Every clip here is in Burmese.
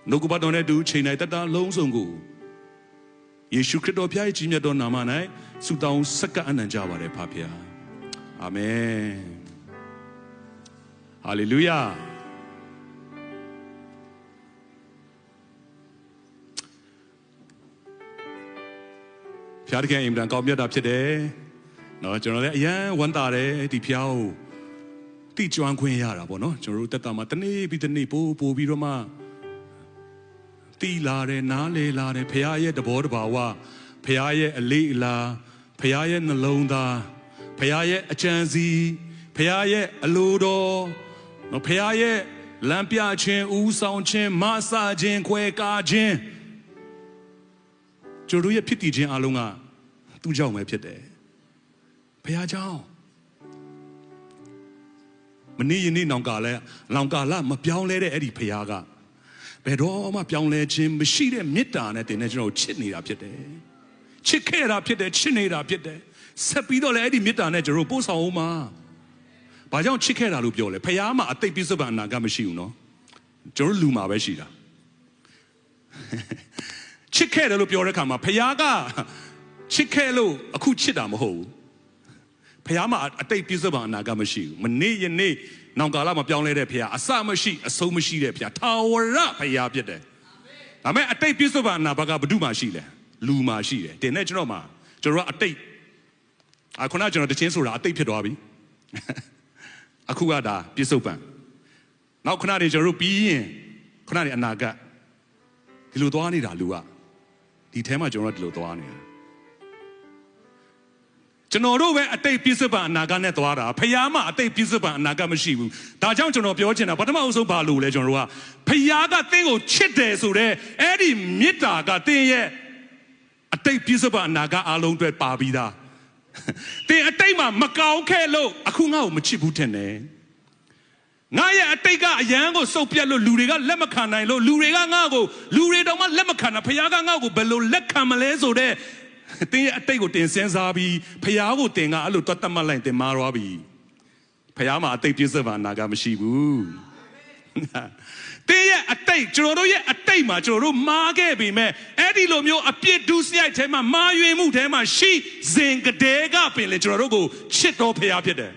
နှုတ်ကပတ်တော်နဲ့တူချိန်တိုင်းတတလုံးစုံကိုယေရှုခရစ်တော်ဖျားရဲ့ကြီးမြတ်သောနာမ၌ဆုတောင်းဆက်ကပ်အနံ့ကြပါれဖခင်အာမင်ဟာလေလုယာဖျားတခင်အင်မတန်ကောင်းမြတ်တာဖြစ်တယ်နော်ကျွန်တော်လည်းအရန်ဝမ်းသာတယ်ဒီဖျားကိုတိကျွမ်းခွင့်ရတာပေါ့နော်ကျွန်တော်တို့တက်တာမှာတနေ့ပြီးတနေ့ပို့ပြီးတော့မှတီလာတယ်နားလေလာတယ်ဖခင်ရဲ့တဘောတဘာဝဖခင်ရဲ့အလေးအလာဖခင်ရဲ့နှလုံးသားဖခင်ရဲ့အကြံစီဖခင်ရဲ့အလိုတော်နော်ဖခင်ရဲ့လမ်းပြခြင်းဦးဆောင်ခြင်းမဆာခြင်းခွဲကားခြင်းကျွန်တော်ရဲ့ဖြစ်တည်ခြင်းအလုံးကသူ့ကြောင့်ပဲဖြစ်တယ်ဖခင်ကြောင့်မနေ့ယနေ့နောင်ကာလမပြောင်းလဲတဲ့အဲ့ဒီဖခင်ကဘယ်တော့မှပြောင်းလဲခြင်းမရှိတဲ့မေတ္တာနဲ့တင်နေကျွန်တော်ချစ်နေတာဖြစ်တယ်ချစ်ခဲ့တာဖြစ်တယ်ချစ်နေတာဖြစ်တယ်ဆက်ပြီးတော့လည်းအဲ့ဒီမေတ္တာနဲ့ကျွန်တော်ပို့ဆောင်အောင်မှာဘာကြောင့်ချစ်ခဲ့တာလို့ပြောလဲဖခင်မှာအသိပြစ္ဆုတ်ပံအနာကမရှိဘူးနော်ကျွန်တော်လူမှာပဲရှိတာချစ်ခဲ့တယ်လို့ပြောတဲ့အခါမှာဖခင်ကချစ်ခဲ့လို့အခုချစ်တာမဟုတ်ဘူးဖခင်မှာအသိပြစ္ဆုတ်ပံအနာကမရှိဘူးမနေ့ယနေ့နောင်ကာလမှာပြောင်းလဲတဲ့ဖခင်အစမရှိအဆုံးမရှိတဲ့ဖခင်ထာဝရဖခင်ဖြစ်တယ်ဒါပေမဲ့အတိတ်ပြစ္ဆုတ်ပံအနာဘကဘု து မှာရှိလဲလူမှာရှိတယ်တင်နဲ့ကျွန်တော်ကအတိတ်ခုနကျွန်တော်တချင်းဆိုတာအတိတ်ဖြစ်သွားပြီအခုကဒါပြစ္ဆုတ်ပံနောက်ခဏနေကျွန်တော်တို့ပြီးရင်ခဏနေအနာဂတ်ဒီလိုသွားနေတာလူကဒီထဲမှာကျွန်တော်တို့ဒီလိုသွားနေတာကျွန်တော်တို့ပဲအတိတ်ပြစ္ဆုတ်ပံအနာဂတ်နဲ့သွားတာဖခင်မှအတိတ်ပြစ္ဆုတ်ပံအနာဂတ်မရှိဘူးဒါကြောင့်ကျွန်တော်ပြောချင်တာပထမအဆုံးဘာလို့လဲကျွန်တော်တို့ကဖခင်ကသင်ကိုချစ်တယ်ဆိုတဲ့အဲ့ဒီမေတ္တာကသင်ရဲ့အတိတ်ပြစ္ဆုတ်ပံအနာဂတ်အလုံးအတွက်ပါပြီးသားသင်အတိတ်မှာမကောင်းခဲ့လို့အခုငါ့ကိုမချစ်ဘူးထင်တယ်ငါရဲ့အတိတ်ကအရန်ကိုစုပ်ပြတ်လို့လူတွေကလက်မခံနိုင်လို့လူတွေကငါ့ကိုလူတွေတောင်မှလက်မခံတာဖခင်ကငါ့ကိုဘယ်လိုလက်ခံမလဲဆိုတဲ့တင်းရဲ့အတိတ်ကိုတင်စဉ်းစားပြီးဖခင်ကိုတင်ကအဲ့လိုတွတ်တတ်မှတ်လိုက်တင်မာသွားပြီဖခင်မှာအတိတ်ပြည့်စုံပါနာကမရှိဘူးတင်းရဲ့အတိတ်ကျွန်တော်တို့ရဲ့အတိတ်မှာကျွန်တော်တို့မာခဲ့ပြီမဲ့အဲ့ဒီလိုမျိုးအပြစ်ဒုစရိုက်ထဲမှာမာယွင်မှုထဲမှာရှိစဉ်ကတည်းကပင်လေကျွန်တော်တို့ကိုချစ်တော်ဖခင်ဖြစ်တယ်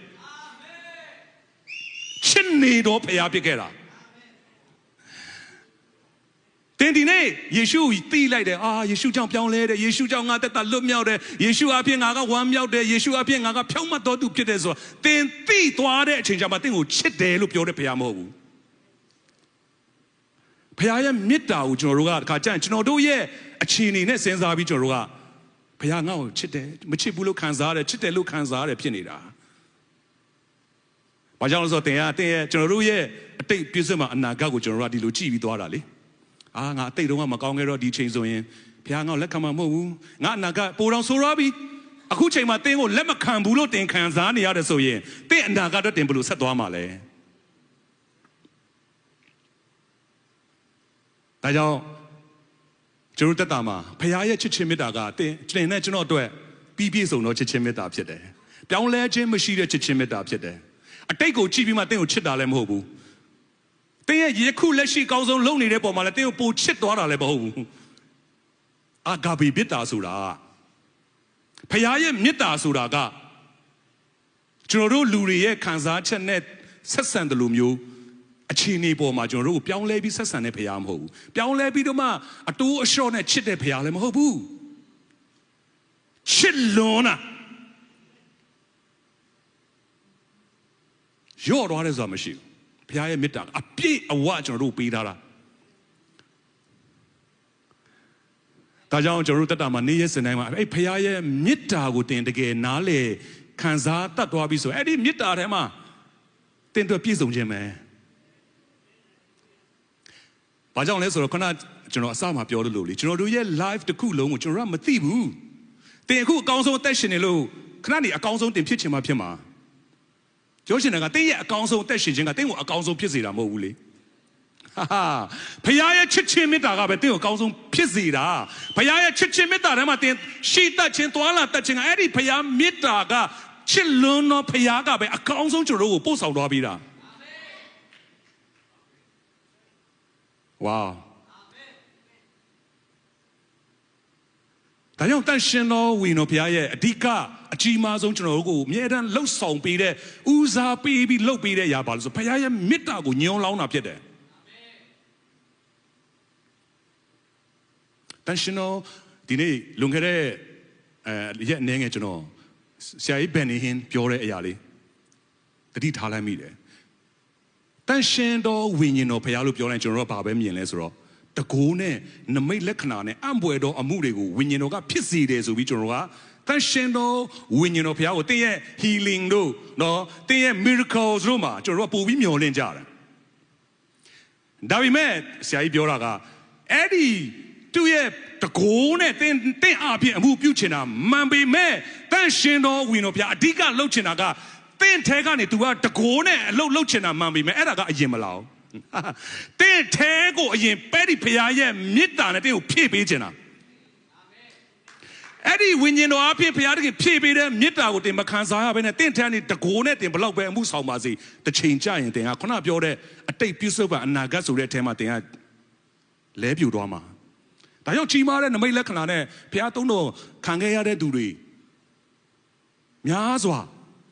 ချစ်နေတော်ဖခင်ဖြစ်ခဲ့တာတင်ဒီနေ့ယေရှုကိုသိလိုက်တယ်ယေရှုကြောင့်ပြောင်းလဲတယ်ယေရှုကြောင့်ငါသက်သာလွတ်မြောက်တယ်ယေရှုအပြင်ငါကဝမ်းမြောက်တယ်ယေရှုအပြင်ငါကဖြောင့်မတ်တော်သူဖြစ်တယ်ဆိုတော့တင်သိသွားတဲ့အချိန်ကျမှတင်ကိုချစ်တယ်လို့ပြောတဲ့ဘုရားမဟုတ်ဘူးဘုရားရဲ့မေတ္တာကိုကျွန်တော်တို့ကတခါကျရင်ကျွန်တော်တို့ရဲ့အခြေအနေနဲ့စဉ်းစားပြီးကျွန်တော်တို့ကဘုရားငါ့ကိုချစ်တယ်မချစ်ဘူးလို့ခံစားရတယ်ချစ်တယ်လို့ခံစားရတယ်ဖြစ်နေတာဘာကြောင့်လဲဆိုတော့တင်ရဲ့ကျွန်တော်တို့ရဲ့အတိတ်ပြည့်စုံမှာအနာဂတ်ကိုကျွန်တော်တို့ကဒီလိုကြည့်ပြီးသွားတာလေငါအတိတ်တုန်းကမကောင်းခဲ့တော့ဒီချိန်ဆိုရင်ဘုရားငါ့ကိုလက်ခံမှာမဟုတ်ဘူးငါအနာဂတ်ပိုတောင်ဆိုရပြီအခုချိန်မှာတင်းကိုလက်မခံဘူးလို့တင်ခံစားနေရတယ်ဆိုရင်တင်းအနာဂတ်တော့တင်ဘယ်လိုဆက်သွားမှာလဲဒါကြောင့်ကျွန်တော်တက်တာမှာဘုရားရဲ့ချစ်ခြင်းမေတ္တာကတင်နဲ့ကျွန်တော်အတွက်ပြည့်စုံသောချစ်ခြင်းမေတ္တာဖြစ်တယ်ပြောင်းလဲခြင်းမရှိတဲ့ချစ်ခြင်းမေတ္တာဖြစ်တယ်အတိတ်ကိုကြည့်ပြီးမှတင်းကိုချစ်တာလည်းမဟုတ်ဘူးတင်းရဲ့ယခုလက်ရှိကောင်းဆုံးလုပ်နေတဲ့ပုံမှာလည်းတင်းကိုပိုချစ်သွားတာလည်းမဟုတ်ဘူးအာဂါဘီမေတ္တာဆိုတာဖခင်ရဲ့မေတ္တာဆိုတာကကျွန်တော်တို့လူတွေရဲ့ခံစားချက်နဲ့ဆက်ဆံတယ်လို့မျိုးအခြေအနေပေါ်မှာကျွန်တော်တို့ကိုပြောင်းလဲပြီးဆက်ဆံတဲ့ဖခင်မဟုတ်ဘူးပြောင်းလဲပြီးတော့မှအတိုးအလျှော့နဲ့ချစ်တဲ့ဖခင်လည်းမဟုတ်ဘူးချစ်လွန်တာရော့သွားတယ်ဆိုတာမရှိဘူးဘုရားရဲ့မေတ္တာအပြည့်အဝကျွန်တော်တို့ပေးထားတာဒါကြောင့်ကျွန်တော်တို့တက်တာမှာနေ့ရက်စဉ်တိုင်းမှာအဲ့ဘုရားရဲ့မေတ္တာကိုတင်တကယ်နားလေခံစားတတ်သွားပြီဆိုအဲ့ဒီမေတ္တာထဲမှာတင်တော့ပြည့်စုံခြင်းပဲဘာကြောင့်လဲဆိုတော့ခဏကျွန်တော်အစမှာပြောလို့လေကျွန်တော်တို့ရဲ့ life တစ်ခုလုံးကိုကျွန်တော်ကမသိဘူးတင်အခုအကောင်းဆုံးအသက်ရှင်နေလို့ခဏနေအကောင်းဆုံးတင်ဖြစ်ချင်မှဖြစ်မှာပြောရှင်ကတင်းရဲ့အကောင်းဆုံးအသက်ရှင်ခြင်းကတင်းကိုအကောင်းဆုံးဖြစ်စေတာမဟုတ်ဘူးလေဖခင်ရဲ့ချစ်ခြင်းမေတ္တာကပဲတင်းကိုအကောင်းဆုံးဖြစ်စေတာဖခင်ရဲ့ချစ်ခြင်းမေတ္တာထဲမှာတင်းရှိတတ်ခြင်းတွာလာတတ်ခြင်းအဲ့ဒီဖခင်မေတ္တာကချစ်လွန်းသောဖခင်ကပဲအကောင်းဆုံးကျွန်တော်တို့ကိုပို့ဆောင်သွားပြီးတာဝါ ဒါကြောင့်တန်ရှင်တော်ဝိညာဉ်တော်ဘုရားရဲ့အဓိကအကြီးမားဆုံးကျွန်တော်တို့ကိုအမြဲတမ်းလှုပ်ဆောင်ပေးတဲ့ဦးစားပေးပြီးလှုပ်ပေးတဲ့အရာပါလို့ဆိုဘုရားရဲ့မေတ္တာကိုညွှန်းလောင်းတာဖြစ်တယ်တန်ရှင်တော်ဒီနေ့လွန်ခဲ့တဲ့ရက်အနေငယ်ကျွန်တော်ဆရာကြီးဘန်နီဟင်ပြောတဲ့အရာလေးတတိထားလိုက်မိတယ်တန်ရှင်တော်ဝိညာဉ်တော်ဘုရားလို့ပြောလိုက်ကျွန်တော်တို့ကဘာပဲမြင်လဲဆိုတော့တကိုးနဲ့နမိတ်လက္ခဏာနဲ့အံ့ဘွယ်သောအမှုတွေကိုဝိညာဉ်တော်ကဖြစ်စေတယ်ဆိုပြီးကျွန်တော်ကတန်ရှင်တော်ဝိညာဉ်တော်ဘုရားကိုတင်းရဲ့ healing တို့နော်တင်းရဲ့ miracles တို့မှာကျွန်တော်တို့ကပို့ပြီးမျှော်လင့်ကြတယ်ဒါပေမဲ့ဆရာကြီးပြောတာကအဲ့ဒီသူ့ရဲ့တကိုးနဲ့တင်းအပြင်အမှုပြုချင်တာမှန်ပေမဲ့တန်ရှင်တော်ဝိညာဉ်တော်ဘုရားအဓိကလှုပ်ချင်တာကတင်းထဲကနေ तू ကတကိုးနဲ့အလှုပ်ချင်တာမှန်ပေမဲ့အဲ့ဒါကအရင်မလားတင်းထဲကိုအရင်ပဲဒီဘုရားရဲ့မေတ္တာနဲ့တင်းကိုဖြည့်ပေးချင်တာအဲ့ဒီဝိညာဉ်တော်အဖြစ်ဘုရားတခင်ဖြည့်ပေးတဲ့မေတ္တာကိုတင်မခံစားရဘဲနဲ့တင်းထဲကနေတကိုးနဲ့တင်ဘလောက်ပဲအမှုဆောင်ပါစေတစ်ချိန်ကြရင်တင်ကခုနပြောတဲ့အတိတ်ပြစ္ဆုတ်ကအနာဂတ်ဆိုတဲ့အထဲမှာတင်ကလဲပြူသွားမှာဒါကြောင့်ကြီးမားတဲ့နမိတ်လက္ခဏာနဲ့ဘုရားသုံးတော်ခံခဲ့ရတဲ့သူတွေများစွာ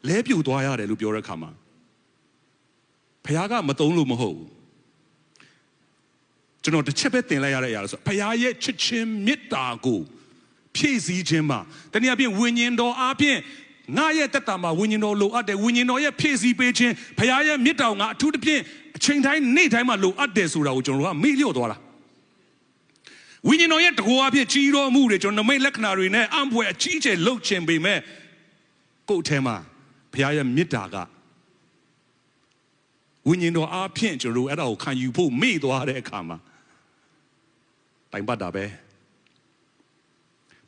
လဲပြူသွားရတယ်လို့ပြောတဲ့အခါမှာဘုရားကမသုံးလို့မဟုတ်ဘူးကျွန်တော်တစ်ချက်ပဲတင်လိုက်ရတဲ့အရာလို့ဆိုဘုရားရဲ့ချစ်ချင်းမေတ္တာကိုဖြည့်ဆည်းခြင်းမှာတနည်းအားဖြင့်ဝိညာဉ်တော်အားဖြင့်ငါရဲ့တက်တာမှာဝိညာဉ်တော်လိုအပ်တယ်ဝိညာဉ်တော်ရဲ့ဖြည့်ဆည်းပေးခြင်းဘုရားရဲ့မေတ္တာကိုငါအထူးသဖြင့်အချိန်တိုင်းနေ့တိုင်းမှာလိုအပ်တယ်ဆိုတာကိုကျွန်တော်တို့ကမေ့လျော့သွားတာဝိညာဉ်တော်ရဲ့တကူအဖြစ်ကြီးတော်မှုတွေကျွန်တော်နမိတ်လက္ခဏာတွေနဲ့အံ့ဖွယ်အကြီးကျယ်လှုပ်ချင်ပေမဲ့ကိုယ်ထဲမှာဘုရားရဲ့မေတ္တာကဝိညာဉ်တော်အားဖြင့်ကျွန်တော်တို့အဲ့ဒါကိုခံယူဖို့မေ့သွားတဲ့အခါမှာတိုင်ပတ်တာပဲ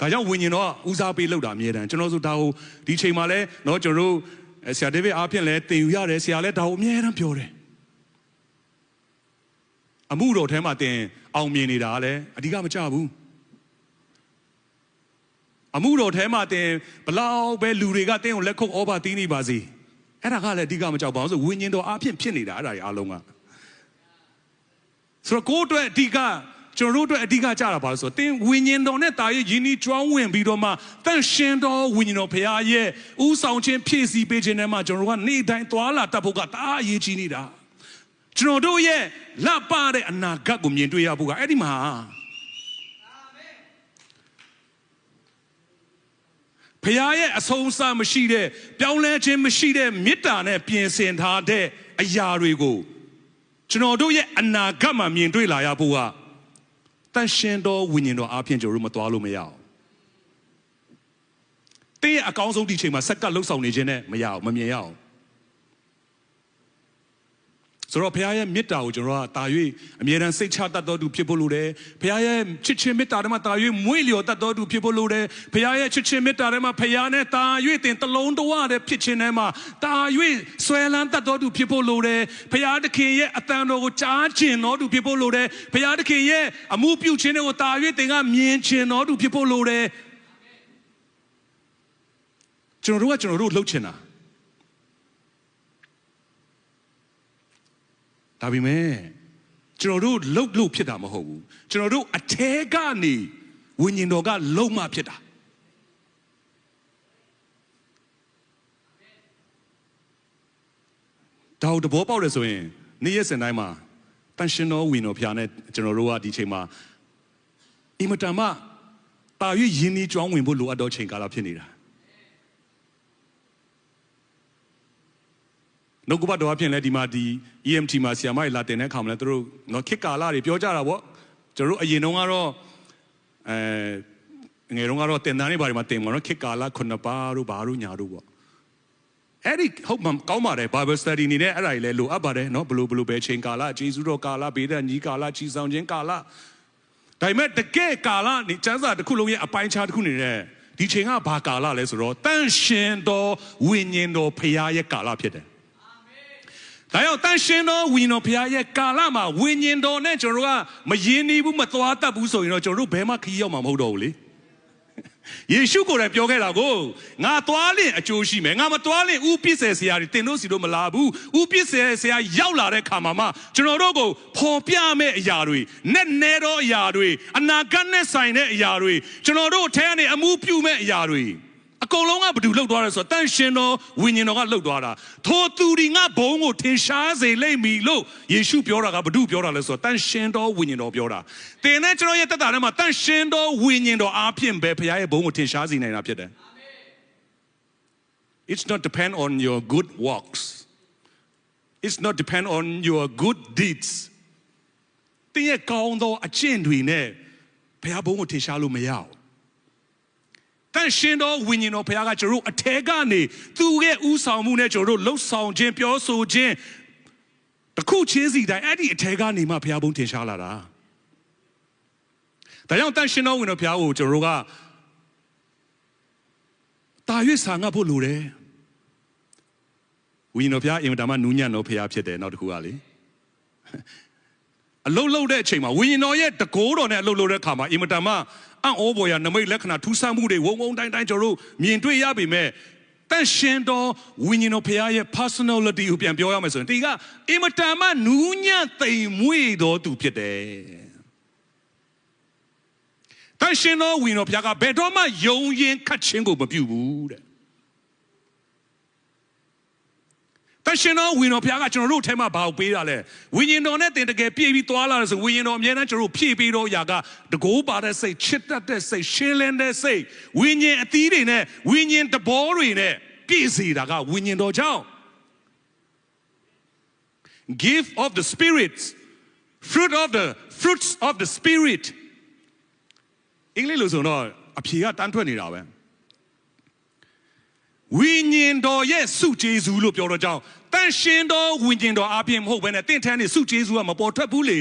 ဒါကြောင့်ဝိညာဉ်တော်ကဦးစားပေးလုပ်တာအမြဲတမ်းကျွန်တော်ဆိုဒါကိုဒီချိန်မှာလဲเนาะကျွန်တော်တို့ဆရာဒေးဗစ်အားဖြင့်လဲသင်ယူရတယ်ဆရာလဲဒါကိုအမြဲတမ်းပြောတယ်အမှုတော်ထဲမှာသင်အောင်မြင်နေတာလည်းအဓိကမကြဘူးအမှုတော်ထဲမှာသင်ဘလောက်ပဲလူတွေကသင်ကိုလက်ခုပ်ဩဘာတီးနေပါစေအဲ့ဒါကလည်းအဓိကမကြောက်ပါဘူးဆိုဝိညာဉ်တော်အားဖြင့်ဖြစ်နေတာအဲ့ဒါတွေအားလုံးကဆိုတော့ကိုယ်အတွက်အဓိကကျွန်တော်တို့အတွက်အဓိကကြတာပါလို့ဆိုသင်ဝိညာဉ်တော်နဲ့တာရဲ့ယဉ်ဤကျွမ်းဝင်ပြီးတော့မှတန်ရှင်တော်ဝိညာဉ်တော်ဘုရားရဲ့ဥဆောင်ခြင်းဖြည့်ဆည်းပေးခြင်းနဲ့မှကျွန်တော်တို့ကနေ့တိုင်းသွားလာတတ်ဖို့ကတအားအရေးကြီးနေတာကျွန်တော်တို့ရဲ့လပတဲ့အနာဂတ်ကိုမြင်တွေ့ရဖို့ကအဲ့ဒီမှာဘုရားရဲ့အဆုံးအစမရှိတဲ့ပြောင်းလဲခြင်းမရှိတဲ့မေတ္တာနဲ့ပြင်ဆင်ထားတဲ့အရာတွေကိုကျွန်တော်တို့ရဲ့အနာဂတ်မှာမြင်တွေ့လာရဖို့ကတန်ရှင်တော်ဝိညာဉ်တော်အားဖြင့်ကျွန်တော်တို့မသွားလို့မရအောင်တင်းရဲ့အကောင်းဆုံးဒီချိန်မှာဆက်ကပ်လှုပ်ဆောင်နေခြင်းနဲ့မရအောင်မမြင်ရအောင်ဆိုတော့ဘုရားရဲ့မေတ္တာကိုကျွန်တော်ကတာ၍အမြဲတမ်းစိတ်ချတတ်တော်သူဖြစ်ဖို့လိုတယ်ဘုရားရဲ့ချစ်ချင်းမေတ္တာထဲမှာတာ၍မွေ့လျော်တတ်တော်သူဖြစ်ဖို့လိုတယ်ဘုရားရဲ့ချစ်ချင်းမေတ္တာထဲမှာဘုရားနဲ့တာ၍တင်တလုံးတဝတဲ့ဖြစ်ခြင်းထဲမှာတာ၍ဆွဲလန်းတတ်တော်သူဖြစ်ဖို့လိုတယ်ဘုရားသခင်ရဲ့အတန်တော်ကိုကြားကျင်တော်သူဖြစ်ဖို့လိုတယ်ဘုရားသခင်ရဲ့အမှုပြုခြင်းတွေကိုတာ၍တင်ကမြင်ကျင်တော်သူဖြစ်ဖို့လိုတယ်ကျွန်တော်တို့လှုပ်ချင်တာဒါပေမဲ့ကျွန်တော်တို့လှုပ်လို့ဖြစ်တာမဟုတ်ဘူးကျွန်တော်တို့အထဲကနေဝိညာဉ်တော်ကလှုပ်မှဖြစ်တာဒါတို့တဘောပေါက်တယ်ဆိုရင်နေ့ရက်စဉ်တိုင်းမှာတန်ရှင်တော်ဝိညာဉ်တော်ဖျားနဲ့ကျွန်တော်တို့ကဒီချိန်မှာအင်မတန်မှတာ၍ယဉ်ဤကျွမ်းဝင်ဖို့လိုအပ်တော့ချိန်ကာလဖြစ်နေတာနှုတ်ကပတ်တော်အဖြစ်လဲဒီမှာဒီ EMT မှာဆီယမကြီးလာတင်တဲ့အခါမှာလဲသူတို့နော်ခေတ်ကာလတွေပြောကြတာပေါ့ကျွန်တော်တို့အရင်တုန်းကတော့ငယ်တုန်းကတော့တင်တန်းတွေဘာတွေမှာတင်မှာနော်ခေတ်ကာလ9ပါးတို့ဘာတို့ညာတို့ပေါ့အဲ့ဒီဟုတ်မှကောင်းပါတယ် Bible study နေနဲ့အဲ့ဒါကြီးလဲလိုအပ်ပါတယ်နော်ဘလို့ပဲချိန်ကာလဂျေဇုတော်ကာလဗေဒညီကာလကြီးဆောင်ခြင်းကာလဒါပေမဲ့တကယ်ကာလနေစံစာတစ်ခုလုံးရဲ့အပိုင်းခြားတစ်ခုနေတဲ့ဒီချိန်ကဘာကာလလဲဆိုတော့တန်ရှင်တော်ဝိညာဉ်တော်ဖခင်ရဲ့ကာလဖြစ်တယ်ဒါကြောင့်တန်ရှင်တော်ဝိညာဉ်တော်ဘုရားရဲ့ကာလမှာဝိညာဉ်တော်နဲ့ကျွန်တော်တို့ကမယဉ်နေဘူးမသွားတတ်ဘူးဆိုရင်တော့ကျွန်တော်တို့ဘယ်မှခရီးရောက်မှာမဟုတ်တော့ဘူးလေ ယေရှုကိုယ်တိုင်ပြောခဲ့တာကိုငါသွားလင့်အကျိုးရှိမယ်ငါမသွားလင့်ဥပြစ်ဆယ်ဆရာတွေတင်တို့စီတို့မလာဘူးဥပြစ်ဆယ်ဆရာရောက်လာတဲ့ခါမှာမှကျွန်တော်တို့ကိုဖော်ပြမဲ့အရာတွေနဲ့နဲသောအရာတွေအနာဂတ်နဲ့ဆိုင်တဲ့အရာတွေကျွန်တော်တို့အထက်ကနေအမှုပြုမဲ့အရာတွေအကုန်လုံးကဘယ်သူလှုပ်သွားလဲဆိုတော့တန်ရှင်တော်ဝိညာဉ်တော်ကလှုပ်သွားတာထိုသူဒီငါဘုံကိုထင်ရှားစေလိမ့်မည်လို့ယေရှုပြောတာကဘယ်သူပြောတာလဲဆိုတော့တန်ရှင်တော်ဝိညာဉ်တော်ပြောတာတင်နဲ့ကျွန်တော်ရဲ့တက်တာထဲမှာတန်ရှင်တော်ဝိညာဉ်တော်အားဖြင့်ပဲဘုရားရဲ့ဘုံကိုထင်ရှားစေနိုင်တာဖြစ်တယ် It's not depend on your good works It's not depend on your good deeds တင်ရဲ့ကောင်းသောအကျင့်တွေနဲ့ဘုရားဘုံကိုထင်ရှားလို့မရဘူးတန်ရှင်တော်ဝိညာဉ်တော်ဘုရားကကျွန်တော်တို့အထဲကနေသူ့ရဲ့ဥဆောင်မှုနဲ့ကျွန်တော်တို့လှုပ်ဆောင်ခြင်းပြောဆိုခြင်းတစ်ခုချင်းစီတိုင်းအဲ့ဒီအထဲကနေမှဘုရားဘုန်းထင်ရှားလာတာဒါကြောင့်တန်ရှင်တော်ဝိညာဉ်တော်ဘုရားကိုကျွန်တော်တို့ကတာရွေးစာငတ်ဖို့လိုတယ်ဝိညာဉ်တော်ဘုရားအင်မတန်မှနူးညံ့တော်ဘုရားဖြစ်တယ်နောက်တစ်ခုကလေအလုံးလုံးတဲ့အချိန်မှာဝိညာဉ်တော်ရဲ့တကိုးတော်နဲ့အလုံးလုံးတဲ့အခါမှာအင်မတန်မှအံ့ဩဖွယ်ရာနမိတ်လက္ခဏာထူးဆန်းမှုတွေဝုံဝုံတိုင်းတိုင်းကျွန်တော်တို့မြင်တွေ့ရပေမဲ့တန်ရှင်တော်ဝိညာဉ်တော်ဘုရားရဲ့ personality ကိုပြန်ပြောရမယ်ဆိုရင်ဒီကအင်မတန်မှနူးညံ့သိမ်မွေ့တော်သူဖြစ်တယ်တန်ရှင်တော်ဝိညာဉ်တော်ဘုရားကဘယ်တော့မှယုံရင်ခတ်ခြင်းကိုမပြုဘူးတဲ့တန်ရှင်တော်ဝိညာဉ်တော်ဘုရားကကျွန်တော်တို့အထက်မှာဘာကိုပေးတာလဲဝိညာဉ်တော်နဲ့တင်တကယ်ပြည့်ပြီးသွားလာတယ်ဆိုဝိညာဉ်တော်အမြဲတမ်းကျွန်တော်တို့ဖြည့်ပေးတော့အရာကတကိုးပါတဲ့စိတ်ချစ်တတ်တဲ့စိတ်ရှင်းလင်းတဲ့စိတ်ဝိညာဉ်အသီးတွေနဲ့ဝိညာဉ်တဘောတွေနဲ့ပြည့်စေတာကဝိညာဉ်တော်ကြောင့် gift of the spirit fruits of the spirit အင်္ဂလိပ်လိုဆိုတော့အဖြေကတန်းထွက်နေတာပဲဝိညာဉ်တော်ရဲ့စုကျေးဇူးလို့ပြောတော့ကြောင်းတန်ရှင်တော်ဝိညာဉ်တော်အပြင်မဟုတ်ဘဲနဲ့တင့်ထန်းနေစုကျေးဇူးကမပေါ်ထွက်ဘူးလေ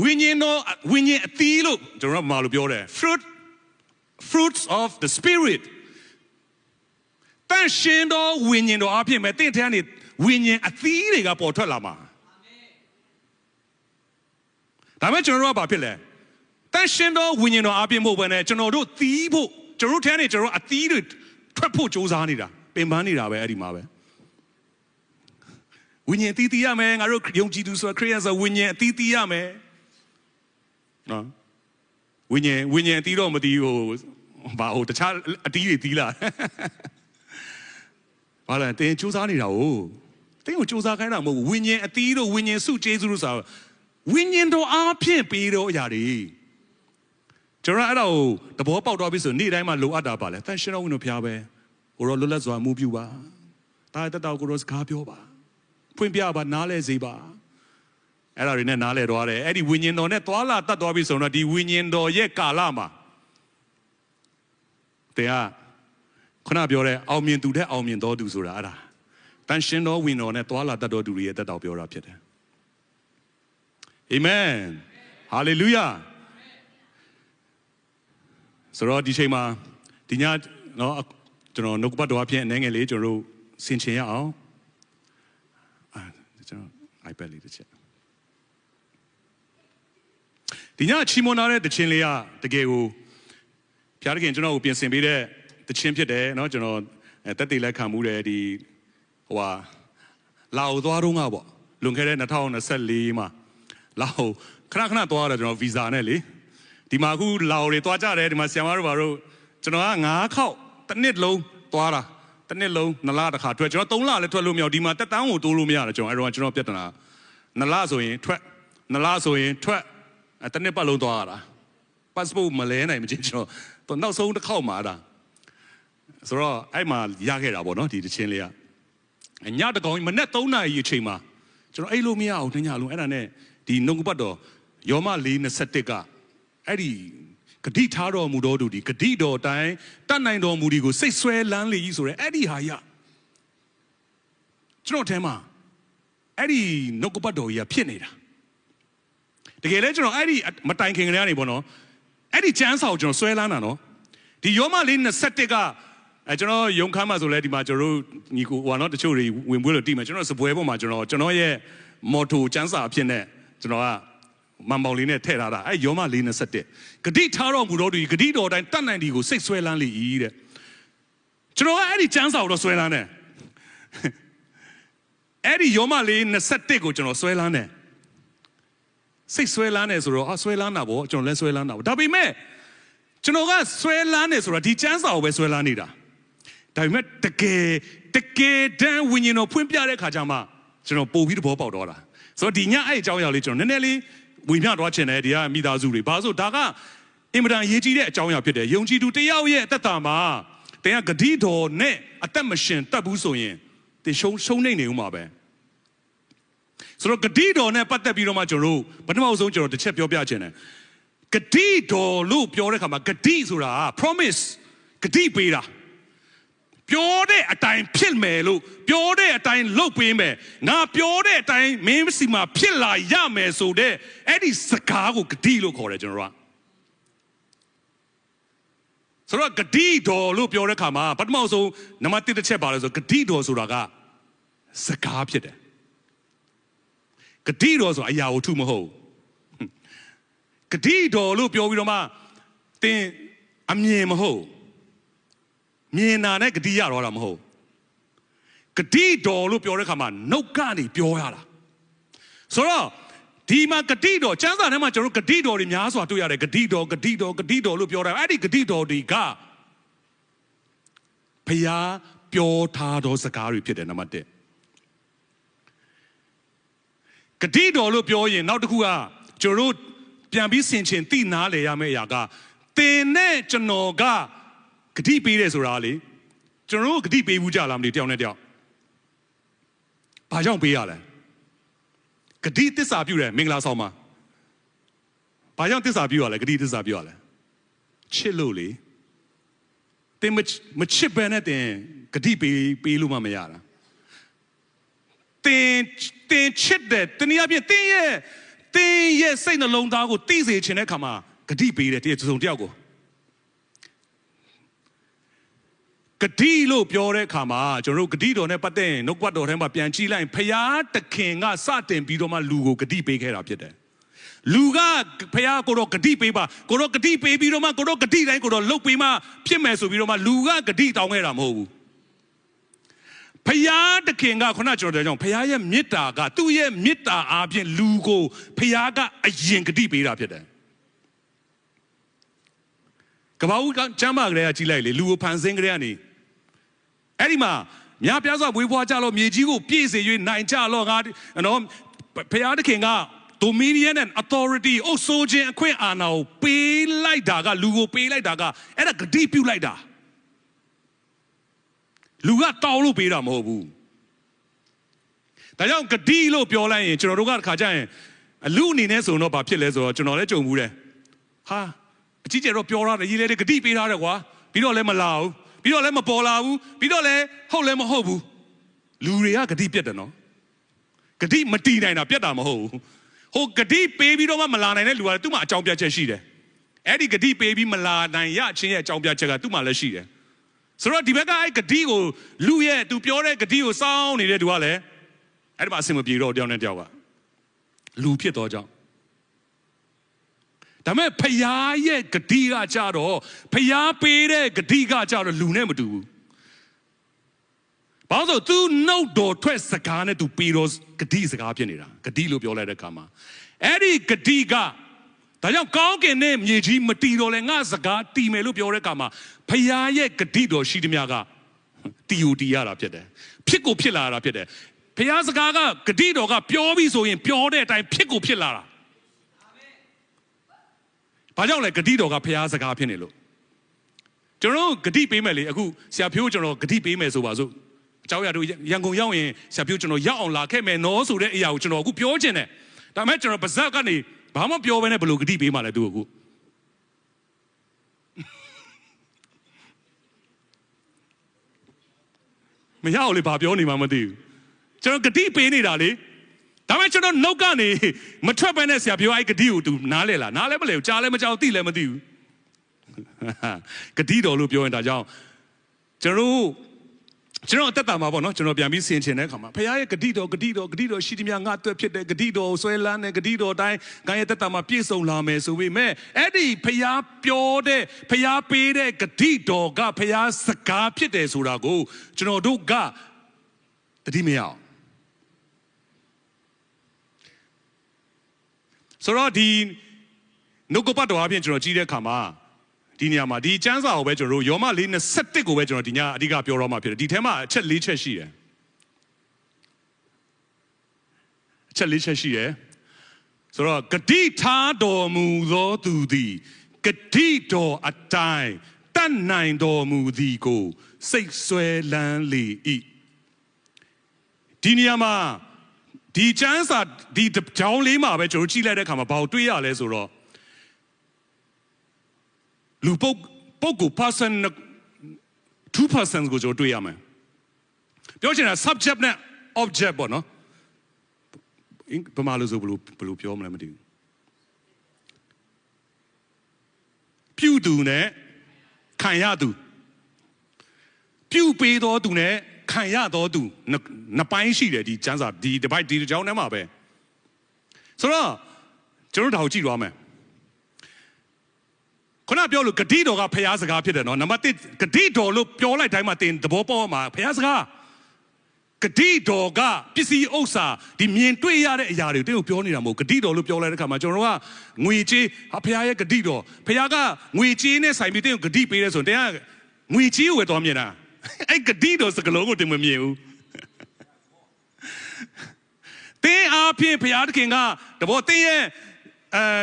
ဝိညာဉ်တော်ဝိညာဉ်အသီးလို့ကျွန်တော်မှာလို့ပြောတယ် fruits of the spirit တန်ရှင်တော်ဝိညာဉ်တော်အပြင်ပဲတင့်ထန်းနေဝိညာဉ်အသီးတွေကပေါ်ထွက်လာမှာဒါမဲ့ကျွန်တော်တို့ကဘာဖြစ်လဲတန်ရှင်တော်ဝိညာဉ်တော်အပြင်မဟုတ်ဘဲနဲ့ကျွန်တော်တို့သီးဖို့ကျွန်တော်တို့ထဲနေကျွန်တော်အသီးတွေထွက်ဖို့ကြိုးစားနေတာပင်ပန်းနေတာပဲအဲ့ဒီမှာပဲဝိညာဉ်အသီးသီးရမယ်ငါတို့ယုံကြည်သူဆိုခရစ်ယာန်ဆိုဝိညာဉ်အသီးသီးရမယ်နော်ဝိညာဉ်အသီးတော့မသီးဟိုဘာဟိုတခြားအသီးတွေသီးလာဘာလဲတင်ကြိုးစားနေတာ哦တင်ကိုကြိုးစားခိုင်းတာမဟုတ်ဘူးဝိညာဉ်အသီးတို့ဝိညာဉ်စုကျေးဇူးတို့ဆိုဝိညာဉ်တော်အားဖြင့်ပေးတော့အရာတွေကျွန်တော်အဲ့ဒါကိုသဘောပေါက်တော့ပြီဆိုနေ့တိုင်းမှာလိုအပ်တာပါလေတန်ရှင်တော်ဝိညာဉ်ဘုရားပဲကိုရောလွတ်လပ်စွာမှုပြုပါဒါတက်တော်ကိုရောစကားပြောပါဖွင့်ပြပါနားလဲစေပါအဲ့ဒါတွေနဲ့နားလဲတော့တယ်အဲ့ဒီဝိညာဉ်တော်နဲ့သွာလာတတ်တော်ပြီဆိုတော့ဒီဝိညာဉ်တော်ရဲ့ကာလမှာတရားခဏပြောတဲ့အောင်မြင်သူတဲ့အောင်မြင်တော်သူဆိုတာအဲ့ဒါတန်ရှင်တော်ဝိညာဉ်တော်နဲ့သွာလာတတ်တော်သူတွေရဲ့တက်တော်ပြောတာဖြစ်တယ်အာမင်ဟာလေလုယာဆိုတော့ဒီချိန်မှာဒီညနော်ကျွန်တော်နှုတ်ပတ်တော်အဖြစ်အနေငယ်လေးကျွန်တော်တို့ဆင်ခြင်ရအောင်ကျွန်တော် iPad လေးတစ်ချက်ဒီညချီးမွမ်းထားတဲ့တခြင်းလေးကတကယ်ကိုဘုရားသခင်ကျွန်တော်ကိုပြင်ဆင်ပေးတဲ့တခြင်းဖြစ်တယ်နော်ကျွန်တော်တက်တည်လက်ခံမှုတဲ့ဒီဟိုဟာလာအိုသွားတော့ငါပေါ့လွန်ခဲ့တဲ့2024မှာလာအိုခဏသွားတယ်ကျွန်တော်ဗီဇာနဲ့လေဒီမှာအခုလာအိုတွေသွားကြတယ်ဒီမှာဆီယမ်မာတို့ဘာတို့ကျွန်တော်က9ခေါက်တစ်နှစ်လုံးသွားတာတစ်နှစ်လုံး2လတစ်ခါထွက်ကျွန်တော်3လလည်းထွက်လို့မရဒီမှာတက်တန်းကိုတိုးလို့မရတယ်ကျွန်တော်အဲ့တော့ကျွန်တော်ပြဿနာ2လဆိုရင်ထွက်2လဆိုရင်ထွက်တစ်နှစ်ပတ်လုံးသွားရတာ passport မလဲနိုင်မချင်းကျွန်တော်နောက်ဆုံးတစ်ခေါက်မှာတာဆိုတော့အဲ့မှာရခဲ့တာပေါ့နော်ဒီတချင်းလေးကညတကောင်မနေ့3နာရီအချိန်မှာကျွန်တော်အဲ့လိုမရအောင်ညလုံးအဲ့ဒါနဲ့ဒီနှုတ်ပတ်တော်ယောမ4:21ကအဲ့ဒီဂတိထားတော်မူတော်သူဒီဂတိတော်တိုင်းတတ်နိုင်တော်မူဒီကိုစိတ်ဆွဲလန်းလေကြီးဆိုရဲအဲ့ဒီဟာရကျွန်တော်ထဲမှာအဲ့ဒီနှုတ်ပတ်တော်ကြီးဖြစ်နေတာတကယ်လဲကျွန်တော်အဲ့ဒီမတိုင်ခင်ကလေးကနေပေါ့နော်အဲ့ဒီကျမ်းစာကိုကျွန်တော်ဆွဲလန်းတာနော်ဒီယောမ4:21ကကျွန်တော်ယုံခမ်းမှာဆိုလဲဒီမှာကျွန်တော်တို့ညီကိုဟိုနော်တချို့တွေဝင်ပွဲလို့တီးမယ်ကျွန်တော်စပွဲပေါ်မှာကျွန်တော်ရဲ့မော်တိုကျမ်းစာအဖြစ်နဲ့ကျွန်တော်က မန်ပေါင်လေးနဲ့ထည့်ထားတာအဲ့ယောမ4:27ဂတိထားတော်မူတော်သူဂတိတော်တိုင်းတတ်နိုင်သည်ကိုစိတ်ဆွဲလန်းလေ၏တဲ့ကျွန်တော်ကအဲ့ဒီကျမ်းစာကိုတော့ဆွဲလန်းတယ်အဲ့ဒီယောမ4:21ကိုကျွန်တော်ဆွဲလန်းတယ်စိတ်ဆွဲလန်းတယ်ဆိုတော့ဆွဲလန်းတာပေါ့ကျွန်တော်လည်းဆွဲလန်းတာပေါ့ဒါပေမဲ့ကျွန်တော်ကဆွဲလန်းတယ်ဆိုတာဒီကျမ်းစာကိုပဲဆွဲလန်းနေတာဒါပေမဲ့တကယ်တမ်းဝိညာဉ်တော်ဖွင့်ပြတဲ့ခါကျမှကျွန်တော်ပို့ပြီးသဘောပေါက်တော့တာဆိုတော့ဒီညအဲ့အကြောင်းအရာလေးကျွန်တော်နည်းနည်းလေးဝေမျှသွားချင်တယ်ဒီကမိသားစုတွေဘာလို့ဒါကအင်မတန်ရေးကြီးတဲ့အကြောင်းအရာဖြစ်တယ်ယုံကြည်သူတယောက်ရဲ့အသက်တာမှာတင်ကဂတိတော်နဲ့အသက်မရှင်တတ်ဘူးဆိုရင်တင်ရှုံးနေဦးမှာပဲဆိုတော့ဂတိတော်နဲ့ပတ်သက်ပြီးတော့မှကျွန်တော်တို့ပထမဆုံးကျွန်တော်တစ်ချက်ပြောပြချင်တယ်ဂတိတော်လို့ပြောတဲ့အခါမှာဂတိဆိုတာ promise ဂတိပေးတာပြောတဲ့အတိုင်းဖြစ်မယ်လို့ပြောတဲ့အတိုင်းလုပ်ပေးမယ်ငါပြောတဲ့အတိုင်းမင်းစီမှာဖြစ်လာရမယ်ဆိုတဲ့အဲ့ဒီစကားကိုဂတိလို့ခေါ်တယ်ကျွန်တော်ကဆိုတော့ဂတိတော်လို့ပြောတဲ့အခါမှာပထမဆုံးနံပါတ်1တစ်ချက်ပါလဲဆိုဂတိတော်ဆိုတာကစကားဖြစ်တယ်ဂတိတော်ဆိုတာအရာဝတ္ထုမဟုတ်ဂတိတော်လို့ပြောပြီးတော့မှသင်အမြင်မဟုတ်မြင်တာနဲ့ဂတိရတော့တာမဟုတ်ဂတိတော်လို့ပြောတဲ့ခါမှာနှုတ်ကနေပြောရတာဆိုတော့ဒီမှာဂတိတော်ကျမ်းစာထဲမှာကျွန်တော်ဂတိတော်တွေများစွာတွေ့ရတယ်ဂတိတော်လို့ပြောတာအဲ့ဒီဂတိတော်တွေကဘုရားပြောထားသောစကားတွေဖြစ်တယ်နံပါတ်1ဂတိတော်လို့ပြောရင်နောက်တစ်ခုကကျွန်တော်ပြန်ပြီးဆင်ခြင်သိနာလေရမယ့်အရာကသင်နဲ့ကျွန်တော်ကဂတိပေးတယ်ဆိုတာလေကျွန်တော်ဂတိပေးဘူးကြလားမသိတယောက်နဲ့တယောက်ဘာကြောင့်ပေးရလဲဂတိသစ္စာပြုတယ်မင်္ဂလာဆောင်မှာဘာကြောင့်သစ္စာပြုရလဲဂတိသစ္စာပြုရလဲချစ်လို့လေသင်မချစ်ဘဲနဲ့သင်ဂတိပေးလို့မှမရတာသင်ချစ်တယ်တနည်းအားဖြင့်သင်ရဲ့စိတ်နှလုံးသားကိုသိစေချင်တဲ့ခါမှာဂတိပေးတယ်တယောက်ကိုဂတိလို့ပြောတဲ့အခါမှာကျွန်တော်တို့ဂတိတော်နဲ့ပတ်သက်ရင်နှုတ်ကပတ်တော်ထဲမှာပြန်ကြည့်လိုက်ဖျားတခင်ကစတင်ပြီးတော့မှလူကိုဂတိပေးခဲ့တာဖြစ်တယ်လူကဖျားကိုတော့ဂတိပေးပါကိုတော့ဂတိပေးပြီးတော့မှကိုတော့ဂတိတိုင်းကိုတော့လှုပ်ပေးမှဖြစ်မယ်ဆိုပြီးတော့မှလူကဂတိတောင်းခဲ့တာမဟုတ်ဘူးဖျားတခင်ကခုနကျွန်တော်တို့ကြောင့်ဖျားရဲ့မေတ္တာကသူ့ရဲ့မေတ္တာအားဖြင့်လူကိုဖျားကအရင်ဂတိပေးတာဖြစ်တယ်ကဘာဦးကျမ်းမာကလေးကကြီးလိုက်လေလူကိုဖန်ဆင်းကလေးကနေအဲ့ဒီမှာမြားပြားစွာဝေးဖွားကြလို့မြေကြီးကိုပြည့်စေ၍နိုင်ကြလို့ငါနော်ဖျားသခင်က dominion and authority အုပ်စိုးခြင်းအခွင့်အာဏာကိုပေးလိုက်တာကလူကိုပေးလိုက်တာကအဲ့ဒါဂတိပြုလိုက်တာလူကတောင်းလို့ပေးတာမဟုတ်ဘူးဒါကြောင့်ဂတိလို့ပြောလိုက်ရင်ကျွန်တော်တို့ကတစ်ခါကျရင်အလူအနေနဲ့ဆိုတော့ဘာဖြစ်လဲဆိုတော့ကျွန်တော်လည်းကြုံဘူးတယ်ဟာအကြီးကျယ်တော့ပြောရတယ်ရေးလဲဂတိပေးထားတယ်ကွာပြီးတော့လည်းမလာဘူးပြီးတော့လည်းမပေါ်လာဘူးပြီးတော့လည်းဟုတ်လည်းမဟုတ်ဘူးလူတွေကဂတိပြတ်တယ်နော်ဂတိမတီးနိုင်တာပြတ်တာမဟုတ်ဘူးဟိုဂတိပေးပြီးတော့မှမလာနိုင်တဲ့လူကသူ့မှာအကြောင်းပြချက်ရှိတယ်အဲ့ဒီဂတိပေးပြီးမလာနိုင်ရချင်းရဲ့အကြောင်းပြချက်ကသူ့မှာလည်းရှိတယ်ဆိုတော့ဒီဘက်ကအဲ့ဂတိကိုလူရဲ့သူပြောတဲ့ဂတိကိုစောင်းနေတဲ့သူကလည်းအဲ့ဒီမှာအဆင်မပြေတော့တယောက်နဲ့တယောက်ကလူဖြစ်တော့ကြောင့်ဒါမဲ့ဖျားရဲ့ဂတိကကြတော့ဖျားပေးတဲ့ဂတိကကြတော့လူနဲ့မတူဘူးဘာလို့သူနှုတ်တော်ထွက်စကားနဲ့သူပေးတော့ဂတိစကားဖြစ်နေတာဂတိလို့ပြောလိုက်တဲ့အခါမှာအဲ့ဒီဂတိကဒါကြောင့်ကောင်းကင်နဲ့မြေကြီးမတီတော့လဲငါစကားတီမယ်လို့ပြောတဲ့အခါမှာဖျားရဲ့ဂတိတော်ရှိသမျှကတီယူတီရတာဖြစ်တယ်ဖြစ်ကိုဖြစ်လာတာဖြစ်တယ်ဖျားစကားကဂတိတော်ကပြောပြီးဆိုရင်ပြောတဲ့အတိုင်းဖြစ်ကိုဖြစ်လာတာဘာကြောင့်လဲဂတိတော်ကဖျားစကားဖြစ်နေလို့ကျွန်တော်ဂတိပေးမယ်လေအခုဆရာဖြိုးကျွန်တော်ဂတိပေးမယ်ဆိုပါစို့အเจ้าရတို့ရန်ကုန်ရောက်ရင်ဆရာဖြိုးကျွန်တော်ရောက်အောင်လာခဲ့မယ်နော်ဆိုတဲ့အရာကိုကျွန်တော်အခုပြောချင်တယ်ဒါပေမဲ့ကျွန်တော်ပါဇက်ကနေဘာမှပြောဘဲနဲ့ဘယ်လိုဂတိပေးမှလဲသူအခုမရအောင်လေဘာပြောနေမှမသိဘူးကျွန်တော်ဂတိပေးနေတာလေဒါပေမဲ့ကျွန်တော်နှုတ်ကနေမထွက်ဘဲနဲ့ဆရာပြောအဲ့ဂတိကိုသူနားလဲလားနားလဲမလဲကြားလဲမကြောက်သိလဲမသိဘူးဂတိတော်လို့ပြောရင်ဒါကြောင့်ကျွန်တော် ကျွန်တော်တက်တာမှာပေါ့နော်ကျွန်တော်ပြန်ပြီးဆင်ခြင်တဲ့အခါမှာဖခင်ရဲ့ဂတိတော်ရှိသည်များငါအတွက်ဖြစ်တဲ့ဂတိတော်ဆွဲလန်းတဲ့ဂတိတော်တိုင်းငါရဲ့တက်တာမှာပြည့်စုံလာမယ်ဆိုပေမဲ့အဲ့ဒီဖခင်ပြောတဲ့ဖခင်ပေးတဲ့ဂတိတော်ကဖခင်စကားဖြစ်တယ်ဆိုတာကိုကျွန်တော်တို့ကတတိမရအောင်ဆိုတော့ဒီနှုတ်ကပတ်တော်အပြင်ကျွန်တော်ကြည့်တဲ့အခါမှာဒီနေရာမှာဒီကျမ်းစာကိုပဲကျွန်တော်တို့ယောမ4:21ကိုပဲကျွန်တော်ဒီညအဓိကပြောတော့မှာဖြစ်တယ်ဒီထဲမှာအချက်4ချက်ရှိတယ်အချက်4ချက်ရှိတယ်ဆိုတော့ဂတိထားတော်မူသောသူသည်ဂတိတော်အတိုင်းတတ်နိုင်တော်မူသည်ကိုစိတ်ဆွဲလန်းလေ၏ဒီနေရာမှာဒီကျမ်းစာဒီကြောင်းလေးမှာပဲကျွန်တော်ကြည့်လိုက်တဲ့အခါမှာဘာကိုတွေ့ရလဲဆိုတော့လူပုဂ္ဂိုလ် person 2 persons ကိုကျွန်တော်တွေ့ရမယ်ပြောချင်တာ subject နဲ့ object ပေါ့နော်ဘာမှလို့ဆိုဘယ်လိုပြောမလဲမသိဘူးပြုသူနဲ့ခံရသူပြုပေးတော်သူနဲ့ခံရတော်သူနှစ်ပိုင်းရှိတယ်ဒီကျမ်းစာဒီကြောင်းထဲမှာပဲဆိုတော့ကျွန်တော်တို့ဒါကိုကြည့်သွားမယ်ခုနပြောလို့ဂတိတော်ကဖျားစကားဖြစ်တယ်နော်နံပါတ်1ဂတိတော်လို့ပြောလိုက်တိုင်းမှာတင်သဘောပေါက်မှာဖျားစကားဂတိတော်ကပစ္စည်းဥစ္စာဒီမြင်တွေ့ရတဲ့အရာတွေတင်းကိုပြောနေတာမဟုတ်ဂတိတော်လို့ပြောလိုက်တဲ့ခါမှာကျွန်တော်တို့ကငွေကြေးဖျားရဲ့ဂတိတော်ဖျားကငွေကြေးနဲ့ဆိုင်ပြီးတင်းကိုဂတိပေးတယ်ဆိုရင်တင်းကငွေကြေးကိုပဲတော်မြင်တာအဲ့ဂတိတော်စကလုံးကိုတင်မမြင်ဘူးတင်းအားဖြင့်ဖျားတခင်ကတဘောတင်းရဲ့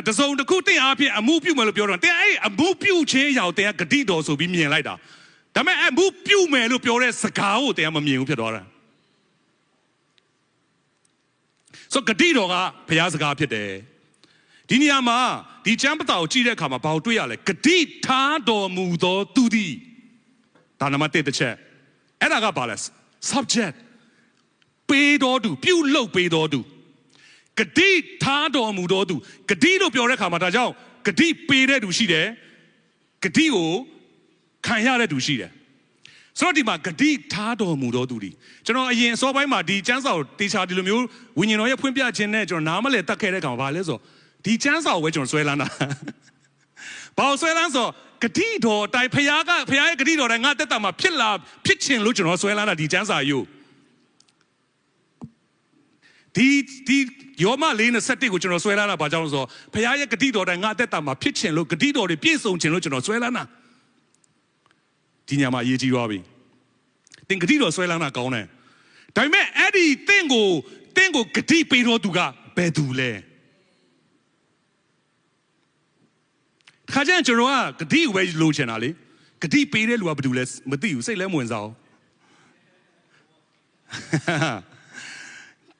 တစုံတစ်ခုတင်းအားဖြင့်အမှုပြုမယ်လို့ပြောတော့တင်းအဲ့အမှုပြုခြင်းအရာကိုတင်းကဂတိတော်ဆိုပြီးမြင်လိုက်တာဒါပေမဲ့အမှုပြုမယ်လို့ပြောတဲ့စကားကိုတင်းကမမြင်ဘူးဖြစ်သွားတာဆိုဂတိတော်ကဘုရားစကားဖြစ်တယ်ဒီနေရာမှာဒီကျမ်းပတာကိုကြည့်တဲ့အခါမှာဘာကိုတွေ့ရလဲဂတိထားတော်မူသောသူသည်ဒါနံပါတ်1တစ်ချက်အဲ့ဒါကဘာလဲ subject ပေးတော်သူပြုလုပ်ပေးတော်သူဂတိထားတော်မူတော်သူဂတိလို့ပြောတဲ့အခါမှာဒါကြောင့်ဂတိပေးတဲ့သူရှိတယ်ဂတိကိုခံရတဲ့သူရှိတယ်ဆိုတော့ဒီမှာဂတိထားတော်မူတော်သူတွေကျွန်တော်အရင်အစောပိုင်းမှာဒီကျမ်းစာကိုတေချာဒီလိုမျိုးဝိညာဉ်တော်ရဲ့ဖွင့်ပြခြင်းနဲ့ကျွန်တော်နားမလည်တတ်ခဲ့တဲ့အခါမှာဘာလဲဆိုတော့ဒီကျမ်းစာကိုပဲကျွန်တော်ဆွဲလန်းတာဘာလို့ဆွဲလန်းဆိုဂတိတော်တိုင်ဖခင်ရဲ့ဂတိတော်တိုင်ငါတက်တာမှာဖြစ်ချင်လို့ကျွန်တော်ဆွဲလန်းတာဒီကျမ်းစာယူဒီယောမ4:21ကိုကျွန်တော်ဆွဲလန်းတာဘာကြောင့်လဲဆိုတော့ဖခင်ရဲ့ဂတိတော်တိုင်ငါတက်တာမှာဖြစ်ချင်လို့ဂတိတော်တွေပြည့်စုံချင်လို့ကျွန်တော်ဆွဲလန်းတာဒီညမှာအရေးကြီးသွားပြီတင်ဂတိတော်ဆွဲလန်းတာကောင်းတယ်ဒါပေမဲ့အဲ့ဒီတင့်ကိုဂတိပေးတော်သူကဘယ်သူလဲခါကျရင်ကျွန်တော်ကဂတိကိုပဲလိုချင်တာလေဂတိပေးတဲ့လူကဘယ်သူလဲမသိဘူးစိတ်လည်းမဝင်စားဘူး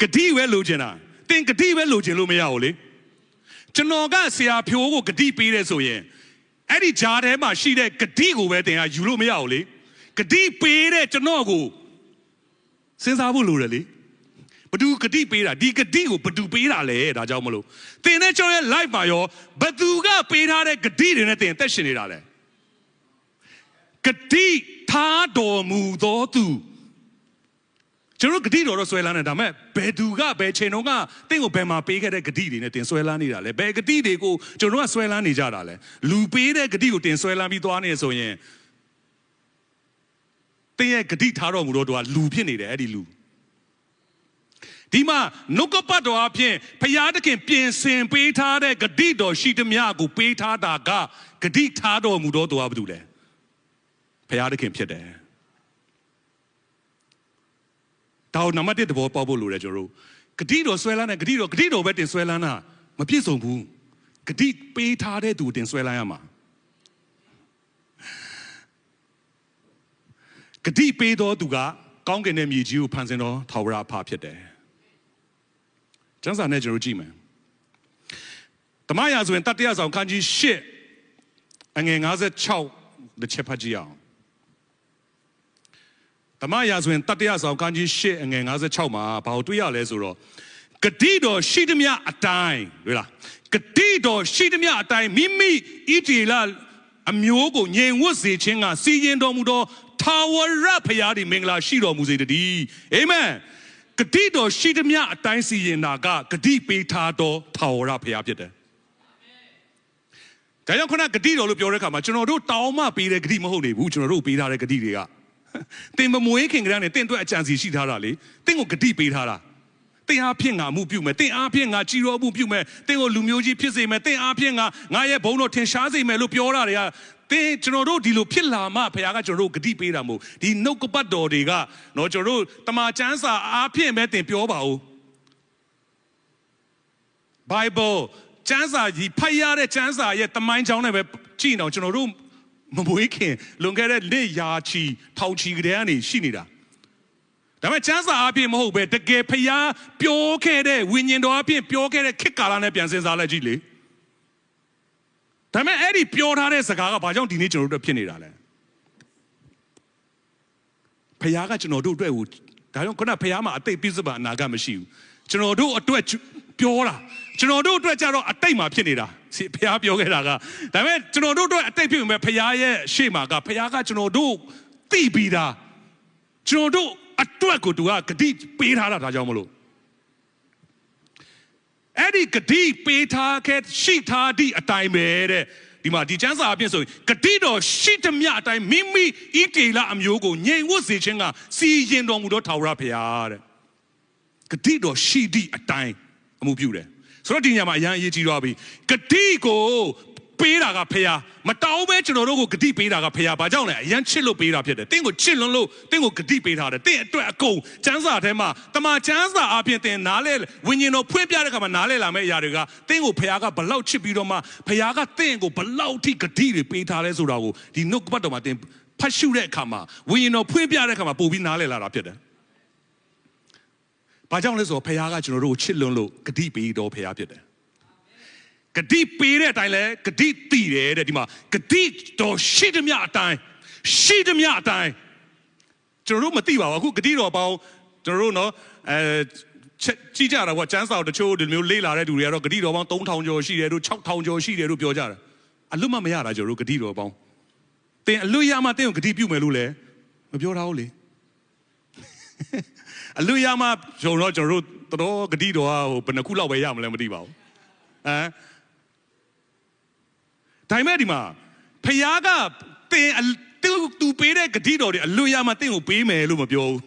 ဂတိပဲလိုချင်တာတင်ဂတိပဲလိုချင်လို့မရဘူးလေကျွန်တော်ကဆရာဖြိုးကိုဂတိပေးတယ်ဆိုရင်အဲ့ဒီဂျားထဲမှာရှိတဲ့ဂတိကိုပဲတင်ကယူလို့မရဘူးလေဂတိပေးတဲ့ကျွန်တော်ကိုစဉ်းစားဖို့လိုတယ်လေဘသူဂတိပေးတာဒီဂတိကိုဘသူပေးတာလဲဒါကြောင့်မလို့တင်တဲ့ကျွန်တော်ရဲ့ live မှာရောဘသူကပေးထားတဲ့ဂတိတွေနဲ့တင်သက်ရှင်နေတာလဲဂတိထားတော်မူသောသူကျွန်တော်ဂတိတော်တော့ဆွဲလန်းနေဒါပေမဲ့ဘယ်သူကဘယ်ချိန်တော့ကတင့်ကိုဘယ်မှာပေးခဲ့တဲ့ဂတိတွေနဲ့တင်ဆွဲလန်းနေတာလဲဘယ်ဂတိတွေကိုကျွန်တော်ကဆွဲလန်းနေကြတာလဲလူပေးတဲ့ဂတိကိုတင်ဆွဲလန်းပြီးသွားနေဆိုရင်တင်းရဲ့ဂတိထားတော်မူတော့သူကလူဖြစ်နေတယ်အဲ့ဒီလူဒီမှာနှုတ်ကပတ်တော်အဖြစ်ဖျားသခင်ပြင်ဆင်ပေးထားတဲ့ဂတိတော်ရှိသမျှကိုပေးထားတာကဂတိထားတော်မူတော့သူကဘာတူလဲဖျားသခင်ဖြစ်တယ်ဒါနံပါတ်1သဘောပေါက်ဖို့လိုတယ်ကျွန်တော်တို့ဂတိတော်ဆွဲလန်းတဲ့ဂတိတော်ပဲတင်ဆွဲလန်းတာမပြည့်စုံဘူးဂတိပေးထားတဲ့သူတင်ဆွဲလန်းရမှာဂတိပေးတော်သူကကောင်းကင်တဲ့မြေကြီးကိုဖန်ဆင်းတော်ထာဝရအဖဖြစ်တယ်ကျမ်းစာနဲ့ကျွန်တော်ကြည့်မယ်သမယဆိုရင်တတိယဆောင်ခန်းကြီး8အငယ်56တစ်ချက်ဖတ်ကြည့်အောင်သမယဆိုရင်တတိယဆောင်ခန်းကြီး8အငယ်56မှာဘာကိုတွေ့ရလဲဆိုတော့ဂတိတော်ရှိသမျှအတိုင်းတွေ့လားဂတိတော်ရှိသမျှအတိုင်းမိမိဣတိလအမျိုးကိုငြိမ်ဝတ်စေခြင်းကစီရင်တော်မူသော Tawara Payadi Mingla Shido Muzidi. Amen. Gadido Shidamia Ataisi Naga, Gadi Petado, Tawara Payapita. Kayakona Gadido Lupioreca, Machino, Tauma Pira Gdimoni, Wuchino Pira Gadidia. Timber Moaking Granny, think to a chance she tarali, think of Gadi Petara. They are Pinga Mupume, they are Pinga, Chiro Mupume, they will Lumuji Pizime, they are Pinga, Naya Bono Tenshazi, Melupioria. They Choro di Lupilla, Ma Piaga Joro Gadi Piramu, the Nokopado Diga, no Joro, Tamachansa, Apie Met in Piobao. Bible, Chansa, the Payare Chansa, yet the mind John of Chino, Chinorum, Mabuiki, Lungere, Yachi, Tauchi Griani, Shinida. The Chansa Apie Mobe, the gay Paya, Pioke, Winyan Apie, Pioke, Kikalan Pianses Allegedly. Time Eddie Pure Sagaga, Bajon Dinicho, the Pinidale. Payaga Chinodu, I don't gonna payama, I take Pizaba, Nagamashi. Chinodu, a twitch, Piora. Chinodu, Twecharo, a Tama Pinida. See Pia Piogaga. Time Chinodu, a take you, Paya, Shemaga, Payaga Chinodu, Tibida. Chinodu, a twaku to a Kadit, Pira Tajamolo. Eddie Kadi Peta Cat Shita di a time made Dima di Chansa Abiso Kadido Shita Miata Mimi Itila Amyogo Nye was the Chenga see Yendomudo Taura Piar Kadido Shidi a time Amubure. So Dinyama Yan Yiti Robi Kadigo Pira Pia Matao Chinogo Kadi Pira Pia Bajona Yan Chilo Pira Pia Tingo Chilolo Tingo Kadi Pira They go Chansa Tema Tama Chansa Apian Nale when you know Pupiaga Nale Lame Yariga Tingo Piaga Below Chipidoma Piaga Tingo Below Tikati Pita Resurago the Nook Batoma Pashure Kama when you know Pupiaga Kama Pubi Nale La Pia Bajonas or Piaga Chino Chilolo Kadi Pido Pia Pia Kadi Pire Tile, Kadi Tire, Dima, Kadi to Shidamia time, Shidamia time. Jerumativa, who Kadido about Jeruno, Chijara, what chance out the children, Lila, do Yaro Kadido about Tontown Joshi, do Choktown Joshi, do Piojara. Aluma Mayara, Jeru Kadido about. Then Luyama Teo Kadipu Melule, of your holy. Aluyama, Jono Jeru, Kadido, Penacula Wayam Lamadivo. Time Edima Payaga, they to pay the Kadido, Luyama thing will pay me, Lumabio.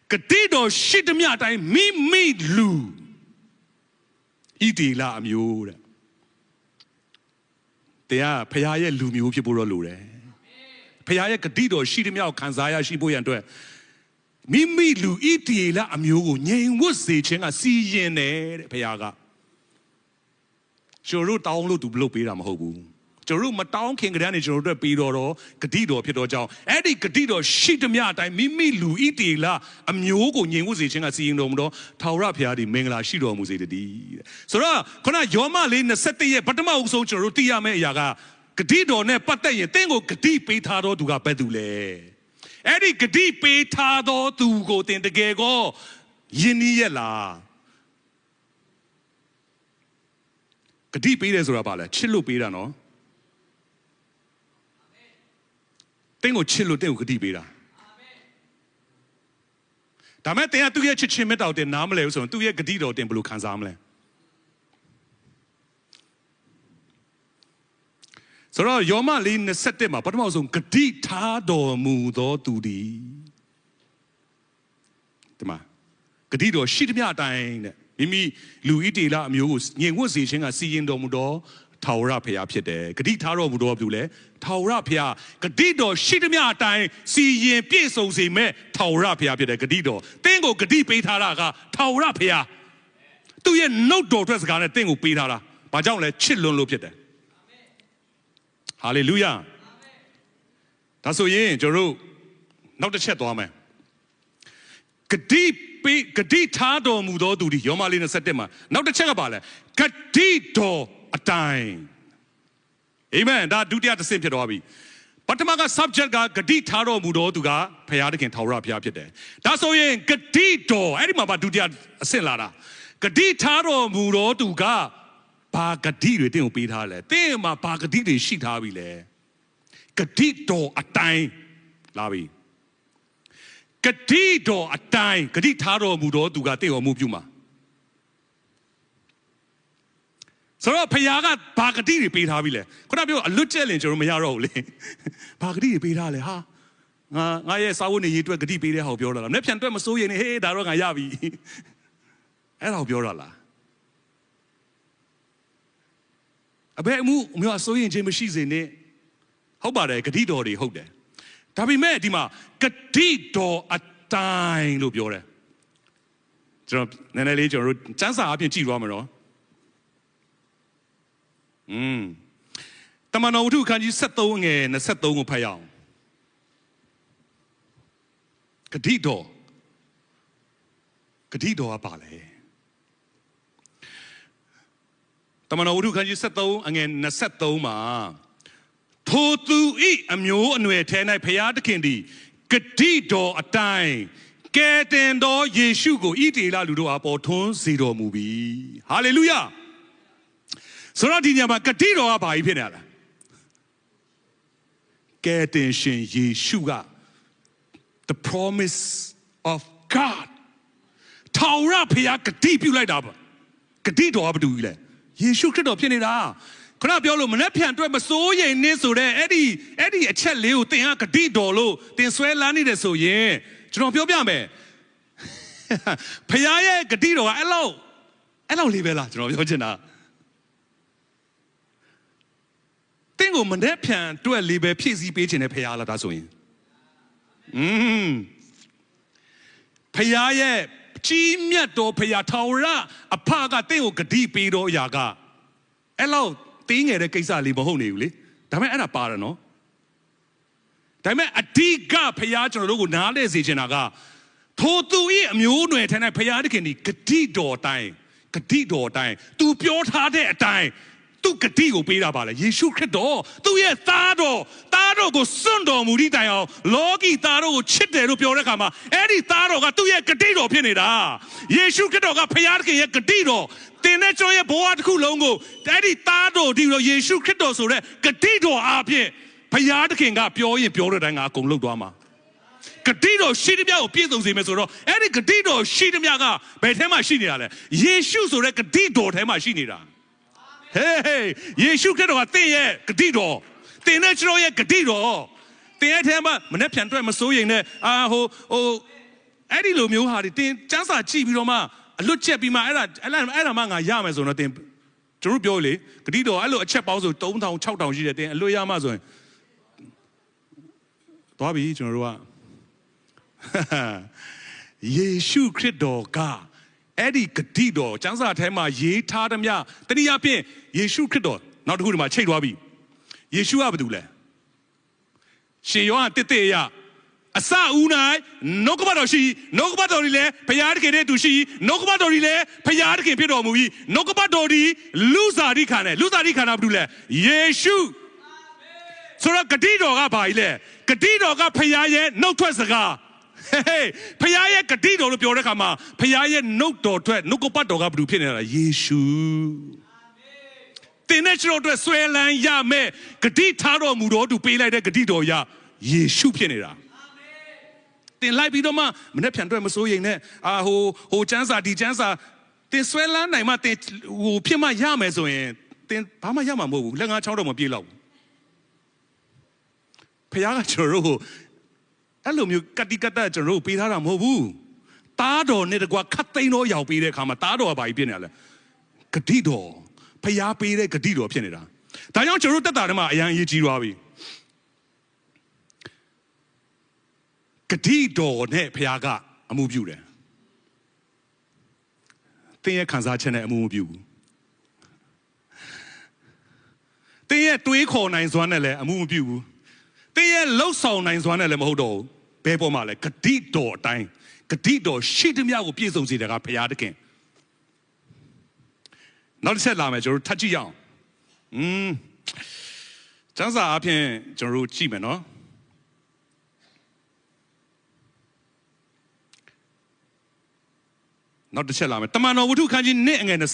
Kadido Shitamiata, me, Lu. Iti la amure. They are Payaya Lumu Pipura Lure. Payaya Kadido, Shitamia, Kanzaya, Shibu and Mimi Lu, Iti la amu, Yang was saying a sea in Payaga. Juru download to blow Piram Hobu. Juru Matown King Ranich or the Pidoro, Kadido Pidojo, Eddie Kadido, Shitamiata, Mimi Lu, Itila, a Myogo, Yemuzich, and a seeing Nomdo, Taurapia, the Mengla Shido Muzidi. So, Kona Yoma Lin, the Seti, Patama also Jurutia Meyaga, Kadido, ne Pate, Tango, Kadi Petado to Gapedule. Eddie Kadi Petado to go in the Gego, Yiniela. Kadi Pira Zurabala, Chilu Pira no. Tengo Chilu Tengo Kadi Pira. Tamate to get Chimmet out in Namle, so 2 year Kadido in Blue Kanzamle. So Yoma Lin Setema, but also Kadi Tado Mudo Tudi. Tema Kadido Shitmia Dine. Mimi Luigi la Muse, Yengusing a seeing Domudo, Taura Pia Piede, Kaditaro Mudo Dule, Taura Pia, Kadido, Shitamia time, see ye Pieso me, Taura Pia Piede, Kadido, Tango Kadi Petaraga, Taura Pia. Do ye no daughters got a thing of Petara, but don't let children look at it. Hallelujah. That's so ye, Jeru, not the chat woman. Kadi Tado Mudo do the Yomalina Setema. Now the check about it. Kadito a time. Amen. That do the other same Pidobi. But the Maga subject got Kadi Tado Mudo to ga, Payadik and Taura Piapide. That's all ye Kadito. Anybody do the other Selada. Kadi Tado Mudo to ga, Pagadi, they don't beat her. They ma Pagadi shit habile. ဂတိတော်အတိုင်းလာပြီဂတိတော်အတိုင်းဂတိထားတော်မူတော်သူကတင့်တော်မူပြုမှာဆိုတော့ဖခင်ကဘာဂတိတွေပေးထားပြီလဲခုနပြောအလွတ်ကျက်လင်ကျွန်တော်မရတော့ဘူးလေဘာဂတိတွေပေးထားလဲဟာငါရဲ့စာဝတ်နေရေးအတွက်ဂတိပေးတဲ့ဟောပြောတာလားမျက်ဖြန်အတွက်မစိုးရင်ဟေးဒါတော့ငါရပြီအဲ့ဒါကိုပြောတာလားအဘယ်အမှုမျိုးအစိုးရင်ချင်းမရှိစေနဲ့ဟုတ်ပါတယ်ဂတိတော်တွေဟုတ်တယ်ဒါပေမဲ့ဒီမှာဂတိတော်အတိုင်းလို့ပြောတယ်ကျွန်တော်နည်းနည်းလေးကျွန်တော်တို့စံစာအပြင်ကြည့်သွားမယ်နော်တမန်တော်ဝတ္ထုအခန်းကြီး73ငယ်23ကိုဖတ်ရအောင်ဂတိတော်ကပါလေတမန်တော်ဝတ္ထုအခန်းကြီး73ငယ်23မှာထိုသူဤအမျိုးအနွယ်ထဲ၌ဖျားသခင်သည်ဂတိတော်အတိုင်းကယ်တင်တော်ယေရှုကိုဣသရေလလူတို့အားပေါ်ထွန်းစေတော်မူပြီဟာလေလုယာဆိုတော့ဒီညမှာဂတိတော်ကဘာကြီးဖြစ်နေလဲကယ်တင်ရှင်ယေရှုက the promise of God ထာဝရဘုရားဂတိပြုလိုက်တာပါဂတိတော်ကဘာတူကြီးလဲယေရှုခရစ်တော်ဖြစ်နေတာခဏပြောလို့မနှက်ဖြန်အတွက်မစိုးရိမ်နေဆိုတဲ့အဲ့ဒီအချက်လေးကိုသင်ကဂတိတော်လို့သင်ဆွဲလန်းနေတယ်ဆိုရင်ကျွန်တော်ပြောပြမယ်ဘုရားရဲ့ဂတိတော်ကအဲ့လောက်လေးပဲလားကျွန်တော်ပြောချင်တာသင်ကိုမနှက်ဖြန်အတွက်လေးပဲဖြည့်ဆည်းပေးခြင်းနဲ့ဘုရားလားဒါဆိုရင်ဘုရားရဲ့ကြီးမြတ်တော်ဘုရားထာဝရအဖကသင်ကိုဂတိပေးတော်အရာကအဲ့လောက်တင်းငယ်တဲ့ကိစ္စလေးမဟုတ်နေဘူးလေဒါပေမဲ့အဲ့ဒါပါတယ်နော်ဒါပေမဲ့အဓိကဘုရားကျွန်တော်တို့ကိုနားလဲစေချင်တာကထိုသူ၏အမျိုးအနွယ်ထဲ၌ဘုရားသခင်ဒီဂတိတော်အတိုင်းသူပြောထားတဲ့အတိုင်းသူဂတိကိုပေးတာပါလေယေရှုခရစ်တော်သူ့ရဲ့သားတော်ကိုစွန့်တော်မူသည့်တိုင်အောင်လောကီသားတော်ကိုချစ်တယ်လို့ပြောတဲ့အခါမှာအဲ့ဒီသားတော်ကသူ့ရဲ့ဂတိတော်ဖြစ်နေတာယေရှုခရစ်တော်ကဘုရားသခင်ရဲ့ဂတိတော်တင်တဲ့ကျွန်တော်ရဲ့ဘဝတစ်ခုလုံးကိုအဲ့ဒီသားတော်ဒီလိုယေရှုခရစ်တော်ဆိုတဲ့ဂတိတော်အားဖြင့်ဘုရားသခင်ကပြောရင်ပြောတဲ့အတိုင်းငါအကုန်လုပ်သွားမှာဂတိတော်ရှိသမျှကိုပြည့်စုံစေမယ်ဆိုတော့အဲ့ဒီဂတိတော်ရှိသမျှကဘယ်ထဲမှာရှိနေတာလဲယေရှုဆိုတဲ့ဂတိတော်ထဲမှာရှိနေတာဟေးယေရှုခရစ်တော်ကသင်ရဲ့ဂတိတော်သင်နဲ့ကျွန်တော်ရဲ့ဂတိတော်သင်ရဲ့ထဲမှာမနေ့ပြန်တွေ့မစိုးရင်နဲ့အဲ့ဒီလိုမျိုးဟာတွေသင်စံစာကြည့်ပြီးတော့မှအလွတ်ချက်ပြီးမှအဲ့ဒါမှငါရမယ်ဆိုတော့သင်ကျွန်တော်ပြောလေဂတိတော်အဲ့လိုအချက်ပေါင်းဆို3000 6000ရှိတယ်သင်အလွတ်ရမှဆိုရင်သွားပြီကျွန်တော်တို့ကယေရှုခရစ်တော်ကအဲ့ဒီဂတိတော်စံစာထဲမှာရေးထားသမျှတနည်းအားဖြင့်ယေရှုခရစ်တော်နောက်တစ်ခုဒီမှာချိန်သွားပြီယေရှုကဘာတူလဲရှင်ယောဟန်1:1အစဦး၌နှုတ်ကပတ်တော်ရှိနှုတ်ကပတ်တော်ဒီလေဘုရားသခင်နဲ့သူရှိနှုတ်ကပတ်တော်ဒီလေဘုရားသခင်ဖြစ်တော်မူပြီးနှုတ်ကပတ်တော်ဒီလူစားတိခါနဲ့လူစားတိခါနာဘာတူလဲယေရှုဆိုတော့ဂတိတော်ကဘာကြီးလဲဂတိတော်ကဘုရားရဲ့နှုတ်ထွက်စကားဖခင်ရဲ့ဂတိတော်လို့ပြောတဲ့အခါမှာဖခင်ရဲ့နှုတ်တော်ထွက်နှုတ်ကပတ်တော်ကဘာလို့ဖြစ်နေတာယေရှုတင်တဲ့ကျွန်တော်တို့ဆွဲလန်းရမယ်ဂတိထားတော်မူတော်သူပေးလိုက်တဲ့ဂတိတော်ရယေရှုဖြစ်နေတာတင်လိုက်ပြီးတော့မှမနေ့ပြန်တွေ့မစိုးရိမ်နဲ့ဟိုချမ်းစာဒီချမ်းစာတင်ဆွဲလန်းနိုင်မှတင်ဟိုဖြစ်မှရမယ်ဆိုရင်တင်ဘာမှရမှာမဟုတ်ဘူးလက်ငါးချောင်းတော့မပြေတော့ဘူးဖခင်ကကျွန်တော်တို့အဲ့လိုမျိုးကတိကတကျွန်တော်တို့ပေးထားတာမဟုတ်ဘူးတားတော်နဲ့တကွာခတ်သိမ်းတော့ရောက်ပေးတဲ့အခါမှာတားတော်ကဘာကြီးဖြစ်နေလဲဂတိတော်ဖျားပေးတဲ့ဂတိတော်ဖြစ်နေတာဒါကြောင့်ကျွန်တော်တို့တက်တာထဲမှာအရန်အရေးကြီးသွားပြီဂတိတော်နဲ့ဖျားကအမှုပြုတယ်သင်ရဲ့ခံစားချက်နဲ့အမှုမပြုဘူးသင်ရဲ့တွေးခေါ်နိုင်စွမ်းနဲ့လည်းအမှုမပြုဘူးသင်ရဲ့လှုပ်ဆောင်နိုင်စွမ်းနဲ့လည်းမဟုတ်တော့ဘူးဘယ်ပေါ်မှာလဲဂတိတော်အတိုင်းဂတိတော်ရှိသမျှကိုပြည့်စုံစေတယ်ကဘုရားသခင်နောက်တစ်ချက်လာမယ်ကျွန်တော်တို့ထပ်ကြည့်ရအောင်ကျမ်းစာအပြင်ကျွန်တော်တို့ကြည့်မယ်နော်နောက်တစ်ချက်လာမယ်တမန်တော်ဝတ္ထုခန်းကြီး1အငယ်33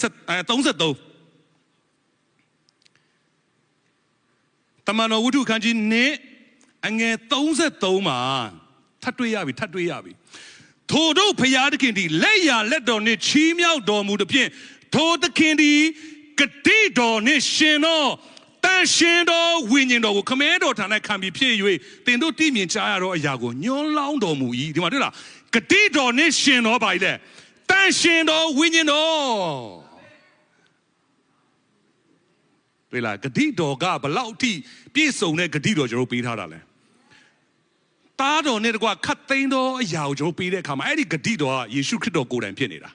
တမန်တော်ဝတ္ထုခန်းကြီး1 အငယ်33မှာထပ်တွေ့ရပြီထိုတို့ဖျားသခင်သည်လက်ရလက်တော်နှင့်ချီးမြှောက်တော်မူသဖြင့်ထိုသခင်သည်ဂတိတော်နှင့်ရှင်သောတန်ရှင်တော်ဝိညာဉ်တော်ကိုခမဲတော်ထံ၌ခံပြီးဖြစ်၍သင်တို့သိမြင်ကြရသောအရာကိုညွှန်းလောင်းတော်မူ၏ဒီမှာတွေ့လားဂတိတော်နှင့်ရှင်တော်ပါလေတန်ရှင်တော်ဝိညာဉ်တော်တွေ့လားဂတိတော်ကဘလောက်ထိပြည့်စုံတဲ့ဂတိတော်ကျွန်တော်ပေးထားတာလဲသားတော်နဲ့တကွခတ်သိမ်းသောအရာကိုကျွန်တော်ပေးတဲ့အခါမှာအဲ့ဒီဂတိတော်ကယေရှုခရစ်တော်ကိုယ်တိုင်ဖြစ်နေတာ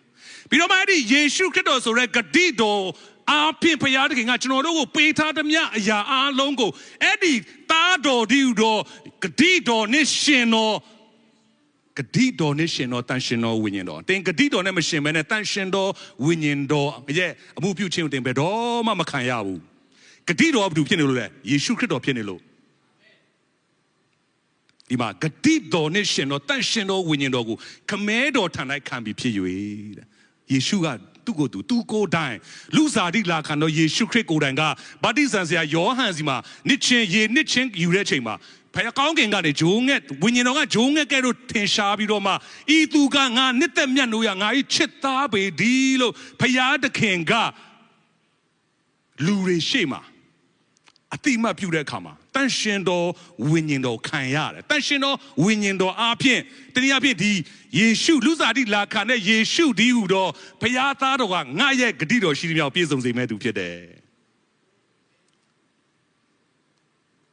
ပြီးတော့မှအဲ့ဒီယေရှုခရစ်တော်ဆိုတဲ့ဂတိတော်အားဖြင့်ဘုရားသခင်ကကျွန်တော်တို့ကိုပေးထားသမျှအရာအားလုံးကိုအဲ့ဒီသားတော်ဒီတော်ဂတိတော်နဲ့ရှင်တော်ဂတိတော်နဲ့ရှင်တော်တန်ရှင်တော်ဝိညာဉ်တော်တင်ဂတိတော်နဲ့မရှင်ဘဲနဲ့တန်ရှင်တော်ဝိညာဉ်တော်ရဲ့အမှုပြုခြင်းကိုတင်ဘယ်တော့မှမခံရဘူးဂတိတော်ကဘာလို့ဖြစ်နေလို့လဲယေရှုခရစ်တော်ဖြစ်နေလို့ဒီမှာဂတိတော်နဲ့ရှင်တော်တန်ရှင်တော်ဝိညာဉ်တော်ကိုခမဲတော်ထံ၌ခံပြီးဖြစ်၍တဲ့ယေရှုကသူ့ကိုကိုယ်တိုင်လူစားတိလာခံတော့ယေရှုခရစ်ကိုယ်တိုင်ကဗတ္တိဇံဆရာယောဟန်စီမှာနှစ်ချင်းယူတဲ့အချိန်မှာဖခင်ကောင်းကင်ကနေဂျိုးငက်ဝိညာဉ်တော်ကဂျိုးငက်ကဲ့သို့ထင်ရှားပြီးတော့မှဤသူကငါနှစ်သက်မြတ်လို့ရငါဤချစ်သားပေဒီလို့ဖခင်သခင်ကလူတွေရှေ့မှာအတိမတ်ပြုတဲ့အခါမှာတန်ရှင်တော်ဝိညာဉ်တော်ခံရတယ်တန်ရှင်တော်ဝိညာဉ်တော်အားဖြင့်တနည်းအားဖြင့်ဒီယေရှုလူစားတိလာခံတဲ့ယေရှုဒီဟူသောဘုရားသားတော်ကငါရဲ့ဂတိတော်ရှိသမျှပြည့်စုံစေမဲ့သူဖြစ်တယ်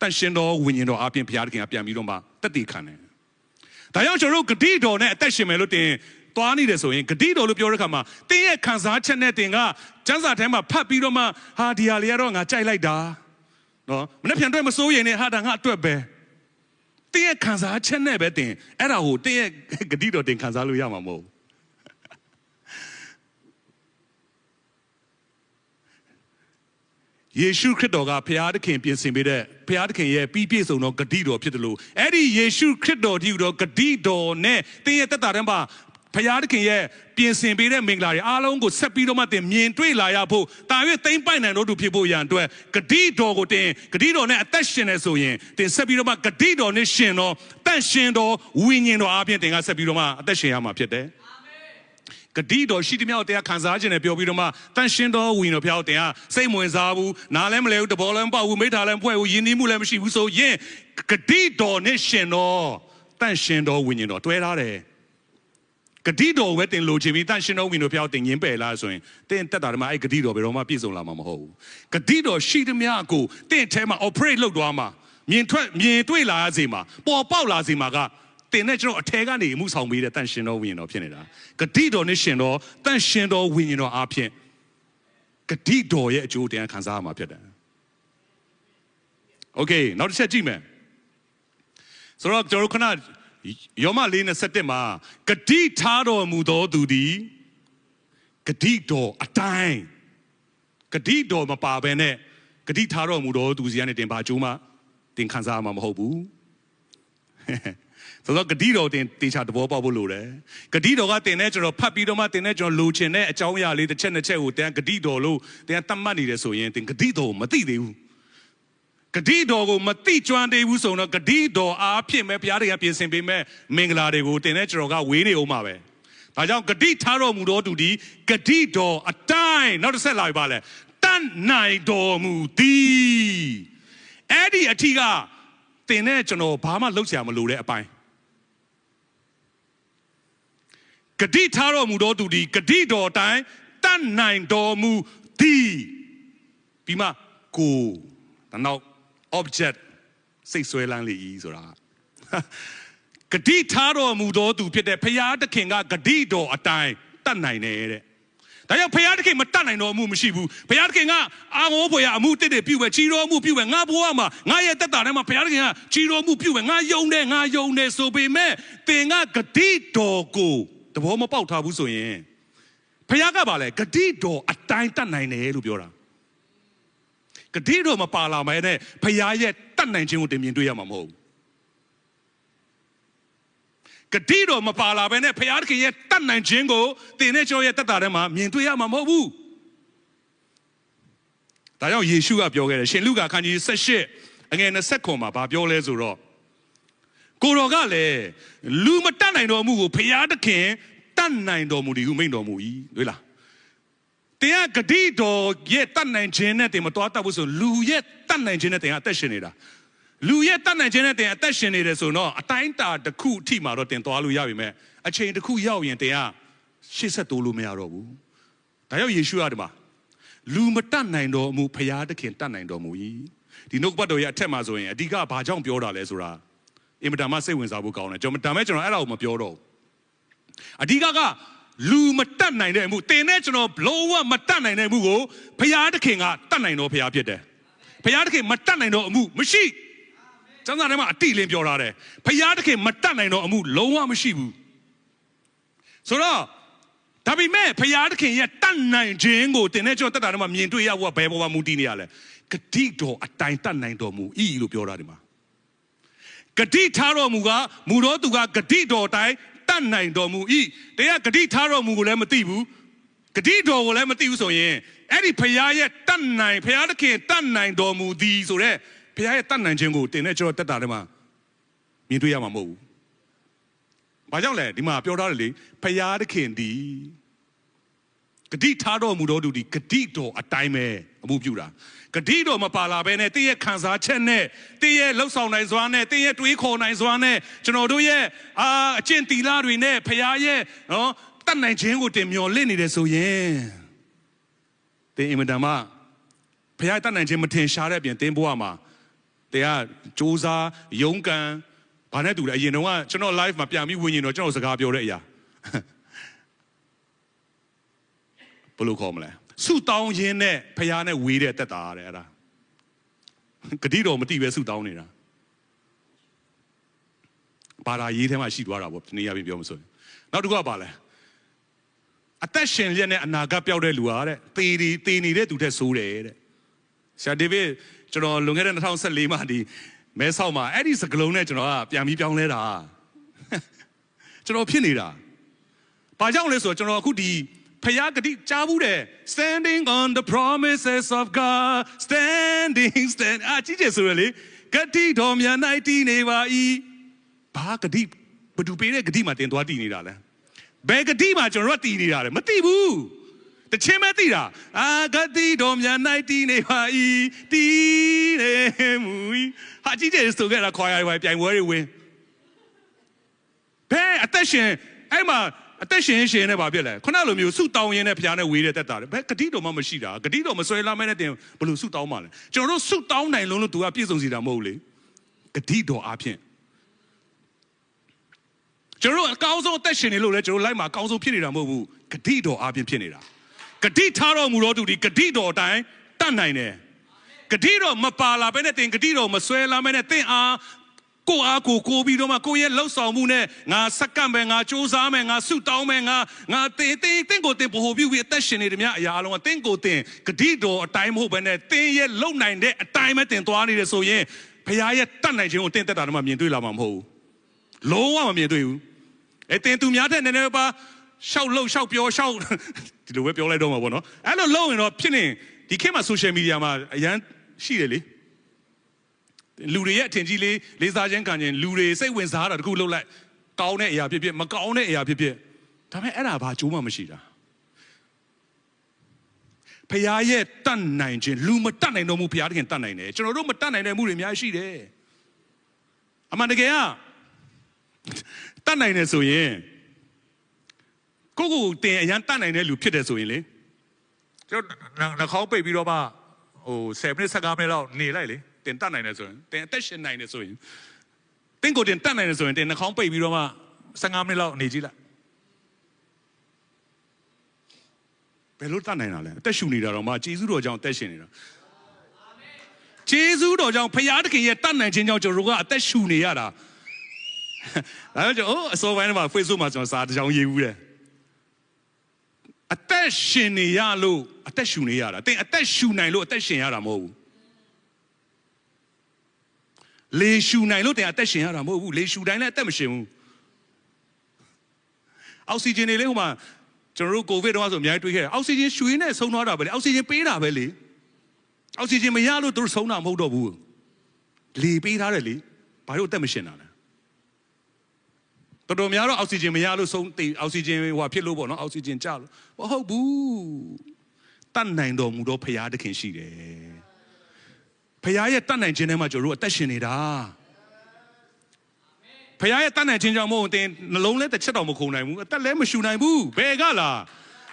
တန်ရှင်တော်ဝိညာဉ်တော်အားဖြင့်ဘုရားသခင်ကပြန်ပြီးတော့မှတည်ခံတယ်ဒါကြောင့်ကျွန်တော်တို့ဂတိတော်နဲ့အသက်ရှင်မယ်လို့တင်သွားနေတယ်ဆိုရင်ဂတိတော်လို့ပြောတဲ့အခါမှာတင်းရဲ့ခံစားချက်နဲ့တင်ကကျမ်းစာထဲမှာဖတ်ပြီးတော့မှဟာဒီဟာလေးကတော့ငါကြိုက်လိုက်တာနော်မနေ့ပြန်တွေ့မစိုးရင်နဲ့ဟာတာငါအတွက်ပဲတင်းရဲ့ခံစားချက်နဲ့ပဲတင်အဲ့ဒါကိုတင်းရဲ့ဂတိတော်တင်ခံစားလို့ရမှာမဟုတ်ယေရှုခရစ်တော်ကဘုရားသခင်ပြင်ဆင်ပေးတဲ့ဘုရားသခင်ရဲ့ပြီးပြည့်စုံသောဂတိတော်ဖြစ်တယ်လို့အဲ့ဒီယေရှုခရစ်တော်ဒီဟူသောဂတိတော်နဲ့တင်းရဲ့သက်တာတည်းမှာဘုရားသခင်ရဲ့ပြင်ဆင်ပေးတဲ့မင်္ဂလာတွေအားလုံးကိုဆက်ပြီးတော့မှတင်မြင်တွေ့လာရဖို့တာ၍သိမ့်ပိုက်နိုင်တော်သူဖြစ်ဖို့ရန်အတွက်ဂတိတော်ကိုတင်ဂတိတော်နဲ့အသက်ရှင်နေဆိုရင်တင်ဆက်ပြီးတော့မှဂတိတော်နဲ့ရှင်တော်တန့်ရှင်တော်ဝိညာဉ်တော်အားဖြင့်တင်ကဆက်ပြီးတော့မှအသက်ရှင်ရမှာဖြစ်တယ်ဂတိတော်ရှိသည်မြောက်တရားခံစားခြင်းနဲ့ပြောပြီးတော့မှတန်ရှင်တော်ဝိညာဉ်တော်ဖျောက်တင်ဟာစိတ်ဝင်စားဘူးနားလည်းမလဲဘူးတဘောလည်းမပေါက်ဘူးမိထားလည်းမဖွဲ့ဘူးယဉ်ကျေးမှုလည်းမရှိဘူးဆိုရင်ဂတိတော်နဲ့ရှင်တော်တန်ရှင်တော်ဝိညာဉ်တော်တွဲထားတယ်ဂတိတော်ဝဲတင်လို့ချင်ပြီးတန်ရှင်တော်ဝိညာဉ်တော်ဖျောက်တင်ငင်းပယ်လားဆိုရင်တင်တက်တာတည်းမှာအဲ့ဂတိတော်ဘယ်တော့မှပြည့်စုံလာမှာမဟုတ်ဘူးဂတိတော်ရှိသည်မြောက်ကိုတင်ထဲမှာ operate လုပ်သွားမှာမြင်တွေ့လာရစေမှာပေါ်ပေါက်လာစေမှာကတင်နဲ့ကျွန်တော်အထက်ကနေမှုဆောင်ပေးတဲ့တန်ရှင်တော်ဝိညာဉ်တော်ဖြစ်နေတာဂတိတော်နဲ့ရှင်တော်တန်ရှင်တော်ဝိညာဉ်တော်အားဖြင့်ဂတိတော်ရဲ့အကျိုးတရားခံစားရမှာဖြစ်တယ်โอเคနောက်တစ်ချက်ကြည့်မယ်ဆိုတော့ကျွန်တော်ခဏယောမ4:27မှာဂတိထားတော်မူသောသူသည်ဂတိတော်အတိုင်းဂတိတော်မပါဘဲနဲ့ဂတိထားတော်မူသောသူစီကနေတင်ပါအကျိုးမှတင်ခံစားရမှာမဟုတ်ဘူးဆိုတော့ဂတိတော်တင်တေချာတဘောပေါက်ဖို့လိုတယ်ဂတိတော်ကတင်နဲ့ကျွန်တော်ဖတ်ပြီးတော့မှတင်နဲ့ကျွန်တော်လိုချင်တဲ့အကြောင်းအရာလေးတစ်ချက်နှစ်ချက်ကိုတင်ဂတိတော်လို့တင်တတ်မှတ်နေတယ်ဆိုရင်တင်ဂတိတော်ကိုမသိသေးဘူးဂတိတော်ကိုမသိကျွမ်းသေးဘူးဆိုတော့ဂတိတော်အားဖြင့်ပဲဘုရားတွေကပြင်ဆင်ပေးမဲ့မင်္ဂလာတွေကိုတင်နဲ့ကျွန်တော်ကဝေးနေအောင်ပါပဲဒါကြောင့်ဂတိထားတော်မူသောသူဒီဂတိတော်အတိုင်းနောက်တစ်ဆက်လာပြီပါလဲတန်နိုင်တော်မူသည်အဲ့ဒီအထီးကတင်နဲ့ကျွန်တော်ဘာမှလုပ်စရာမလိုတဲ့အပိုင်းဂတိထားတော်မူသောသူဒီဂတိတော်တိုင်းတန်နိုင်တော်မူသည်ပြီးမှကိုနောက် object စိတ်ဆွဲလန်းလေဤဆိုတာဂတိထားတော်မူသောသူဖြစ်တဲ့ဘုရားသခင်ကဂတိတော်အတိုင်းတတ်နိုင်တယ်တဲ့ဒါကြောင့်ဘုရားသခင်မတတ်နိုင်တော်မူမရှိဘူးဘုရားသခင်ကအာငိုးဘွယ်အမှုတစ်တွေပြုပဲချီတော်မှုပြုပဲငါဘဝမှာငါရဲ့တက်တာထဲမှာဘုရားသခင်ကချီတော်မှုပြုပဲငါယုံတယ်ဆိုပေမဲ့သင်ကဂတိတော်ကိုတဘောမပေါက်ထားဘူးဆိုရင်ဘုရားကပါလေဂတိတော်အတိုင်းတတ်နိုင်တယ်လို့ပြောတာဂတိတော်မပါလာမယ်နဲ့ဘုရားရဲ့တတ်နိုင်ခြင်းကိုတင်မြင်တွေ့ရမှာမဟုတ်ဘူးဂတိတော်မပါလာပဲနဲ့ဘုရားသခင်ရဲ့တတ်နိုင်ခြင်းကိုသင်နဲ့ကျွန်တော်ရဲ့တက်တာထဲမှာမြင်တွေ့ရမှာမဟုတ်ဘူးဒါကြောင့်ယေရှုကပြောခဲ့တယ်ရှင်လုကာခန်းကြီး18အငယ်20မှာဗာပြောလဲဆိုတော့ ကိုတော်ကလည်းလူမတတ်နိုင်တော်မူကိုဖျားသခင်တတ်နိုင်တော်မူသည်ဟုမိန့်တော်မူ၏တွေ့လားတင်ကဂတိတော်ရဲ့တတ်နိုင်ခြင်းနဲ့တင်မတော်တတ်ဘူးဆိုလူရဲ့တတ်နိုင်ခြင်းနဲ့တင်ကအသက်ရှင်နေတာလူရဲ့တတ်နိုင်ခြင်းနဲ့တင်အသက်ရှင်နေတယ်ဆိုတော့အတိုင်းတာတစ်ခုအထိမှာတော့တင်သွားလို့ရပြီမဲ့အချိန်တစ်ခုရောက်ရင်တင်ကရှေ့ဆက်တိုးလို့မရတော့ဘူးဒါကြောင့်ယေရှုကဒီမှာလူမတတ်နိုင်တော်မူဖျားသခင်တတ်နိုင်တော်မူ၏ဒီနှုတ်ပတ်တော်ရဲ့အထက်မှာဆိုရင်အဓိကဘာကြောင့်ပြောတာလဲဆိုတာအင်မတန်မှစိတ်ဝင်စားဖို့ကောင်းတယ်ကျွန်တော်အဲ့ဒါကိုမပြောတော့အဓိကလူမတတ်နိုင်တဲ့အမှုတင်နဲ့ကျွန်တော်လုံးဝမတတ်နိုင်တဲ့အမှုကိုဖျားသခင်ကတတ်နိုင်တော်ဖျားဖြစ်တယ်ဖျားသခင်မတတ်နိုင်တော်အမှုမရှိကျမ်းစာထဲမှာအတိလင်းပြောထားတယ်ဖျားသခင်မတတ်နိုင်တော်အမှုလုံးဝမရှိဘူးဆိုတော့ဒါပေမဲ့ဖျားသခင်ရဲ့တတ်နိုင်ခြင်းကိုတင်နဲ့ကျွန်တော်တတ်တာထဲမှာမြင်တွေ့ရဖို့ဘယ်ပေါ်မှာမူတည်နေရလဲဂတိတော်အတိုင်းတတ်နိုင်တော်မူ၏လို့ပြောတာဒီမှာဂတိထားတော်မူကမူတော်သူကဂတိတော်တိုင်းတတ်နိုင်တော်မူ၏တရားဂတိထားတော်မူကိုလည်းမသိဘူးဂတိတော်ကိုလည်းမသိဘူးဆိုရင်အဲ့ဒီဖခင်ရဲ့တတ်နိုင်ဖခင်သခင်တတ်နိုင်တော်မူသည်ဆိုတဲ့ဖခင်ရဲ့တတ်နိုင်ခြင်းကိုတင်တဲ့ကျွန်တော်တက်တာထဲမှာမြင်တွေ့ရမှာမဟုတ်ဘူး။ဘာကြောင့်လဲဒီမှာပြောထားတယ်လေဖခင်သခင်ဒီဂတိထားတော်မူတော်သူဒီဂတိတော်အတိုင်းပဲအမှုပြုတာဂတိတော်မပါလာဘဲနဲ့တင်းရဲ့ခံစားချက်နဲ့တင်းရဲ့လှုပ်ဆောင်နိုင်စွာနဲ့တင်းရဲ့တွေးခေါ်နိုင်စွာနဲ့ကျွန်တော်တို့ရဲ့အကျင့်တီလာတွေနဲ့ဖခင်ရဲ့နော်တတ်နိုင်ခြင်းကိုတင်မျောလင့်နေတယ်ဆိုရင်တင်းအင်မတန်မှဖခင်တတ်နိုင်ခြင်းမထင်ရှားတဲ့အပြင်တင်းဘဝမှာတင်းကစူးစမ်းရုန်းကန်ဘာနဲ့တူလဲအရင်တော့ကျွန်တော် live မှာပြန်ပြီးဝင်ရင်တော့ကျွန်တော်စကားပြောတဲ့အရာဘယ်လိုခေါ်မလဲဆုတောင်းရင်းနဲ့ဖခင်နဲ့ဝေးတဲ့တက်တာတဲ့အဲ့ဒါဂတိတော်မတိပဲဆုတောင်းနေတာဘာသာရေးထဲမှာရှိသွားတာပေါ့ဒီနေ့ရပြီပြောမဆိုရင်နောက်တစ်ခုကဘာလဲအသက်ရှင်လျက်နဲ့အနာဂတ်ပျောက်တဲ့လူဟာတဲ့သေနေတဲ့သူထက်ဆိုးတယ်တဲ့ဆရာဒေးဗစ်ကျွန်တော်လွန်ခဲ့တဲ့2014မှာဒီမဲဆောက်မှာအဲ့ဒီစကလုံးနဲ့ကျွန်တော်ကပြန်ပြီးပြောင်းလဲတာကျွန်တော်ဖြစ်နေတာဘာကြောင့်လဲဆိုတော့ကျွန်တော်အခုဒီဖျားဂတိကြားဘူးတယ် standing on the promises of God standing ကြည့်ကြဆိုရလေဂတိတော်မြတ်၌တည်နေပါ၏ဘာဂတိဘသူပေးတဲ့ဂတိမှာတင်သွားတည်နေတာလဲဘယ်ဂတိမှာကျွန်တော်တို့တည်နေတာလဲမသိဘူးတချင်းပဲတည်တာဂတိတော်မြတ်၌တည်နေပါ၏တည်နေမူ၏ဟာကြည့်ကြဆိုခဲ့တာခွာရပြိုင်ပွဲတွေဝင်ဘယ်အသက်ရှင်အဲ့မှာအသက်ရှင်ရှင်နဲ့ဘာဖြစ်လဲခုနလိုမျိုးဆုတောင်းရင်းနဲ့ဖျားနဲ့ဝေးတဲ့တက်တာလေဘယ်ဂတိတော်မှမရှိတာဂတိတော်မဆွဲလာမဲနဲ့တင်ဘယ်လိုဆုတောင်းမှလဲကျွန်တော်တို့ဆုတောင်းနိုင်လုံးလို့သူကပြည့်စုံစီတာမဟုတ်လေဂတိတော်အားဖြင့်ကျွန်တော်တို့အကောင်းဆုံးအသက်ရှင်နေလို့လေကျွန်တော်လိုက်မှာအကောင်းဆုံးဖြစ်နေတာမဟုတ်ဘူးဂတိတော်အားဖြင့်ဖြစ်နေတာဂတိထားတော်မူတော်သူဒီဂတိတော်အတိုင်းတတ်နိုင်တယ်ဂတိတော်မပါလာဘဲနဲ့တင်ဂတိတော်မဆွဲလာမဲနဲ့တင်အားကိုအားကိုပြီးတော့မှကိုရဲ့လှုပ်ဆောင်မှုနဲ့ငါစက္ကန့်ပဲငါစူးစမ်းမယ်ငါဆုတောင်းမယ်ငါတင်းကိုတင်ပို့ပြီးအသက်ရှင်နေတယ်များအရာအလုံးကတင်းကိုတင်ဂတိတော်အတိုင်းမဟုတ်ဘဲနဲ့တင်းရဲ့လုံနိုင်တဲ့အတိုင်းပဲတင်သွားနေတယ်ဆိုရင်ဘုရားရဲ့တတ်နိုင်ခြင်းကိုတင်းသက်တာတော့မှမြင်တွေ့လာမှာမဟုတ်ဘူးလုံးဝမမြင်တွေ့ဘူးတင်းသူများတဲ့နည်းနည်းပါရှောက်လို့ရှောက်ပြောရှောက်ဒီလိုပဲပြောလိုက်တော့မှာပေါ့နော်အဲ့လိုလုံးရင်တော့ဖြစ်နေဒီခေတ်မှာ social media မှာအရန်ရှိတယ်လေလူတွေရဲ့အထင်ကြီးလေးစားခြင်းခံခြင်းလူတွေစိတ်ဝင်စားတာတခုလှုပ်လိုက်ကောင်းတဲ့အရာဖြစ်ဖြစ်မကောင်းတဲ့အရာဖြစ်ဖြစ်ဒါပေမဲ့အဲ့ဒါဘာကြိုးမှမရှိတာဖခင်ရဲ့တတ်နိုင်ခြင်းလူမတတ်နိုင်တော့မှုဖခင်တခင်တတ်နိုင်တယ်ကျွန်တော်တို့မတတ်နိုင်တဲ့မှုတွေအများကြီးရှိတယ်အမှန်တကယ်ကတတ်နိုင်တယ်ဆိုရင်ကိုတင်အရန်တတ်နိုင်တဲ့လူဖြစ်တယ်ဆိုရင်လေကျွန်တော်နှာခေါင်းပိတ်ပြီးတော့မှ10မိနစ်15မိနစ်လောက်နေလိုက်လေတင်တတ်နိုင်တယ်ဆိုရင်တင်အသက်ရှင်နိုင်တယ်ဆိုရင်တင်ကိုတင်တတ်နိုင်တယ်ဆိုရင်တင်နှာခေါင်းပိတ်ပြီးတော့မှ15မိနစ်လောက်နေကြည့်လိုက်ဘယ်လိုတတ်နိုင်တာလဲအသက်ရှူနေတာတော့မှဂျေဇုတော်ကြောင့်အသက်ရှင်နေတာဂျေဇုတော်ကြောင့်ဖခင်သခင်ရဲ့တတ်နိုင်ခြင်းကြောင့်ကျွန်တော်တို့ကအသက်ရှူနေရတာဒါကြောင့်အစောပိုင်းမှာ Facebook မှာကျွန်တော်စာတစ်ကြောင်းရေးဦးတယ်အသက်ရှင်နေရလို့အသက်ရှူနေရတာတင်အသက်ရှူနိုင်လို့အသက်ရှင်ရတာမဟုတ်ဘူးလေရှူနိုင်လို့တင်အသက်ရှင်ရတာမဟုတ်ဘူးလေရှူတိုင်းလည်းအသက်မရှင်ဘူးအောက်ဆီဂျင်တွေလေဟိုမှာကျွန်တော်တို့ကိုဗစ်တော့ဆိုအများကြီးတွေးခဲ့တယ်အောက်ဆီဂျင်ရှူရင်းနဲ့ဆုံးသွားတာပဲလေအောက်ဆီဂျင်ပေးတာပဲလေအောက်ဆီဂျင်မရလို့သူတို့ဆုံးတာမဟုတ်တော့ဘူးလေပေးထားတယ်လေဘာလို့အသက်မရှင်တာလဲ တော်များတော့အောက်ဆီဂျင်မရလို့ဆုံးတေအောက်ဆီဂျင်ဟိုဖြစ်လို့ပေါ့နော်အောက်ဆီဂျင်ကျလို့မဟုတ်ဘူးတတ်နိုင်တော်မူသောဖခင်သခင်ရှိတယ်ဖခင်ရဲ့တတ်နိုင်ခြင်းထဲမှာကျွန်တော်တို့အသက်ရှင်နေတာဖခင်ရဲ့တတ်နိုင်ခြင်းကြောင့်မဟုတ်တင်နှလုံးလဲတစ်ချက်တော့မခုန်နိုင်ဘူးအသက်လဲမရှူနိုင်ဘူးဘယ်ကလား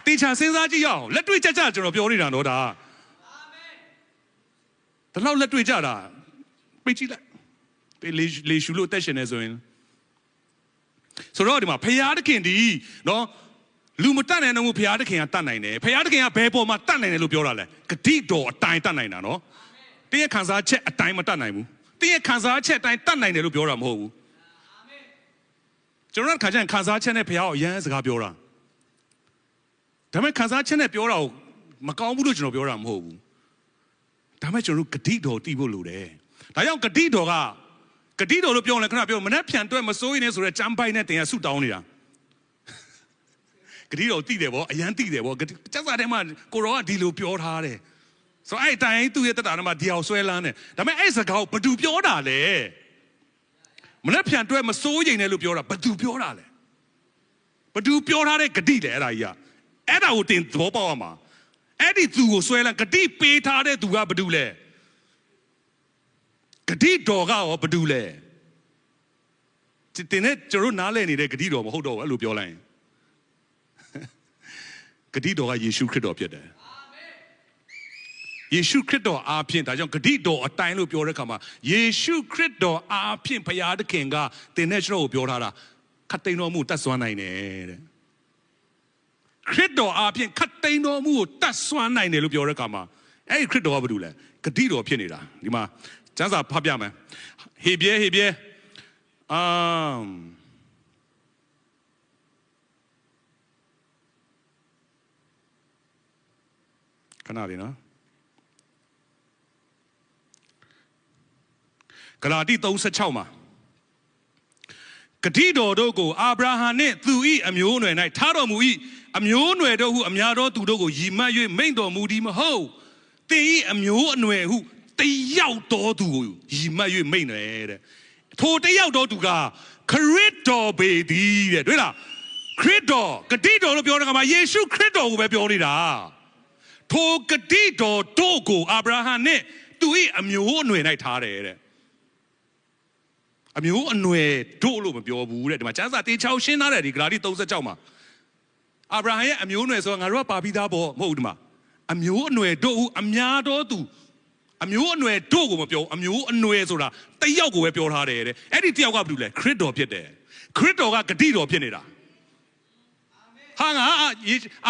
တေချာစဉ်းစားကြည့်ရအောင်လက်တွေ့ကြကြကျွန်တော်ပြောနေတာတော့ဒါတလောက်လက်တွေ့ကြတာပြကြည့်လိုက်လေရှူလို့တက်ရှင်နေဆိုရင်ဆိုတော့ဒီမှာဖခင်သခင်ဒီနော်လူမတတ်နိုင်တော့ဘူးဖခင်သခင်ကတတ်နိုင်တယ်ဖခင်သခင်ကဘယ်ပေါ်မှာတတ်နိုင်တယ်လို့ပြောတာလဲဂတိတော်အတိုင်းတတ်နိုင်တာနော်တင်းရဲ့ခံစားချက်အတိုင်းမတတ်နိုင်ဘူးတင်းရဲ့ခံစားချက်အတိုင်းတတ်နိုင်တယ်လို့ပြောတာမဟုတ်ဘူးကျွန်တော်ကခါကျရင်ခံစားချက်နဲ့ဖခင်ကိုအရန်စကားပြောတာဒါပေမဲ့ခံစားချက်နဲ့ပြောတာကိုမကောင်းဘူးလို့ကျွန်တော်ပြောတာမဟုတ်ဘူးဒါပေမဲ့ကျွန်တော်တို့ဂတိတော်တည်ဖို့လိုတယ်ဒါကြောင့်ဂတိတော်လို့ပြောရင်ခဏပြောမနဲ့ဖြန်တွဲမစိုးရင်ဆိုရဲចမ်းပိုက်နဲ့တင်ရဆုတောင်းနေတာဂတိတော်တည်တယ်ဗောအရန်တည်တယ်ဗောစက်စာထဲမှာကိုရောကဒီလိုပြောထားတယ်ဆိုအဲ့တိုင်းသူ့ရဲ့တက်တာထဲမှာဒီအောင်ဆွဲလန်းတယ်ဒါပေမဲ့အဲ့စကားကိုဘသူပြောတာလဲမနဲ့ဖြန်တွဲမစိုးရင်လည်းလို့ပြောတာဘသူပြောတာလဲဘသူပြောထားတဲ့ဂတိလဲအဲ့ဒါကြီးကအဲ့ဒါကိုတင်သဘောပေါက်ရမှာအဲ့ဒီသူကိုဆွဲလန်းဂတိပေးထားတဲ့သူကဘသူလဲဂတိတော်ကရောဘသူလဲတင်နဲ့ကျွန်တော်နားလည်နေတဲ့ဂတိတော်မဟုတ်တော့ဘူးအဲ့လိုပြောလိုက်ရင်ဂတိတော်ကယေရှုခရစ်တော်ဖြစ်တယ်ယေရှုခရစ်တော်အားဖြင့်ဒါကြောင့်ဂတိတော်အတိုင်းလို့ပြောတဲ့အခါမှာယေရှုခရစ်တော်အားဖြင့်ဘုရားသခင်ကတင်နဲ့ကျွန်တော်ကိုပြောထားတာခတ်သိမ်းတော်မူတတ်စွမ်းနိုင်တယ်တဲ့ခရစ်တော်အားဖြင့်ခတ်သိမ်းတော်မူကိုတတ်စွမ်းနိုင်တယ်လို့ပြောတဲ့အခါမှာအဲ့ဒီခရစ်တော်ကဘာလို့လဲဂတိတော်ဖြစ်နေတာဒီမှာကျမ်းစာဖတ်ပြမယ်ဟေပြဲခဏလေးနော်ဂလာတိ3:16မှာဂတိတော်တို့ကိုအာဗြဟံနှင့်သူ၏အမျိုးအနွယ်၌ထားတော်မူ၏အမျိုးအနွယ်တို့ဟုအများသောသူတို့ကိုယီမတ်၍မိန့်တော်မူသည်မဟုတ်သင်၏အမျိုးအနွယ်ဟုတယောက်တော်သူကိုယီမတ်၍မိန့်တယ်တဲ့ထိုတယောက်တော်သူကခရစ်တော်ပေသည်တဲ့တွေ့လားခရစ်တော်ဂတိတော်လို့ပြောတဲ့အခါမှာယေရှုခရစ်တော်ကိုပဲပြောနေတာထိုဂတိတော်တို့ကိုအာဗြဟံနှင့်သူ၏အမျိုးအနွယ်၌ထားတယ်တဲ့အမျိုးအနွယ်တို့လို့မပြောဘူးတဲ့ဒီမှာကျမ်းစာတေချာရှင်းထားတယ်ဒီဂလာတိ36မှာအာဗြဟံရဲ့အမျိုးအနွယ်ဆိုတာငါတို့ကပါပြီးသားပေါ့မဟုတ်ဘူးဒီမှာအမျိုးအနွယ်တို့အများတော်သူအမျိုးအနွယ်တို့ကိုမပြောအမျိုးအနွယ်ဆိုတာတယောက်ကိုပဲပြောထားတယ်တဲ့အဲ့ဒီတယောက်ကဘာလို့လဲခရစ်တော်ဖြစ်တယ်ခရစ်တော်ကဂတိတော်ဖြစ်နေတာဟာငါအာ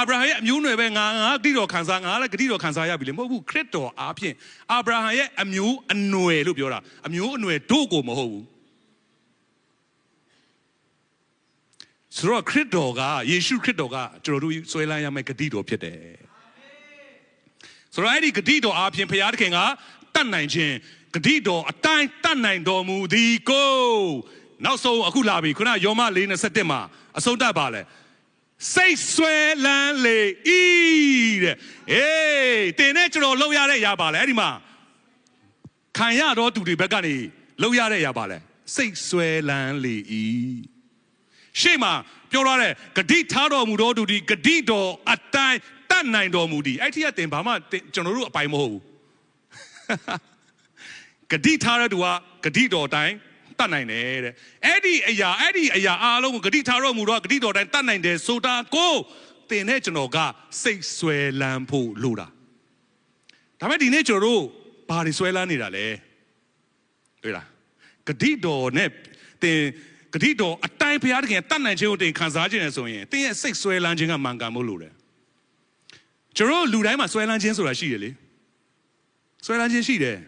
ဗြဟံရဲ့အမျိုးအနွယ်ပဲငါဂတိတော်ခံစားငါလည်းဂတိတော်ခံစားရပြီလေမဟုတ်ဘူးခရစ်တော်အားဖြင့်အာဗြဟံရဲ့အမျိုးအနွယ်လို့ပြောတာအမျိုးအနွယ်တို့ကိုမဟုတ်ဘူးဆိုတော့ခရစ်တော်ကယေရှုခရစ်တော်ကကျွန်တော်တို့ဆွဲလန်းရမယ့်ဂတိတော်ဖြစ်တယ်ဆိုတော့အဲ့ဒီဂတိတော်အားဖြင့်ဘုရားသခင်ကတတ်နိုင်ခြင်းဂတိတော်အတိုင်းတတ်နိုင်တော်မူသည်ကိုနောက်ဆုံးအခုလာပြီခုနယောမ 4:21မှာအဆုံးတတ်ပါလဲစိတ်ဆွဲလန်းလေဤတဲ့အေးတင်နဲ့ကျွန်တော်လှုပ်ရတဲ့အရာပါလဲအဲ့ဒီမှာခံရတော့သူတွေဘက်ကနေလှုပ်ရတဲ့အရာပါလဲစိတ်ဆွဲလန်းလေဤရှေ့မှာပြောရတဲ့ဂတိထားတော်မူတော်သူဒီဂတိတော်အတိုင်းတတ်နိုင်တော်မူဒီအဲ့ဒီကတင်ဘာမှကျွန်တော်တို့အပိုင်မဟုတ်ဘူးဂတိထားတဲ့သူကဂတိတော်တိုင်းတတ်နိုင်တယ်တဲ့အဲ့ဒီအရာအားလုံးကိုဂတိထားတော်မူတော့ဂတိတော်တိုင်းတတ်နိုင်တယ်ဆိုတာကိုတင်နဲ့ကျွန်တော်ကစိတ်ဆွဲလန်းဖို့လိုတာဒါပေမဲ့ဒီနေ့ကျွန်တော်တို့ဘာတွေဆွဲလန်းနေတာလဲတွေ့လားဂတိတော်နဲ့တင်ဂတိတော်အတိုင်းဘုရားသခင်တတ်နိုင်ခြင်းကိုတင်ခံစားခြင်းနဲ့ဆိုရင်တင်ရဲ့စိတ်ဆွဲလန်းခြင်းကမှန်ကန်ဖို့လိုတယ်ကျွန်တော်လူတိုင်းမှာဆွဲလန်းခြင်းဆိုတာရှိတယ်လေဆွဲလန်းခြင်းရှိတယ်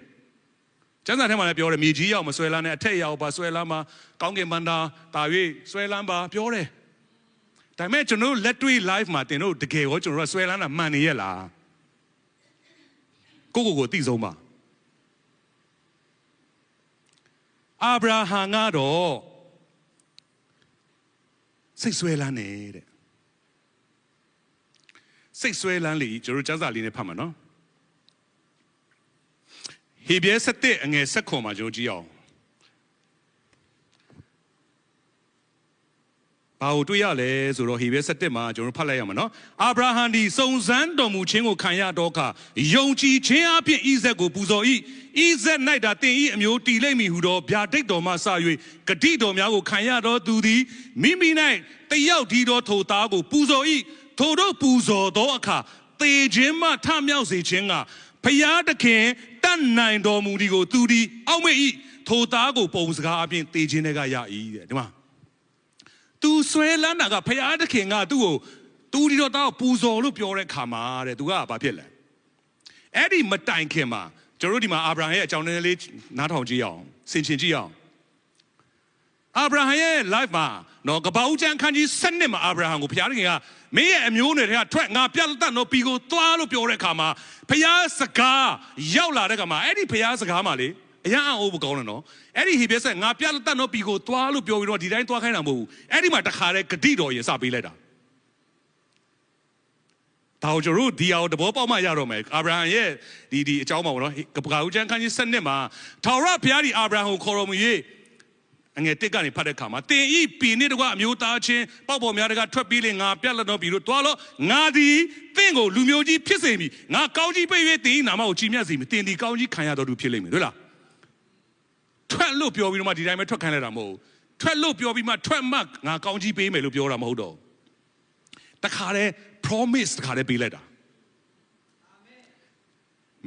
ကျမ်းစာထဲမှာလည်းပြောတယ်မြေကြီးရောက်မဆွဲလန်းနဲ့အထက်ရောက်ပါဆွဲလန်းပါကောင်းကင်ဘန္တာတာ၍ဆွဲလန်းပါပြောတယ်ဒါပေမဲ့ကျွန်တော်လက်တွေ့ live မှာတင်တို့တကယ်ရောကျွန်တော်ကဆွဲလန်းတာမှန်နေရဲ့လားကိုသိဆုံးပါအာဗြဟံကတော့စိတ်ဆွဲလန်းနေတဲ့စိတ်ဆွဲလန်းလေကျွန်တော်ကျမ်းစာလေးနဲ့ဖတ်မှာနော်ဟေဘရဲ7 19 မှာကျွန်တော်ကြည့်အောင်ဟေဘရဲ7 19 မှာကျွန်တော်ကြည့်အောင် င ဘာကိုတွေ့ရလဲဆိုတော့ဟေဘဲ7မှာကျွန်တော်ဖတ်လိုက်ရမှာနော်အာဗြဟံဒီစုံစမ်းတော်မူခြင်းကိုခံရတော့ခါယုံကြည်ခြင်းအပြင်ဣဇက်ကိုပူဇော်၏ဣဇက်၌သာတင်၏အမျိုးတည်လိမ့်မည်ဟုသောဗျာဒိတ်တော်မှစ၍ဂတိတော်များကိုခံရတော့သူသည်မိမိ၌တယောက်ဒီသောထိုသားကိုပူဇော်၏ထိုတို့ပူဇော်သောအခါသေခြင်းမှထမြောက်စေခြင်းကဖျားသခင်တတ်နိုင်တော်မူသည်ကိုသူသည်အောက်မေ့၏ထိုသားကိုပုံစကားအပြင်သေခြင်းတွေကရ၏တဲ့ဒီမှာသူဆွဲလန်းတာကဖယားသခင်ကသူ့ကိုသူဒီတော့တောက်ပူဇော်လို့ပြောတဲ့ခါမှာတဲ့သူကဘာဖြစ်လဲအဲ့ဒီမတိုင်ခင်မှာကျွန်တော်တို့ဒီမှာအာဗြဟံရဲ့အကြောင်းလေးနားထောင်ကြည့်အောင်ဆင်ခြင်ကြည့်အောင်အာဗြဟံရဲ့ life မှာနော်ကပ္ပဦးကျမ်းခန်းကြီး7မှာအာဗြဟံကိုဖယားသခင်ကမင်းရဲ့အမျိုးနွယ်တွေကထွက်ငါပြတ်တတ်တော့ပြီးကိုသွားလို့ပြောတဲ့ခါမှာဖယားစကားရောက်လာတဲ့ခါမှာအဲ့ဒီဖယားစကားမှာလေအရာအိုးမကောင်းတယ်နော်အဲ့ဒီဟေဘဲဆက်ငါပြတ်တတ်တော့ပြီးကိုသွားလို့ပြောပြီးတော့ဒီတိုင်းသွားခိုင်းတာမဟုတ်ဘူးအဲ့ဒီမှာတခါတည်းဂတိတော်ရေစပေးလိုက်တာဒါကိုကျွန်တော်တို့ဒီအောင်တဘောပေါက်မှရတော့မယ်အာဗြဟံရဲ့ဒီအကြောင်းပါဘောနော်ကပ္ပဦးကျမ်းခန်းကြီး7မှာထာဝရဘုရားဒီအာဗြဟံကိုခေါ်တော်မူ၍အငယ်1ကနေဖတ်တဲ့ခါမှာတင်ဤပင်နဲ့တကွအမျိုးသားချင်းပေါက်ပေါ်များတကထွက်ပြီးလေငါပြတ်လက်တော့ပြီးတော့တွားလို့ငါဒီတင့်ကိုလူမျိုးကြီးဖြစ်စေပြီငါကောင်းကြီးပိတ်၍တင်ဤနာမကိုကြည်မြတ်စေပြီတင်ဒီကောင်းကြီးခံရတော်သူဖြစ်လိမ့်မယ်ဟုတ်လားထွက်လို့ပြောပြီးတော့မှဒီတိုင်းပဲထွက်ခိုင်းလိုက်တာမဟုတ်ဘူးထွက်လို့ပြောပြီးမှထွက်မှငါကောင်းကြီးပေးမယ်လို့ပြောတာမဟုတ်တော့တခါတည်း promise တခါတည်းပေးလိုက်တာ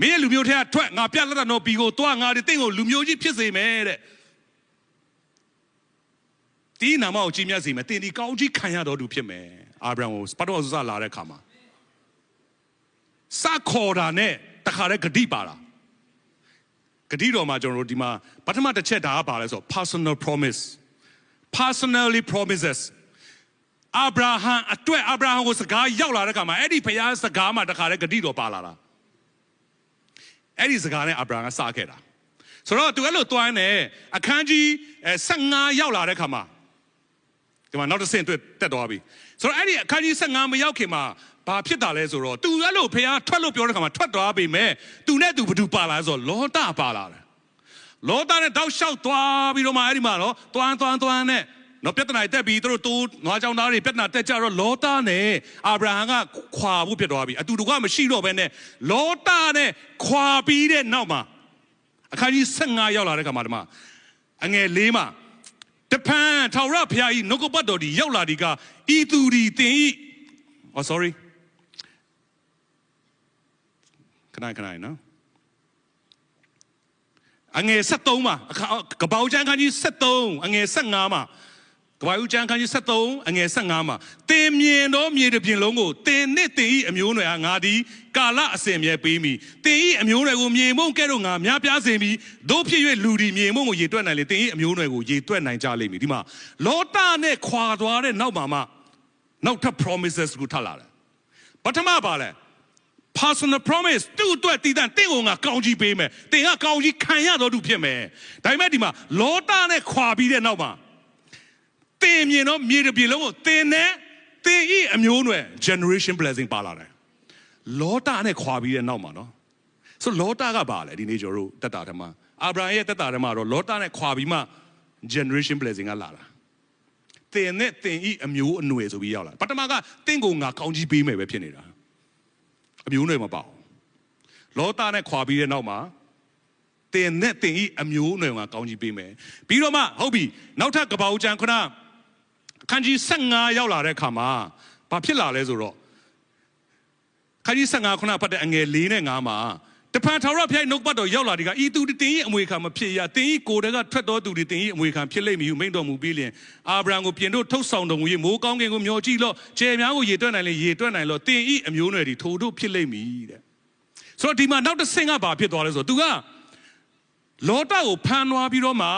မင်းလူမျိုးထဲကထွက်ငါပြတ်လက်တော့ပြီးကိုတွားငါဒီတင့်ကိုလူမျိုးကြီးဖြစ်စေမယ်တဲ့ဒီနာမကိုကြည်မြတ်စေမယ်တင်ဒီကောင်းကြီးခံရတော်သူဖြစ်မယ်အာဗြဟံကိုပတ်တော်ဆူဆလာတဲ့ခါမှာစခေါ်တာနဲ့တခါတည်းဂတိပါတာဂတိတော်မှာကျွန်တော်တို့ဒီမှာပထမတစ်ချက်ဒါကပါလဲဆို personal promise personally promises အာဗြဟံအတွက်အာဗြဟံကိုစကားရောက်လာတဲ့ခါမှာအဲ့ဒီဘုရားစကားမှာတခါတည်းဂတိတော်ပါလာတာအဲ့ဒီစကားနဲ့အာဗြဟံကစခဲ့တာဆိုတော့သူအဲ့လိုတွိုင်းနေအခန်းကြီး15ရောက်လာတဲ့ခါမှာဒီမှာနောက်တစ်ဆင့်တွေ့တက်သွားပြီဆိုတော့အဲ့ဒီအခန်းကြီး15မရောက်ခင်မှာဘာဖြစ်တာလဲဆိုတော့သူအဲ့လိုဖះထွက်လို့ပြောတဲ့ခါမှာထွက်သွားပြီမဲ့သူနဲ့သူဘယ်သူပါလာဆိုတော့လောတပါလာတယ်လောတနဲ့တောက်လျှောက်သွားပြီးတော့မှအဲ့ဒီမှာနော်တွန်းနဲ့နော်ပြဿနာတက်ပြီးသူတို့တိုးနွားကြောင်သားတွေပြဿနာတက်ကြတော့လောတနဲ့အာဗြဟံကခွာဖို့ဖြစ်သွားပြီအတူတူကမရှိတော့ဘဲနဲ့လောတနဲ့ခွာပြီးတဲ့နောက်မှာအခန်းကြီး15ရောက်လာတဲ့ခါမှာဒီမှာအငယ်4မှာတပန်ထာဝရဘုရားဤနှုတ်ကပတ်တော်ဒီရောက်လာဒီကဤသူဒီတင်ဤsorryခဏနော်အငယ်73မှာကပ္ပဦးကျမ်းခန်းကြီး73အငယ်15မှာကပ္ပဦးကျမ်းခန်းကြီး73အငယ်15မှာတင်မြင်သောမြေတစ်ပြင်လုံးကိုတင်နဲ့တင်ဤအမျိုးနွယ်အားငါသည်ကာလအစဉ်မြဲပေးမိတင်ဤအမျိုးနွယ်ကိုမြေမုံကဲ့သို့ငါများပြားစေမိတို့ဖြစ်၍လူဒီမြေမုံကိုရေတွက်နိုင်လေတင်ဤအမျိုးနွယ်ကိုရေတွက်နိုင်ကြလိမ့်မည်ဒီမှာလောတနဲ့ခွာသွားတဲ့နောက်မှာနောက်ထပ် promises ကိုထပ်လာတယ်ပထမပါလဲ personal promise သူ့အတွက်တည်တံ့တင့်ကိုငါကောင်းကြီးပေးမယ်တင်ကကောင်းကြီးခံရတော်သူဖြစ်မယ်ဒါပေမဲ့ဒီမှာလောတနဲ့ခွာပြီးတဲ့နောက်မှာတင်မြင်တော့မြေတစ်ပြေလုံးကိုတင်နဲ့တင်ဤအမျိုးနွယ် generation blessing ပါလာတယ်လောတနဲ့ခွာပြီးတဲ့နောက်မှာနော်ဆိုလောတကပါလေဒီနေ့ကျွန်တော်တို့တက်တာထဲမှာအာဗြဟံရဲ့တက်တာထဲမှာတော့လောတနဲ့ခွာပြီးမှ generation blessing ကလာတာတင်နဲ့တင်ဤအမျိုးအနွယ်ဆိုပြီးရောက်လာပထမကတင့်ကိုငါကောင်းကြီးပေးမယ်ပဲဖြစ်နေတာအမျိုးနွယ်မပေါ့လောတနဲ့ခွာပြီးတဲ့နောက်မှာတင်နဲ့တင်ဤအမျိုးနွယ်ကကောင်းကြီးပေးမယ်ပြီးတော့မှဟုတ်ပြီနောက်ထပ်ကပ္ပဦးကျမ်းခဏအခန်းကြီး15ရောက်လာတဲ့အခါမှာဘာဖြစ်လာလဲဆိုတော့အခန်းကြီး15ခုနဖတ်တဲ့အငယ်4နဲ့5မှာတပန်ထာဝရဘုရားနှုတ်ပတ်တော်ရောက်လာဒီကဤသူတင်ဤအမွေခံမဖြစ်ရတင်ဤကိုယ်တည်းကထွက်တော်သူတွေတင်ဤအမွေခံဖြစ်လိမ့်မည်ဟုမိန့်တော်မူပြီးလျင်အာဗြဟံကိုပြင်တို့ထုတ်ဆောင်တော်မူ၍မိုးကောင်းကင်ကိုမျှော်ကြည့်လို့ကျယ်များကိုရေတွက်နိုင်လေရေတွက်နိုင်လို့တင်ဤအမျိုးနွယ်ဒီထိုတို့ဖြစ်လိမ့်မည်တဲ့ဆိုတော့ဒီမှာနောက်တစ်ဆင့်ကဘာဖြစ်သွားလဲဆိုတော့သူကလောတကိုဖမ်းသွားပြီးတော့မှ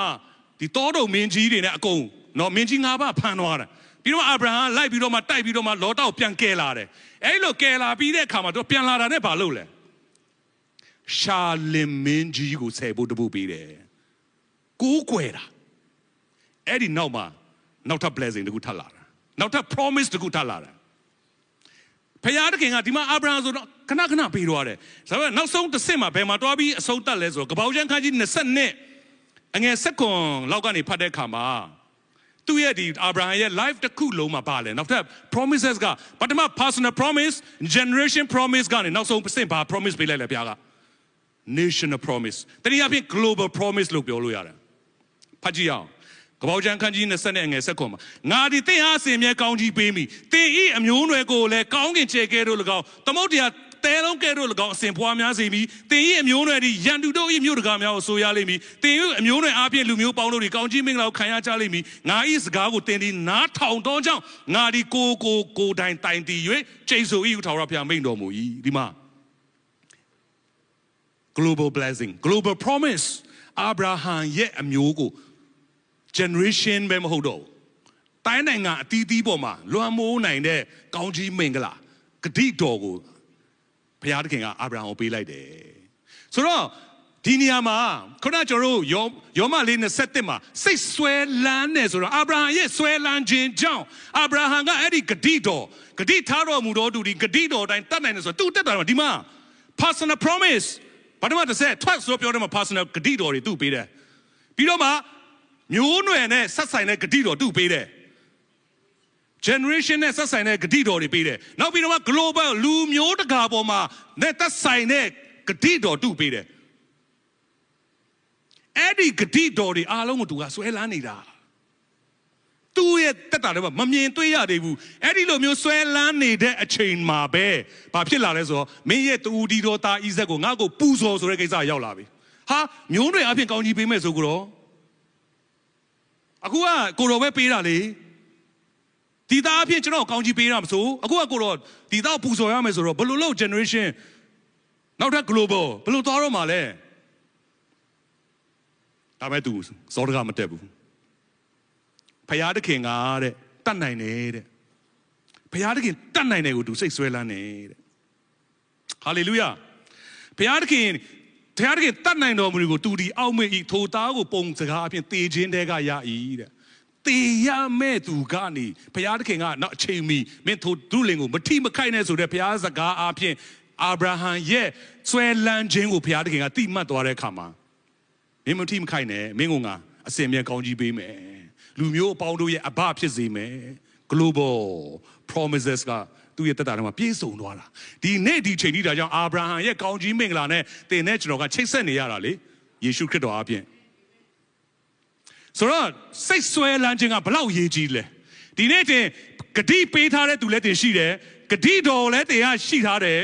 ဒီတောတုံမင်းကြီးတွေနဲ့အကုန်နော်မင်းကြီး5ပါးဖမ်းသွားတယ်ပြီးတော့အာဗြဟံလိုက်ပြီးတော့မှတိုက်ပြီးတော့မှလောတကိုပြန်ကယ်လာတယ်အဲ့လိုကယ်လာပြီးတဲ့အခါမှာသူပြန်လာတာနဲ့ဘာလုပ်လဲရှာလင်မင်းကြီးကိုဆယ်ဖို့တပုတ်ပေးတယ်ကိုးကွယ်တာအဲ့ဒီနောက်မှာနောက်ထပ် blessing တခုထပ်လာတာနောက်ထပ် promise တခုထပ်လာတာဖခင်တခင်ကဒီမှာအာဗြဟံဆိုတော့ခဏပေးတော့တယ်ဒါပေမဲ့နောက်ဆုံးတစ်ဆင့်မှာဘယ်မှာတွားပြီးအဆုံးသတ်လဲဆိုတော့ကပ္ပဦးကျမ်းခန်းကြီး22အငယ်7လောက်ကနေဖတ်တဲ့အခါမှာ သူ့ရဲ့ဒီ Abraham ရဲ့ life တစ်ခုလုံးမှာပါလဲနောက်ထပ် promises ကပထမ personal promise generation promise ကနေနောက်ဆုံးအဘာ promise ပေးလိုက်လဲဘုရားက national promise တနည်းအားဖြင့် global promise လို့ပြောလို့ရတယ်ဖတ်ကြည့်အောင်ကပ္ပဦးကျမ်းခန်းကြီး20နဲ့ငယ်ဆက်ခွန်မှာငါဒီသင်အားအစဉ်မြဲကောင်းကြီးပေးမိသင်ဤအမျိုးနွယ်ကိုလည်းကောင်းကင်ခြေကဲတို့၎င်းသမုဒ္ဒရာတဲလုံးကဲတို့၎င်းအစဉ်ဖွားများစေမိသင်ဤအမျိုးနွယ်သည်ရန်သူတို့ဤမြို့တကာများကိုဆိုရလိမ့်မည်သင်ဤအမျိုးနွယ်အားဖြင့်လူမျိုးပေါင်းတို့သည်ကောင်းကြီးမင်္ဂလာကိုခံရကြလိမ့်မည်ငါဤစကားကိုသင်သည်နားထောင်သောကြောင့်ငါဒီကိုတိုင်တိုင်တည်၍ကျိန်ဆိုဤဟုထာဝရဘုရားမိန့်တော်မူ၏ဒီမှာ global blessing global promise Abraham ရဲ့အမျိုးကို generation ပဲမဟုတ်တော့တိုင်းနိုင်ငံအသီးသီးပေါ်မှာလွှမ်းမိုးနိုင်တဲ့ကောင်းကြီးမင်္ဂလာဂတိတော်ကိုဘုရားသခင်ကအာဗြဟံကိုပေးလိုက်တယ်ဆိုတော့ဒီနေရာမှာခုနကျွန်တော်တို့ယောမလေး27မှာစိတ်ဆွဲလန်းနေဆိုတော့အာဗြဟံရဲ့ဆွဲလန်းခြင်းကြောင့်အာဗြဟံကအဲ့ဒီဂတိတော်ဂတိထားတော်မူတော်သူဒီဂတိတော်တိုင်းတတ်နိုင်တယ်ဆိုတော့သူတက်တာဒီမှာ personal promise ဘာမှတစ်ဆက်ထွက်ဆိုပြောတယ်မှာ personal ဂတိတော်တွေသူ့ပေးတယ်ပြီးတော့မှမျိုးနွယ်နဲ့ဆက်ဆိုင်တဲ့ဂတိတော်သူ့ပေးတယ် generation နဲ့ဆက်ဆိုင်တဲ့ဂတိတော်တွေပေးတယ်နောက်ပြီးတော့မှ global လူမျိုးတကာပေါ်မှာနဲ့သက်ဆိုင်တဲ့ဂတိတော်သူ့ပေးတယ်အဲ့ဒီဂတိတော်တွေအားလုံးကိုသူကဆွဲလန်းနေတာသူ့ရဲ့တက်တာတွေမမြင်တွေ့ရသေးဘူးအဲ့ဒီလိုမျိုးဆွဲလန်းနေတဲ့အချိန်မှာပဲဘာဖြစ်လာလဲဆိုတော့မင်းရဲ့တူဒီတော်သားဣဇက်ကိုငါ့ကိုပူဇော်ဆိုတဲ့ကိစ္စရောက်လာပြီဟာမျိုးနွယ်အပြင်ကောင်းကြီးပေးမယ်ဆိုကြတော့အခုကကိုတော်ပဲပေးတာလေဒီသားအဖြစ်ကျွန်တော်ကောင်းကြီးပေးတာမဆိုအခုကကိုတော်ဒီသားပူဇော်ရမယ်ဆိုတော့ဘယ်လိုလုပ် generation နောက်ထပ် global ဘယ်လိုသွားတော့မှာလဲဒါမဲ့သူစောတကမတက်ဘူးဖယားတခင်ကတဲ့တတ်နိုင်တယ်တဲ့ဖယားတခင်တတ်နိုင်တယ်ကိုသူစိတ်ဆွဲလန်းနေတဲ့ဟာလေလုယာဖယားတခင်တတ်နိုင်တော်မူကိုသူဒီအောက်မေ့ဤထိုသားကိုပုံစကားအဖြစ်တေခြင်းတဲကရ၏တဲ့တေရမဲ့သူကနေဘုရားသခင်ကနောက်အချိန်မီမင်းထိုဒုလင်ကိုမထိမခိုက်နဲ့ဆိုတဲ့ဘုရားစကားအဖြစ်အာဗြဟံရဲ့ဆွဲလန်းခြင်းကိုဘုရားသခင်ကတိမှတ်သွားတဲ့အခါမှာမင်းမထိမခိုက်နဲ့မင်းကငါအစဉ်မြဲကောင်းကြီးပေးမယ်လူမျိုးအပေါင်းတို့ရဲ့အဘဖြစ်စေမယ် global promises ကသူ့ရဲ့တက်တာထဲမှာပြည့်စုံသွားတာဒီနေ့ဒီချိန်ကြီးဒါကြောင့်အာဗြဟံရဲ့ကောင်းကြီးမင်္ဂလာနဲ့တင်နဲ့ကျွန်တော်ကချိတ်ဆက်နေရတာလေယေရှုခရစ်တော်အပြင်ဆိုတော့စိတ်ဆွဲလန်းခြင်းကဘလောက်ရေးကြီးလဲဒီနေ့တင်ဂတိပေးထားတဲ့သူလည်းတင်ရှိတယ်ဂတိတော်လည်းတင်ရရှိထားတယ်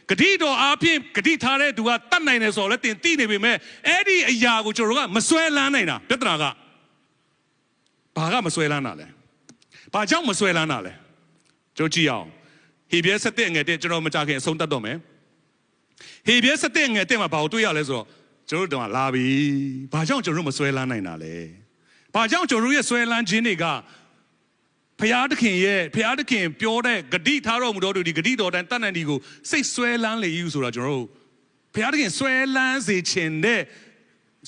ဂတိတော်အပြင်ဂတိထားတဲ့သူကတတ်နိုင်တယ်ဆိုတော့လည်းတင်သိနေပေမဲ့အဲ့ဒီအရာကိုကျွန်တော်တို့ကမဆွဲလန်းနိုင်တာပြဿနာကဘာကမဆွဲလန်းတာလဲဘာကြောင့်မဆွဲလန်းတာလဲကျွန်တော်ကြည့်အောင်ဟေဘရဲ7ငယ်1ကျွန်တော်မကြခင်အဆုံးသတ်တော့မယ်ဟေဘရဲ7ငယ်1မှာဘာကိုတွေ့ရလဲဆိုတော့ကျွန်တော်တို့ကလာပြီဘာကြောင့်ကျွန်တော်တို့မဆွဲလန်းနိုင်တာလဲဘာကြောင့်ကျွန်တော်တို့ရဲ့ဆွဲလန်းခြင်းတွေကဖျားသခင်ပြောတဲ့ဂတိထားတော်မူတော်သူဒီဂတိတော်တိုင်းတတ်နိုင်ဒီကိုစိတ်ဆွဲလန်းလေယူဆိုတာကျွန်တော်တို့ဖျားသခင်ဆွဲလန်းစေခြင်းတဲ့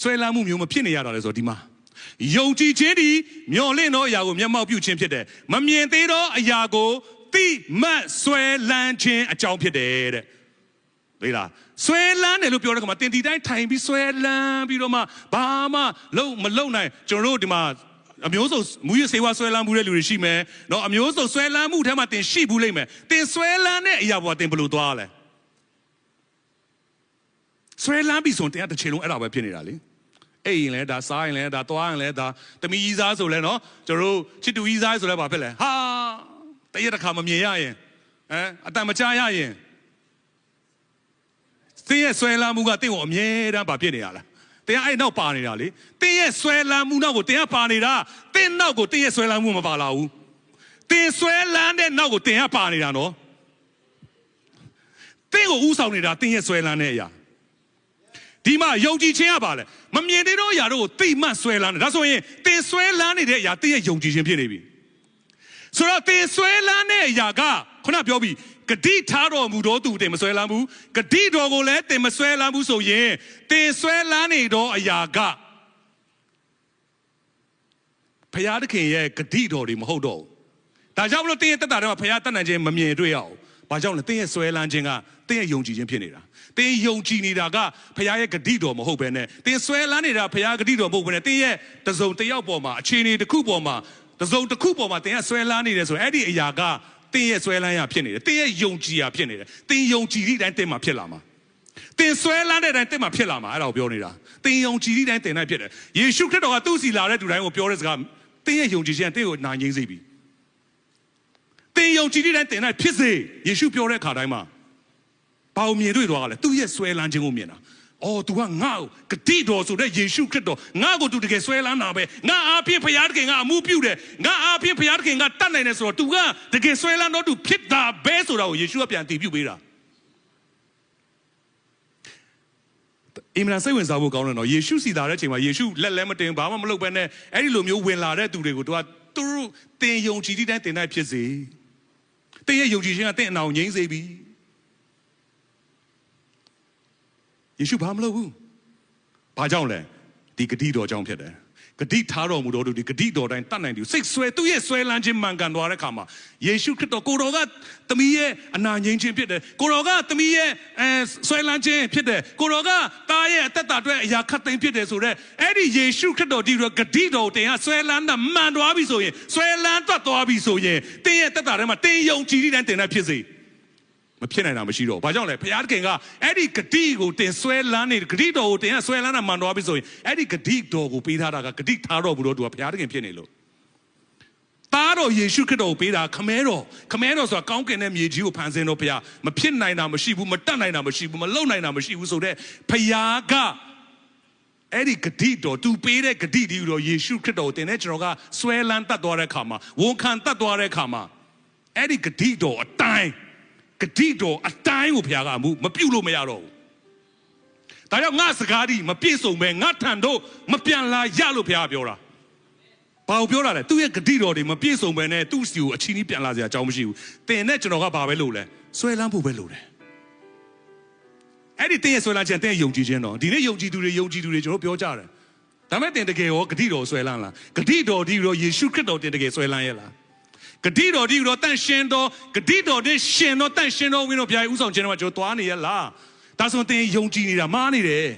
ဆွဲလန်းမှုမျိုးမဖြစ်နေရတာလေဆိုတော့ဒီမှာယုံကြည်ခြင်းဒီမျော်လင့်သောအရာကိုမျက်မှောက်ပြုခြင်းဖြစ်တယ်မမြင်သေးသောအရာကိုသိမှတ်ဆွဲလန်းခြင်းအကြောင်းဖြစ်တယ်တဲ့လေလားဆွဲလန်းတယ်လို့ပြောတဲ့အခါမှာတင်ဒီတိုင်းထိုင်ပြီးဆွဲလန်းပြီးတော့မှဘာမှမလုံနိုင်ကျွန်တော်တို့ဒီမှာအမျိုးစုံမူရစေဝါဆွဲလန်းမှုတဲ့လူတွေရှိမယ်နော်အမျိုးစုံဆွဲလန်းမှုထဲမှာတင်ရှိဘူးလိမ့်မယ်တင်ဆွဲလန်းတဲ့အရာပေါ်တင်ဘယ်လိုသွားလဲဆွဲလန်းပြီးဆိုတင်တစ်ချိန်လုံးအဲ့ဒါပဲဖြစ်နေတာလေအိမ်ရင်လဲဒါစားရင်လဲဒါသွားရင်လဲဒါတမီကြီးစားဆိုလဲနော်ကျွန်တော်တို့ချစ်တူကြီးစားဆိုလဲဘာဖြစ်လဲဟာတရက်တစ်ခါမမြင်ရရင်အတန်မချရရင်တင်းရဲ့ဆွဲလန်းမှုကတင့်ကိုအမြဲတမ်းပါဖြစ်နေရလားတင်းအဲ့နောက်ပါနေတာလေတင်းရဲ့ဆွဲလန်းမှုနောက်ကိုတင်းကပါနေတာတင်းနောက်ကိုတင်းရဲ့ဆွဲလန်းမှုမပါလာဘူးတင်းဆွဲလန်းတဲ့နောက်ကိုတင်းကပါနေတာနော်တင်းကိုဥဆောင်နေတာတင်းရဲ့ဆွဲလန်းတဲ့အရာဒီမှာယုံကြည်ခြင်းကပါလေမမြင်သေးတော့အရာတို့ကိုသိမှဆွဲလန်းတယ်ဒါဆိုရင်တင်းဆွဲလန်းနေတဲ့အရာတင်းရဲ့ယုံကြည်ခြင်းဖြစ်နေပြီဆိုတော့တင်းဆွဲလန်းတဲ့အရာကခုနပြောပြီးဂတိထားတော်မူသောသူတင်မဆွဲလန်းဘူးဂတိတော်ကိုလည်းတင်မဆွဲလန်းဘူးဆိုရင်တင်ဆွဲလန်းနေသောအရာကဘုရားသခင်ရဲ့ဂတိတော်တွေမဟုတ်တော့ဘူးဒါကြောင့်မလို့တင်ရဲ့တက်တာတွေမှာဘုရားတတ်နိုင်ခြင်းမမြင်တွေ့ရအောင်ဘာကြောင့်လဲတင်ရဲ့ဆွဲလန်းခြင်းကတင်ရဲ့ယုံကြည်ခြင်းဖြစ်နေတာတင်ယုံကြည်နေတာကဘုရားရဲ့ဂတိတော်မဟုတ်ဘဲနဲ့တင်ဆွဲလန်းနေတာဘုရားဂတိတော်မဟုတ်ဘဲနဲ့တင်ရဲ့တစုံတစ်ယောက်ပေါ်မှာအခြေအနေတစ်ခုပေါ်မှာ တစုံတစ်ခုပေါ်မှာတင်ကဆွဲလန်းနေတယ်ဆိုအဲ့ဒီအရာကတင်ရဲ့ဆွဲလန်းရဖြစ်နေတယ်တင်ရဲ့ယုံကြည်ရဖြစ်နေတယ်တင်ယုံကြည်သည့်တိုင်းတင်မှာဖြစ်လာမှာတင်ဆွဲလန်းတဲ့တိုင်းတင်မှာဖြစ်လာမှာအဲ့ဒါကိုပြောနေတာတင်ယုံကြည်သည့်တိုင်းတင်နိုင်ဖြစ်တယ်ယေရှုခရစ်တော်ကသူ့စီလာတဲ့သူတိုင်းကိုပြောတဲ့စကားတင်ရဲ့ယုံကြည်ခြင်းတင်ကိုနာငြိမ်းစေပြီတင်ယုံကြည်သည့်တိုင်းတင်နိုင်ဖြစ်စေယေရှုပြောတဲ့ခါတိုင်းမှာဘာလို့မြင်တွေ့သွားကြလဲသူ့ရဲ့ဆွဲလန်းခြင်းကိုမြင်တာအော် तू ကငါ့ကိုဂတိတော်ဆိုတဲ့ယေရှုခရစ်တော်ငါ့ကို तू တကယ်ဆွဲလန်းတာပဲငါအားဖြင့်ဖခင်တခင်ကအမှုပြုတယ်ငါအားဖြင့်ဖခင်တခင်ကတတ်နိုင်တယ်ဆိုတော့ तू ကတကယ်ဆွဲလန်းတော့ तू ဖြစ်တာပဲဆိုတာကိုယေရှုကပြန်တည်ပြုပေးတာအင်မတန်စိတ်ဝင်စားဖို့ကောင်းတယ်နော်ယေရှုစီလာတဲ့အချိန်မှာယေရှုလက်လဲမတင်ဘာမှမလုပ်ဘဲနဲ့အဲ့ဒီလိုမျိုးဝင်လာတဲ့သူတွေကို तू ကသူတို့တင်ယုံကြည်တဲ့တိုင်းတင်နိုင်ဖြစ်စေတင်ရဲ့ယုံကြည်ခြင်းကတင့်အနာကိုငြိမ်းစေပြီယေရှုဘာမလုပ်ဘူးဘာကြောင့်လဲဒီဂတိတော်ကြောင့်ဖြစ်တယ်ဂတိထားတော်မူတော်သူဒီဂတိတော်တိုင်းတတ်နိုင်တယ်စိတ်ဆွဲသူ့ရဲ့ဆွဲလန်းခြင်းမှန်ကန်သွားတဲ့အခါမှာယေရှုခရစ်တော်ကိုတော်ကသမီးရဲ့အနာငြိမ်းခြင်းဖြစ်တယ်ကိုတော်ကသမီးရဲ့ဆွဲလန်းခြင်းဖြစ်တယ်ကိုတော်ကသားရဲ့အသက်တာအတွက်အရာခတ်သိမ်းဖြစ်တယ်ဆိုတော့အဲ့ဒီယေရှုခရစ်တော်ဒီဂတိတော်တင်ကဆွဲလန်းတာမှန်သွားပြီဆိုရင်ဆွဲလန်းတတ်သွားပြီဆိုရင်တင်းရဲ့သက်တာထဲမှာတင်းယုံကြည်တဲ့တိုင်းတင်တဲ့ဖြစ်စေမဖြစ်နိုင်တာမရှိတော့ဘာကြောင့်လဲဘုရားသခင်ကအဲ့ဒီဂတိကိုတင်ဆွဲလန်းနေဂတိတော်ကိုတင်ကဆွဲလန်းတာမှန်သွားပြီဆိုရင်အဲ့ဒီဂတိတော်ကိုပေးထားတာကဂတိထားတော်မူတော့သူကဘုရားသခင်ဖြစ်နေလို့သားတော်ယေရှုခရစ်တော်ကိုပေးတာခမဲတော်ဆိုတာကောင်းကင်တဲ့မြေကြီးကိုဖန်ဆင်းတော့ဘုရားမဖြစ်နိုင်တာမရှိဘူးမတတ်နိုင်တာမရှိဘူးမလုံနိုင်တာမရှိဘူးဆိုတော့ဘုရားကအဲ့ဒီဂတိတော်သူပေးတဲ့ဂတိဒီတော်ယေရှုခရစ်တော်ကိုတင်တဲ့ကျွန်တော်ကဆွဲလန်းတတ်သွားတဲ့အခါမှာဝန်ခံတတ်သွားတဲ့အခါမှာအဲ့ဒီဂတိတော်အတိုင်းဂတိတော်အတိုင်းကိုဘုရားကအမှုမပြုတ်လို့မရတော့ဘူး။ဒါကြောင့်ငါစကားဒီမပြည့်စုံပဲငါထံတို့မပြန်လာရလို့ဘုရားပြောတာ။ဘာကိုပြောတာလဲသူ့ရဲ့ဂတိတော်တွေမပြည့်စုံပဲနဲ့သူ့စီကိုအချင်းကြီးပြန်လာစရာအကြောင်းမရှိဘူး။တင်နဲ့ကျွန်တော်ကဘာပဲလုပ်လဲဆွဲလန်းဖို့ပဲလုပ်တယ်။အဲ့ဒီတင်ရဲ့ဆွဲလန်းခြင်းတင်ရဲ့ယုံကြည်ခြင်းတော့ဒီနေ့ယုံကြည်သူတွေကျွန်တော်ပြောကြတယ်။ဒါပေမဲ့တင်တကယ်ရောဂတိတော်ဆွဲလန်းလား။ဂတိတော်ဒီရောယေရှုခရစ်တော်တင်တကယ်ဆွဲလန်းရဲ့လား။ဂတိတော်ဒီတော့တန့်ရှင်းတော့ဂတိတော်နဲ့ရှင်တော့တန့်ရှင်းတော့ဝင်းတော့ဘုရားဥဆောင်ခြင်းတော့ကျွန်တော်သွားနေရလားဒါဆိုတင်ယုံကြည်နေတာမှားနေတယ်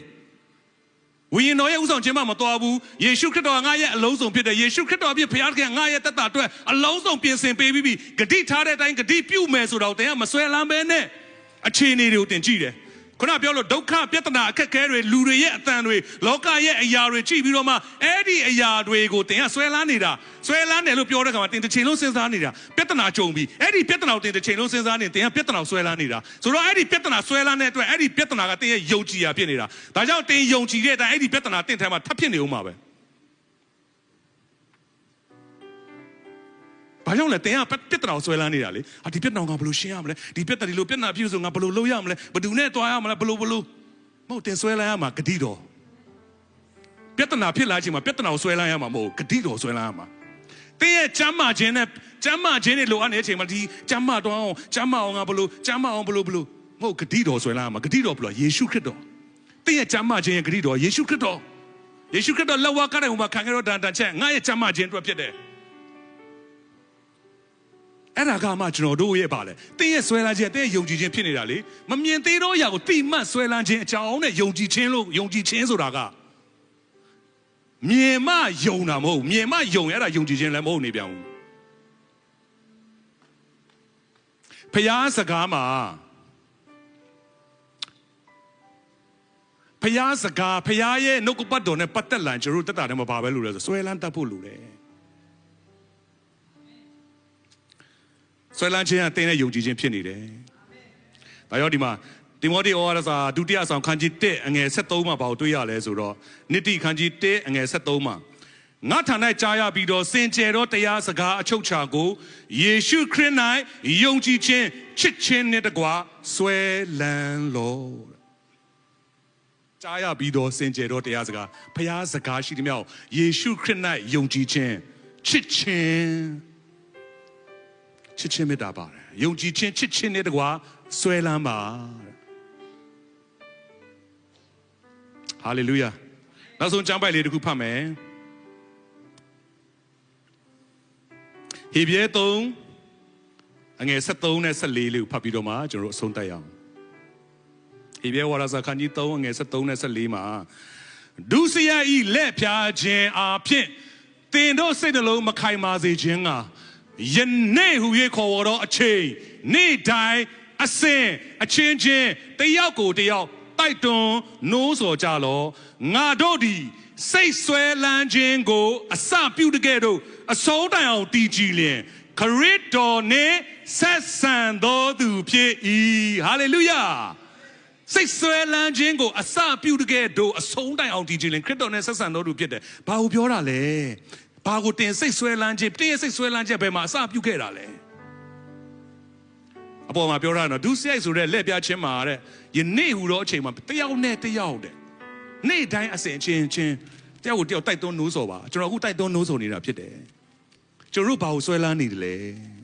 ဝိညာဉ်တော်ရဲ့ဥဆောင်ခြင်းမှမသွားဘူးယေရှုခရစ်တော်ကငါရဲ့အလုံးစုံဖြစ်တယ်ယေရှုခရစ်တော်အဖြစ်ဘုရားကငါရဲ့တသက်အတွက်အလုံးစုံပြင်ဆင်ပေးပြီးဂတိထားတဲ့အတိုင်းဂတိပြုမယ်ဆိုတော့တင်ကမဆွဲလန်းပဲနဲ့အခြေအနေတွေကိုတင်ကြည့်တယ်ခုနပြောလို့ဒုက္ခပြဿနာအခက်အခဲတွေလူတွေရဲ့အတန်တွေလောကရဲ့အရာတွေကြည့်ပြီးတော့မှအဲ့ဒီအရာတွေကိုတင်ကဆွဲလန်းနေတာဆွဲလန်းတယ်လို့ပြောတဲ့ခါမှာတင်တစ်ချိန်လုံးစဉ်းစားနေတာပြဿနာကြုံပြီးအဲ့ဒီပြဿနာကိုတင်တစ်ချိန်လုံးစဉ်းစားနေတင်ကပြဿနာဆွဲလန်းနေတာဆိုတော့အဲ့ဒီပြဿနာဆွဲလန်းတဲ့အတွက်အဲ့ဒီပြဿနာကတင်ရဲ့ယုံကြည်ရာဖြစ်နေတာဒါကြောင့်တင်ယုံကြည်တဲ့အတိုင်းအဲ့ဒီပြဿနာတင်ထဲမှာထပ်ဖြစ်နေဦးမှာပဲဘာကြောင့်လဲတင်ကပြဿနာကိုဆွဲလန်းနေတာလေဒီပြဿနာကဘယ်လိုရှင်းရမလဲဒီပြဿနာဒီလိုပြဿနာပြုဆိုငါဘယ်လိုလုပ်ရမလဲဘယ်သူနဲ့တွားရမလဲဘယ်လိုမဟုတ်တင်ဆွဲလန်းရမှာဂတိတော်ပြဿနာဖြစ်လာချိန်မှာပြဿနာကိုဆွဲလန်းရမှာမဟုတ်ဂတိတော်ဆွဲလန်းရမှာတင်ရဲ့ကျမ်းမာခြင်းနဲ့လိုအပ်နေတဲ့အချိန်မှာဒီကျမ်းမာအောင်ငါဘယ်လိုကျမ်းမာအောင်ဘယ်လိုမဟုတ်ဂတိတော်ဆွဲလန်းရမှာဂတိတော်ဘယ်လိုယေရှုခရစ်တော်တင်ရဲ့ကျမ်းမာခြင်းရဲ့ဂတိတော်ယေရှုခရစ်တော်လက်ဝါးကားတဲ့ဟိုမှာခံခဲ့တော့တန်ချက်ငါရဲ့ကျမ်းမာခြင်းအတွက်ဖြစ်တယ်အဲ့ဒါကမှကျွန်တော်တို့ရဲ့ပါလေတင်းရဲ့ဆွဲလန်းခြင်းတင်းရဲ့ယုံကြည်ခြင်းဖြစ်နေတာလေမမြင်သေးတော့အရာကိုတိမှတ်ဆွဲလန်းခြင်းအကြောင်းနဲ့ယုံကြည်ခြင်းဆိုတာကမြင်မှယုံတာမဟုတ်မြင်မှယုံရတာယုံကြည်ခြင်းလည်းမဟုတ်နေပြန်ဘူးဖျားစကားမှာဖျားရဲ့နှုတ်ကပတ်တော်နဲ့ပတ်သက်လာကျွန်တော်တို့တက်တာတယ်မပါပဲလို့လဲဆိုဆွဲလန်းတတ်ဖို့လိုတယ်ဆွဲလန်းခြင်းကတင်းနဲ့ယုံကြည်ခြင်းဖြစ်နေတယ်။ဒါကြောင့်ဒီမှာတိမောသေဩဝါဒစာဒုတိယဆောင်ခန်းကြီး1အငယ်73မှာဘာကိုတွေ့ရလဲဆိုတော့နိတိခန်းကြီး1အငယ်73မှာငါထံ၌ကြားရပြီးတော့စင်ကြယ်သောတရားစကားအချုပ်ချာကိုယေရှုခရစ်၌ယုံကြည်ခြင်းချစ်ခြင်းနဲ့တကွာဆွဲလန်းလို့ကြားရပြီးတော့စင်ကြယ်သောတရားစကားဖျားစကားရှိသမျှယေရှုခရစ်၌ယုံကြည်ခြင်းချစ်ခြင်းမေတ္တာပါတယ်ယုံကြည်ခြင်းချစ်ခြင်းနဲ့တကွာဆွဲလန်းပါဟာလေလုယာနောက်ဆုံးကျမ်းပိုက်လေးတစ်ခုဖတ်မယ်ဟေဗြဲ3အငယ်73နဲ့74လေးကိုဖတ်ပြီးတော့မှကျွန်တော်တို့အဆုံးသတ်ရအောင်ဟေဗြဲဝါဒစာခန်းကြီး3အငယ်73နဲ့74မှာဒုစရိုက်ဤလက်ဖြာခြင်းအဖြစ် တင်တို့စိတ်နှလုံးမခိုင်မာစေခြင်းကယနေ့ဟူ၍ခေါ်ဝေါ်သောအချိန်နေ့တိုင်းအစဉ်အချင်းချင်းတယောက်ကိုတယောက်တိုက်တွန်းနိုးဆော်ကြလောငါတို့သည်စိတ်ဆွဲလန်းခြင်းကိုအစပြုတကယ်တော့အဆုံးတိုင်အောင်တည်ကြည်လျင်ခရစ်တော်နှင့်ဆက်ဆံတော်သူဖြစ်၏ဟာလေလုယာစိတ်ဆွဲလန်းခြင်းကိုအစပြုတကယ်တော့အဆုံးတိုင်အောင်တည်ကြည်လျင်ခရစ်တော်နှင့်ဆက်ဆံတော်သူဖြစ်တယ်ဘာကိုပြောတာလဲဘာကိုတင်စိတ်ဆွဲလန်းခြင်းတင်းရဲ့စိတ်ဆွဲလန်းခြင်းဘယ်မှာအစပြုခဲ့တာလဲအပေါ်မှာပြောတာနော်ဒုစရိုက်ဆိုတဲ့လက်ပြချင်းမှာတဲ့ယနေ့ဟူသောအချိန်မှာတယောက်နဲ့တယောက်တဲ့နေ့တိုင်းအစဉ်ချင်းချင်းတယောက်ကိုတယောက်တိုက်တွန်းနိုးဆော်ပါကျွန်တော်အခုတိုက်တွန်းနိုးဆော်နေတာဖြစ်တယ်ကျွန်တော်တို့ဘာကိုဆွဲလန်းနေတယ်လဲ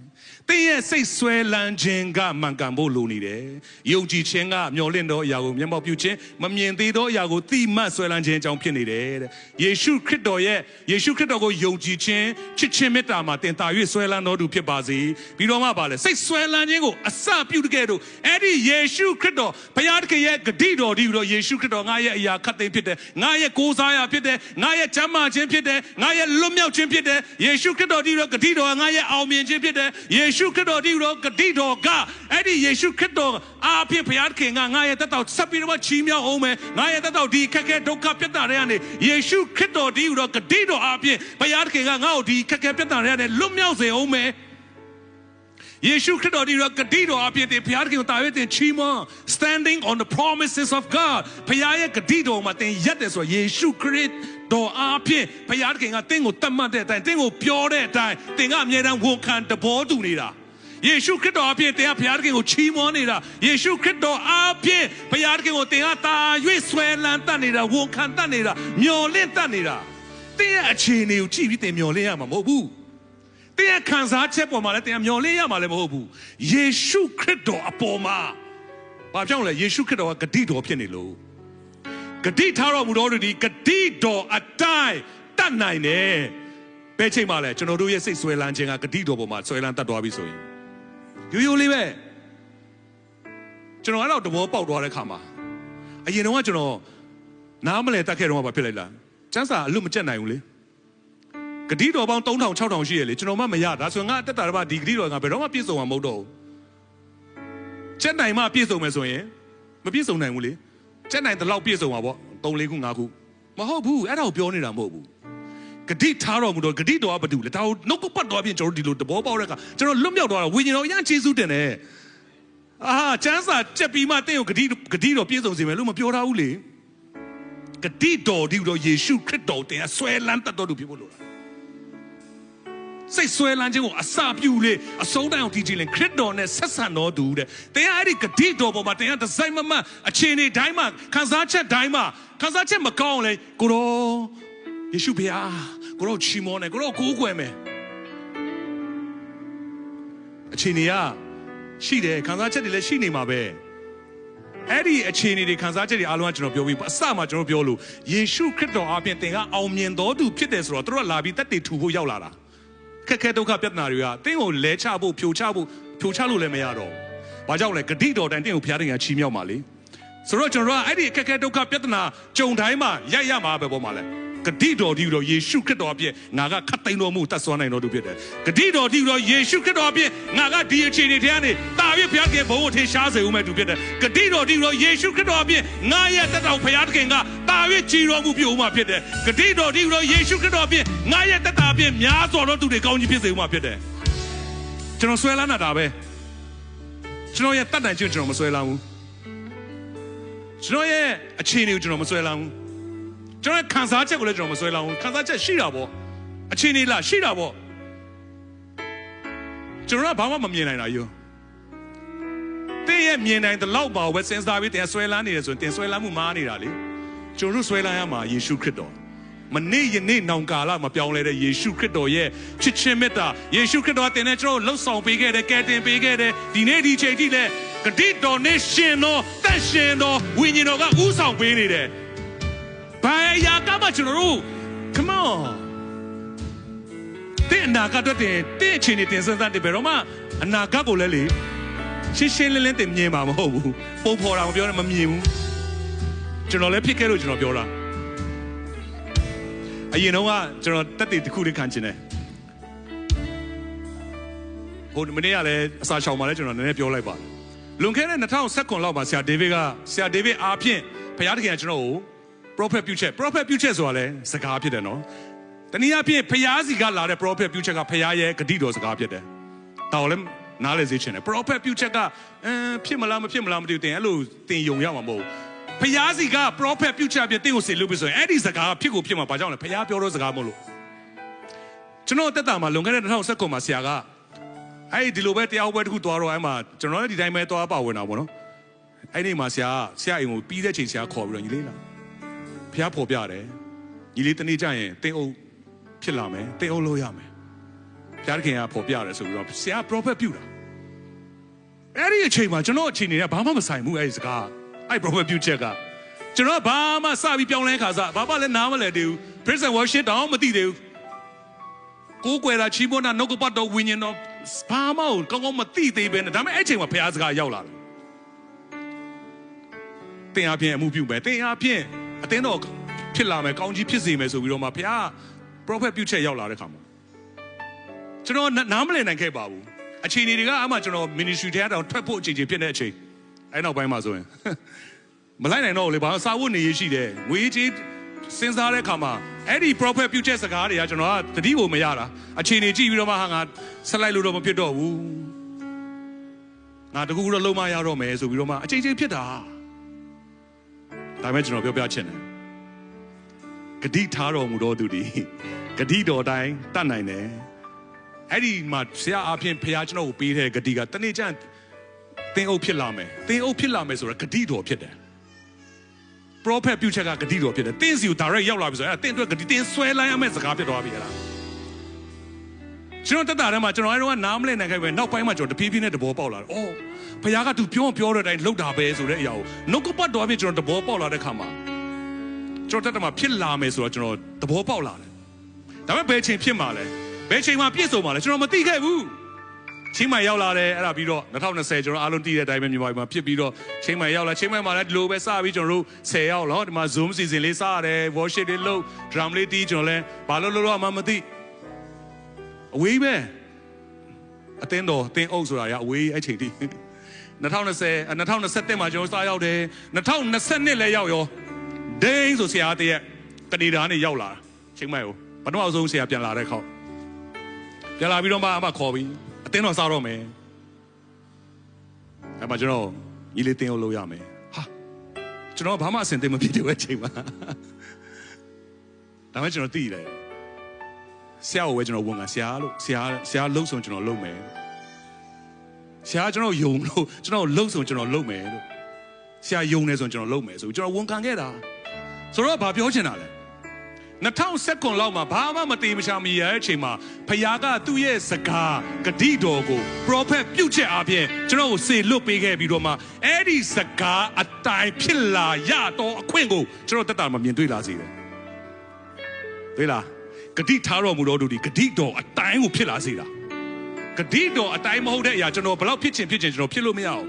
တင်းရဲ့စိတ်ဆွဲလန်းခြင်းကမှန်ကန်ဖို့လိုနေတယ်ယုံကြည်ခြင်းကမျှော်လင့်သောအရာကိုမျက်မှောက်ပြုခြင်းမမြင်သေးသောအရာကိုသိမှတ်ဆွဲလန်းခြင်းအကြောင်းဖြစ်နေတယ်တဲ့ယေရှုခရစ်တော်ကိုယုံကြည်ခြင်းချစ်ခြင်းမေတ္တာမှာတင်သာ၍ဆွဲလန်းတော်သူဖြစ်ပါစေပြီးတော့မှပါလေစိတ်ဆွဲလန်းခြင်းကိုအစပြုတကယ်တော့အဲ့ဒီယေရှုခရစ်တော်ဘုရားသခင်ရဲ့ဂတိတော်ဒီတော့ယေရှုခရစ်တော်ငါရဲ့အရာခတ်သိမ်းဖြစ်တယ်ငါရဲ့ကိုးစားရာဖြစ်တယ်ငါရဲ့ချမ်းသာခြင်းဖြစ်တယ်ငါရဲ့လွတ်မြောက်ခြင်းဖြစ်တယ်ယေရှုခရစ်တော်ဒီတော့ဂတိတော်ငါရဲ့အောင်မြင်ခြင်းဖြစ်တယ်ယေရှုခရစ်တော်ဒီတော့ဂတိတော်ကအဲ့ဒီယေရှုခရစ်တော်အားဖြင့်ဘုရားသခင်ကငါရဲ့တက်တော်ဆက်ပြီးတော့ချီးမြှောက်အောင်မယ်ငါရဲ့တက်တော်ဒီခက်ခဲဒုက္ခပြတ်တာတွေကနေယေရှုခရစ်တော်ဒီတော့ဂတိတော်အားဖြင့်ဘုရားသခင်ကငါ့ကိုဒီခက်ခဲပြတ်တာတွေကနေလွတ်မြောက်စေအောင်မယ်ယေရှုခရစ်တော်ဒီတော့ဂတိတော်အပြည့်တင်ဘုရားသခင်ကိုတာ၍တင်ချီးမွမ်း standing on the promises of God ဘုရားရဲ့ဂတိတော်မှာတင်ရက်တယ်ဆိုယေရှုခရစ်တော်အပြည့်ဘုရားသခင်ကတင်ကိုတတ်မှတ်တဲ့အတိုင်းတင်ကိုပြောတဲ့အတိုင်းတင်ကအမြဲတမ်းဝန်ခံတဘောတူနေတာယေရှုခရစ်တော်အပြည့်တင်ကဘုရားသခင်ကိုချီးမွမ်းနေတာယေရှုခရစ်တော်အပြည့်ဘုရားသခင်ကိုတင်ကတာ၍ဆွဲလန်းတတ်နေတာဝန်ခံတတ်နေတာမျှော်လင့်တတ်နေတာတင်ရဲ့အခြေအနေကိုကြည့်ပြီးတင်မျှော်လင့်ရမှာမဟုတ်ဘူးတင်ခံစားချက်ပေါ်မှာလည်းတင်မျောလင်းရမှာလည်းမဟုတ်ဘူးယေရှုခရစ်တော်အပေါ်မှာဘာကြောင့်လဲယေရှုခရစ်တော်ကဂတိတော်ဖြစ်နေလို့ဂတိထားတော်မူတော်သူဒီဂတိတော်အတိုင်းတတ်နိုင်တယ်ဘယ်ချိန်မှလဲကျွန်တော်တို့ရဲ့စိတ်ဆွဲလန်းခြင်းကဂတိတော်ပေါ်မှာဆွဲလန်းတတ်သွားပြီဆိုရင်ရိုးရိုးလေးပဲကျွန်တော်အဲ့တော့တဘောပေါက်သွားတဲ့ခါမှာအရင်တော့ကျွန်တော်နားမလဲတတ်ခဲ့တော့မှဖြစ်လိုက်လားကျန်းစာအလွတ်မကျက်နိုင်ဘူးလေဂတိတော်ပေါင်း3000 6000ရှိရလေကျွန်တော်မှမရဒါဆိုရင်ငါတက်တာတော့ဒီဂတိတော်ကဘယ်တော့မှပြည့်စုံမှာမဟုတ်တော့ဘူးချက်နိုင်မှပြည့်စုံမယ်ဆိုရင်မပြည့်စုံနိုင်ဘူးလေချက်နိုင်တဲ့လောက်ပြည့်စုံမှာပေါ့3 4ခု5ခုမဟုတ်ဘူးအဲ့ဒါကိုပြောနေတာမဟုတ်ဘူးဂတိထားတော်မူတော့ဂတိတော်ကဘာတူလဲဒါကိုနှုတ်ကပတ်တော်ပြင်ကျွန်တော်ဒီလိုတဘောပေါက်တဲ့အခါကျွန်တော်လွတ်မြောက်သွားတာဝိညာဉ်တော်အရင်ကျေးဇူးတင်တယ်ကျမ်းစာကြက်ပြီးမှတင့်ကိုဂတိတော်ပြည့်စုံစေမယ်လို့မပြောထားဘူးလေဂတိတော်ဒီတော့ယေရှုခရစ်တော်တင်ဆွဲလန်းတတ်တော်သူဖြစ်ဖို့လိုတာစိတ်ဆွဲလန်းခြင်းကိုအစပြုလေအဆုံးတိုင်အောင်တည်ကြည်လင်ခရစ်တော်နဲ့ဆက်ဆံတော်သူတဲ့တင်အဲ့ဒီဂတိတော်ပေါ်မှာတင်ဒီဇိုင်းမမအခြေအနေတိုင်းမှာခန်းစားချက်တိုင်းမှာခန်းစားချက်မကောင်းလေကိုတော်ယေရှုဖေဟာကိုတော်ချီးမွမ်းတယ်ကိုတော်ကိုးကွယ်မယ်အခြေအနေကရှိတယ်ခန်းစားချက်တွေလည်းရှိနေမှာပဲအဲ့ဒီအခြေအနေတွေခန်းစားချက်တွေအားလုံးကကျွန်တော်ပြောပြီးအစမှာကျွန်တော်ပြောလို့ယေရှုခရစ်တော်အပြင်တင်ကအောင်မြင်တော်သူဖြစ်တယ်ဆိုတော့တို့ကလာပြီးတက်တေထူဖို့ရောက်လာတာခက်ခဲဒုက္ခပြဿနာတွေကတင်းကိုလဲချဖို့ဖြိုချလို့လည်းမရတော့ဘူး။ဘာကြောင့်လဲဂတိတော်တိုင်းတင်းကိုဘုရားသခင်ချီးမြှောက်ပါလေ။ဆိုတော့ကျွန်တော်ကအဲ့ဒီခက်ခဲဒုက္ခပြဿနာကြုံတိုင်းမှာရိုက်ရမှာပဲပေါ့မှာလဲ။ဂတိတော်ဒီတော့ယေရှုခရစ်တော်အပြင်ငါကခတ်သိမ်းတော်မူတတ်ဆွမ်းနိုင်တော်သူဖြစ်တယ်။ဂတိတော်ဒီတော့ယေရှုခရစ်တော်အပြင်ငါကဒီအခြေအနေတွေကနေတာ၍ဘုရားသခင်ဘုံကိုထင်ရှားစေဦးမဲ့သူဖြစ်တယ်။ဂတိတော်ဒီတော့ယေရှုခရစ်တော်အပြင်ငါရဲ့တက်တော်ဘုရားသခင်ကတာ၍ကြည်တော်မူပြုဦးမှာဖြစ်တယ်။ဂတိတော်ဒီတော့ယေရှုခရစ်တော်အပြင်ငါရဲ့တက်တာအပြင်များစွာသောသူတွေကောင်းကြီးဖြစ်စေဦးမှာဖြစ်တယ်။ကျွန်တော်ဆွဲလန်းတာပဲ။ကျွန်တော်ရဲ့တတ်နိုင်ခြင်းကျွန်တော်မဆွဲလန်းဘူး။ကျွန်တော်ရဲ့အခြေအနေကိုကျွန်တော်မဆွဲလန်းဘူး။ကျွန်တော်ခံစားချက်ကိုလည်းကျွန်တော်မဆွဲလန်းဘူးခံစားချက်ရှိတာပေါ့အခြေအနေလားရှိတာပေါ့ကျွန်တော်ကဘာမှမမြင်နိုင်တာယူတင်းရဲ့မြင်နိုင်တဲ့လောက်ပါဝက်စင်စားပြီးတင်ဆွဲလန်းနေတယ်ဆိုရင်တင်ဆွဲလန်းမှုမားနေတာလေကျွန်တော်ဆွဲလန်းရမှာယေရှုခရစ်တော်မနေ့ယနေ့နောင်ကာလမပြောင်းလဲတဲ့ယေရှုခရစ်တော်ရဲ့ချစ်ခြင်းမေတ္တာယေရှုခရစ်တော်တင်တဲ့ကျွန်တော်လှုပ်ဆောင်ပေးခဲ့တယ်ကယ်တင်ပေးခဲ့တယ်ဒီနေ့ဒီချိန်ထိလည်းဂတိတော်နဲ့ရှင်တော်တန်ရှင်တော်ဝိညာဉ်တော်ကဥဆောင်ပေးနေတယ်ဘာယာကမှကျွန်တော်တို့ come on တဲ့အနာဂတ်အတွက်တဲ့အခြေအနေတင်စမ်းတဲ့ဘယ်တော့မှအနာဂတ်ကိုလည်းလေရှင်းရှင်းလင်းလင်းတင်မြင်မှာမဟုတ်ဘူးပုံဖော်တာမပြောနဲ့မမြင်ဘူးကျွန်တော်လည်းဖြစ်ခဲ့လို့ကျွန်တော်ပြောတာ အရင်တော့ကကျွန်တော်တက်တည်တစ်ခုလေးခံချင်တယ်ဟိုမနေ့ကလည်းအစာရှောင်ပါလဲကျွန်တော်နည်းနည်းပြောလိုက်ပါလွန်ခဲ့တဲ့2019လောက်မှာဆရာဒေးဗစ်အားဖြင့်ဘုရားသခင်ကကျွန်တော်ကို prophet ပြုချက်ဆိုတာလဲစကားဖြစ်တယ်နော်တနည်းအားဖြင့်ဘုရားစီကလာတဲ့ prophet ပြုချက်ကဘုရားရဲ့ဂတိတော်စကားဖြစ်တယ်တော်လည်းနားလည်စေချင်တယ် prophet ပြုချက်ကဖြစ်မလားမဖြစ်မလားမသိဘူးတင်အဲ့လိုတင်ယုံရမှာမဟုတ်ဘုရားစီက prophet ပြုချက်ပြတင်ကိုစေလို့ပြီဆိုရင်အဲ့ဒီစကားဖြစ်ကိုဖြစ်မှာဘာကြောင့်လဲဘုရားပြောတော့စကားမဟုတ်လို့ကျွန်တော်တက်တာမှာလွန်ခဲ့တဲ့2019မှာဆရာကအဲ့ဒီလိုပဲတရားပွဲတစ်ခုသွားတော့အဲ့မှာကျွန်တော်လည်းဒီတိုင်းပဲသွားပါဝင်တာပေါ့နော်အဲ့ဒီမှာဆရာအိမ်ကိုပြီးတဲ့ချိန်ဆရာခေါ်ပြီးတော့ညီလေးလာဖျားဖော်ပြတယ်ညီလေးတနေ့ကျရင်တင်းအုပ်ဖြစ်လာမယ်တင်းအုပ်လို့ရမယ်ဖျားခင်ကဖော်ပြတယ်ဆိုပြီးတော့ဆရာ prophet ပြုတာအဲ့ဒီအချိန်မှာကျွန်တော်အချိန်တွေကဘာမှမဆိုင်ဘူးအဲ့ဒီစကားအဲ့ prophet ပြုချက်ကကျွန်တော်ဘာမှစပြီးပြောင်းလဲခါစားဘာမှလည်းနားမလည်သေးဘူး praise and worship တောင်မသိသေးဘူးကိုယ်ကွယ်တာချီးမွမ်းတာနှုတ်ကပတ်တော်ဝိညာဉ်တော်ဘာမှကောင်းကောင်းမသိသေးပဲနဲ့ဒါပေမဲ့အဲ့ချိန်မှာဖျားစကားရောက်လာတယ်တင်အားဖြင့်အမှုပြုမယ်တင်အားဖြင့်အတင်းတော်ဖြစ်လာမယ်ကောင်းကြီးဖြစ်စေမယ်ဆိုပြီးတော့မှဘုရား prophet ပြုချက်ရောက်လာတဲ့ခါမှာကျွန်တော်နားမလည်နိုင်ခဲ့ပါဘူးအချိန်တွေကအမှကျွန်တော် ministry ထဲတောင်ထွက်ဖို့အချိန်ဖြစ်တဲ့အချိန်အဲ့နောက်ပိုင်းမှာဆိုရင်မလိုက်နိုင်တော့လေဘာလို့စာဝတ်နေရရှိတယ်ငွေကြီးစဉ်းစားတဲ့ခါမှာအဲ့ဒီ prophet ပြုချက်စကားတွေကကျွန်တော်ကတတိကိုမရတာအချိန်တွေကြည့်ပြီးတော့မှဟာငါဆက်လိုက်လို့တော့မဖြစ်တော့ဘူးငါတကူတော့လုံးမရတော့မယ်ဆိုပြီးတော့မှအချိန်ချင်းဖြစ်တာဒါပေမဲ့ကျွန်တော်ပြောပြချင်တယ်ဂတိထားတော်မူတော်သူဒီဂတိတော်တိုင်းတတ်နိုင်တယ်အဲ့ဒီမှာဆရာအပြင်ဖခင်ကျွန်တော်ကိုပေးတဲ့ဂတိကတနေ့ကျရင်တင်းအုပ်ဖြစ်လာမယ်တင်းအုပ်ဖြစ်လာမယ်ဆိုတော့ဂတိတော်ဖြစ်တယ် prophet ပြုချက်ကဂတိတော်ဖြစ်တယ်တင်းစီကို direct ရောက်လာပြီဆိုတော့အဲ့တင်းအတွက်ဂတိတင်းဆွဲလိုက်ရမယ့်စကားဖြစ်သွားပြီလားကျွန်တော်တက်တာထဲမှာကျွန်တော်အဲ့တော့နားမလည်နိုင်ခဲ့ပဲနောက်ပိုင်းမှာကျွန်တော်တဖြည်းဖြည်းနဲ့တဘောပေါက်လာတယ်အော်ဖခင်ကသူပြောတဲ့အတိုင်းလုပ်တာပဲဆိုတဲ့အရာကိုနှုတ်ကပတ်တော်အပြင်ကျွန်တော်တဘောပေါက်လာတဲ့ခါမှာကျွန်တော်တက်တာမှာဖြစ်လာမယ်ဆိုတော့ကျွန်တော်တဘောပေါက်လာတယ်ဒါပေမဲ့ဘယ်ချိန်ဖြစ်မှာလဲဘယ်ချိန်မှာပြည့်စုံမှာလဲကျွန်တော်မသိခဲ့ဘူးချင်းမိုင်ရောက်လာတယ်အဲ့ဒါပြီးတော့2020ကျွန်တော်အားလုံးတည်တဲ့အတိုင်းပဲမြန်မာပြည်မှာဖြစ်ပြီးတော့ချင်းမိုင်ရောက်လာချင်းမိုင်မှာလည်းဒီလိုပဲစပြီးကျွန်တော်တို့10ရောက်တော့ဒီမှာ Zoom စီစဉ်လေးစရတယ် worship လေးလုပ် drum လေးတီးကျွန်တော်လည်းဘာလို့လို့မှမသိအဝေးပဲအတင်းတော်တင်းအုပ်ဆိုတာရအဝေးအဲ့ချိန်ထိ2021မှာကျွန်တော်စရောက်တယ်2022လည်းရောက်ရောဒိန်းဆိုဆရာတရက်ကနေဒါကနေရောက်လာချင်းမိုင်ကိုပထမဆုံးဆရာပြန်လာတဲ့ခေါက်ပြန်လာပြီးတော့မှအမခေါ်ပြီးအတင်းတော်စားတော့မယ်အဲ့မှာကျွန်တော်ညီလေးတင်းအောင်လုပ်ရမယ်ဟာကျွန်တော်ဘာမှအဆင်သင့်မဖြစ်တဲ့အချိန်မှာဒါမှကျွန်တော်သိတယ်ဆရာကိုပဲကျွန်တော်ဝန်ကဆရာလှုပ်ဆောင်ကျွန်တော်လုပ်မယ်ဆရာကျွန်တော်ယုံလို့ကျွန်တော်လှုပ်ဆောင်ကျွန်တော်လုပ်မယ်လို့ဆရာယုံနေဆိုကျွန်တော်လုပ်မယ်ဆိုကျွန်တော်ဝန်ခံခဲ့တာဆိုတော့ဘာပြောချင်တာလဲ2019လောက်မှာဘာမှမတေးမချာမီရတဲ့အချိန်မှာဖခင်ကသူ့ရဲ့စကားဂတိတော်ကို prophet ပြုချက်အပြင်ကျွန်တော်ကိုစေလွတ်ပေးခဲ့ပြီးတော့မှအဲ့ဒီစကားအတိုင်းဖြစ်လာရတော့အခွင့်ကိုကျွန်တော်တက်တာမှမြင်တွေ့လာစေတယ်တွေ့လားဂတိထားတော်မူတော်သူဒီဂတိတော်အတိုင်းကိုဖြစ်လာစေတာဂတိတော်အတိုင်းမဟုတ်တဲ့အရာကျွန်တော်ဘယ်လောက်ဖြစ်ချင်ကျွန်တော်ဖြစ်လို့မရအောင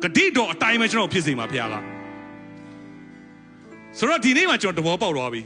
်ဂတိတော်အတိုင်းပဲကျွန်တော်ဖြစ်စေမှာဖခင်ကဆိုတော့ဒီနေ့မှာကျွန်တော်တဘောပေါက်သွားပြီ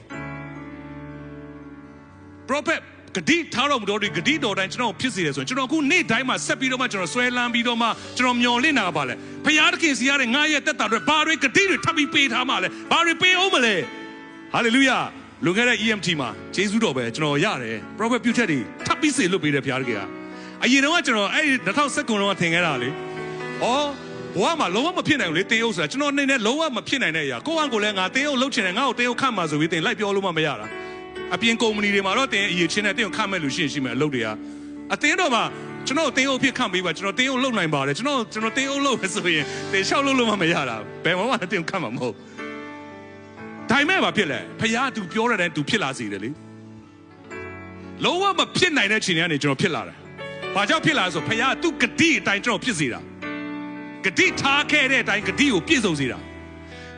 prophet ဂတိထားတော်မူတော်ဒီဂတိတော်တိုင်းကျွန်တော်ဖြစ်စေတယ်ဆိုရင်ကျွန်တော်အခုနေ့တိုင်းမှာဆက်ပြီးတော့မှကျွန်တော်ဆွဲလန်းပြီးတော့မှကျွန်တော်မျော်လင့်တာပါလေဖခင်သခင်စီရတဲ့ငါရဲ့တက်တာတွေဘာတွေဂတိတွေထပ်ပြီးပေးထားမှလဲဘာတွေပေးအောင်မလဲဟာလေလုယာလွန်ခဲ့တဲ့ EMT မှာဂျေဇုတော်ပဲကျွန်တော်ရတယ် prophet ပြုချက်တွေထပ်ပြီးစေလွတ်ပေးတယ်ဖခင်ကအရင်တော့ကျွန်တော်အဲ့2019တုန်းကထင်ခဲ့တာလေဩဘဝမှာလုံးဝမဖြစ်နိုင်ဘူးလေတင်းအုပ်ဆိုတာကျွန်တော်နေနဲ့လုံးဝမဖြစ်နိုင်တဲ့အရာကိုယ့်အကိုလည်းငါတင်းအုပ်လှုပ်ချင်တယ်ငါ့ကိုတင်းအုပ်ခတ်မှာဆိုပြီးတင်းလိုက်ပြောလို့မှမရတာအပြင်ကုမ္ပဏီတွေမှာတော့တင်းအရေးချင်းနဲ့တင်းကိုခတ်မဲ့လို့ရှိမယ်အလုပ်တွေကအတင်းတော့မှကျွန်တော်တင်းအုပ်ဖြစ်ခတ်ပေးပါကျွန်တော်တင်းအုပ်လှုပ်နိုင်ပါတယ်ကျွန်တော်တင်းအုပ်လှုပ်မယ်ဆိုရင်တင်းလျှောက်လို့မှမရတာဘယ်မှတင်းကိုခတ်မှာမဟုတ်ဒါမဲ့ဘာဖြစ်လဲဖခင်သူပြောတဲ့တိုင်းသူဖြစ်လာစေတယ်လေလုံးဝမဖြစ်နိုင်တဲ့ချိန်ကနေကျွန်တော်ဖြစ်လာတယ်ဘာကြောင့်ဖြစ်လာဆိုဖခင်သူဂတိအတိုင်းကျွန်တော်ဖြစ်စေတာဂတိထားခဲ့တဲ့အတိုင်းဂတိကိုပြည့်စုံစေတာ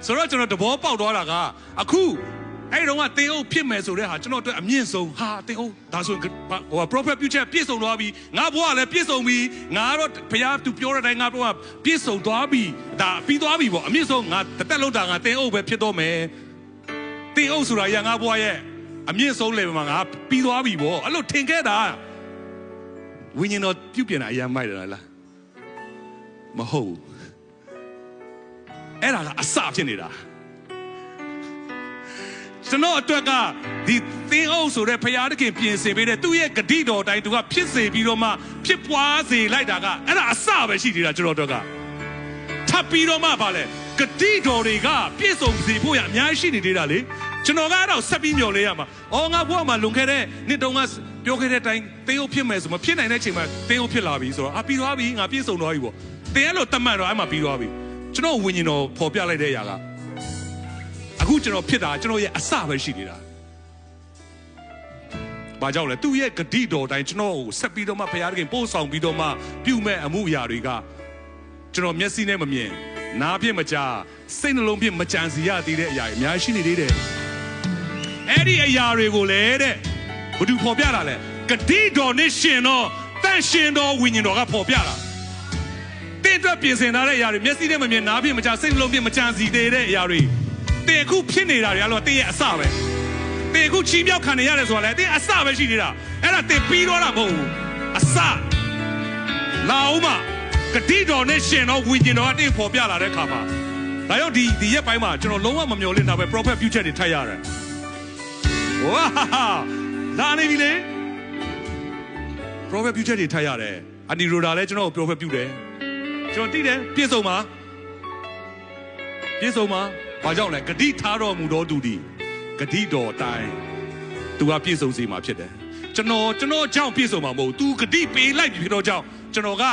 ဆိုတော့ကျွန်တော်တဘောပေါက်သွားတာကအခုအဲ့တော့ကတင်းအုပ်ဖြစ်မယ်ဆိုတဲ့ဟာကျွန်တော်တို့အမြင့်ဆုံးဟာတင်းအုပ်ဒါဆိုဟို prophet ပြုချက်ပြည့်စုံသွားပြီငါဘဝလည်းပြည့်စုံပြီငါတော့ဘုရားသူပြောတဲ့အတိုင်းငါတော့ပြည့်စုံသွားပြီဒါပြီးသွားပြီပေါ့အမြင့်ဆုံးငါတစ်သက်လုံးတာငါတင်းအုပ်ပဲဖြစ်တော့မယ်တင်းအုပ်ဆိုတာရငါဘဝရဲ့ အမြင့်ဆုံး level မှာငါပြီးသွားပြီပေါ့အဲ့လိုထင်ခဲ့တာဝိညာဉ်တော်ပြုတ်ပြင်တာအရင်မိုက်တယ်လားမဟုတ်အဲ့ဒါကအစဖြစ်နေတာကျွန်တော်အတွက်ကဒီသင်းအုပ်ဆိုတဲ့ဖရာသခင်ပြင်ဆင်ပေးတဲ့သူ့ရဲ့ဂတိတော်တိုင်းသူကဖြစ်စေပြီးတော့မှဖြစ်ပွားစေလိုက်တာကအဲ့ဒါအစပဲရှိနေတာကျွန်တော်အတွက်ကထပ်ပြီးတော့မှဗာလဲဂတိတော်တွေကပြည့်စုံစေဖို့ရအများကြီးရှိနေသေးတာလေကျွန်တော်ကတော့ဆက်ပြီးမျှော်လင့်ရမှာငါဘွားမှာလွန်ခဲ့တဲ့နှစ်တုန်းကပြောခဲ့တဲ့အတိုင်းသင်းအုပ်ဖြစ်မယ်ဆိုမှဖြစ်နိုင်တဲ့အချိန်မှာသင်းအုပ်ဖြစ်လာပြီဆိုတော့ပြီးသွားပြီငါပြည့်စုံသွားပြီပေါ့တင်အဲ့လိုတတ်မှတ်တော့အဲ့မှာပြီးသွားပြီကျွန်တော်ဝิญဉ်တော်ပေါ်ပြလိုက်တဲ့အရာကအခုကျွန်တော်ဖြစ်တာကျွန်တော်ရဲ့အစပဲရှိနေတာဘာကြောင့်လဲသူ့ရဲ့ဂတိတော်တိုင်းကျွန်တော်ကိုဆက်ပြီးတော့မှဘုရားသခင်ပို့ဆောင်ပြီးတော့မှပြုမဲ့အမှုအရာတွေကကျွန်တော်မျက်စိနဲ့မမြင်နားဖြင့်မကြားစိတ်နှလုံးဖြင့်မကြံစီရသေးတဲ့အရာတွေအများရှိနေသေးတယ်အဲ့ဒီအရာတွေကိုလေတဲ့ဘယ်သူပေါ်ပြတာလဲဂတိတော်နဲ့ရှင်တော်တန်ရှင်တော်ဝိညာဉ်တော်ကပေါ်ပြတာတဲ့အတွက်ပြင်ဆင်ထားတဲ့အရာတွေမျက်စိနဲ့မမြင်နားဖြင့်မကြားစိတ်နှလုံးဖြင့်မကြံစီသေးတဲ့အရာတွေတဲ့အခုဖြစ်နေတာတွေကတော့တဲ့ရဲ့အစပဲတဲ့အခုချီးမြှောက်ခံနေရတယ်ဆိုတာလေတဲ့အစပဲရှိနေတာအဲ့ဒါတဲ့ပြီးတော့တာမဟုတ်ဘူးအစလာအောင်မဂတိတော်နဲ့ရှင်တော်ဝိညာဉ်တော်ကတဲ့ပေါ်ပြလာတဲ့အခါမှာဒါကြောင့်ဒီရက်ပိုင်းမှာကျွန်တော်လုံးဝမမျှော်လင့်တာပဲ prophet future တွေထပ်ရတယ်ဝါလာနေပြီလေ prophet future တွေထပ်ရတယ်အနီရိုဒါလည်းကျွန်တော် prophet ပြုတယ်ကျွန်တော်သိတယ်ပြည့်စုံပါဘာကြောင့်လဲဂတိထားတော်မူတော်သူဒီဂတိတော်တိုင်းသူကပြည့်စုံစေမှာဖြစ်တယ်ကျွန်တော်ကြောင့်ပြည့်စုံမှာမဟုတ်သူဂတိပေးလိုက်ပြီဖြစ်တော့ကြောင့်ကျွန်တော်က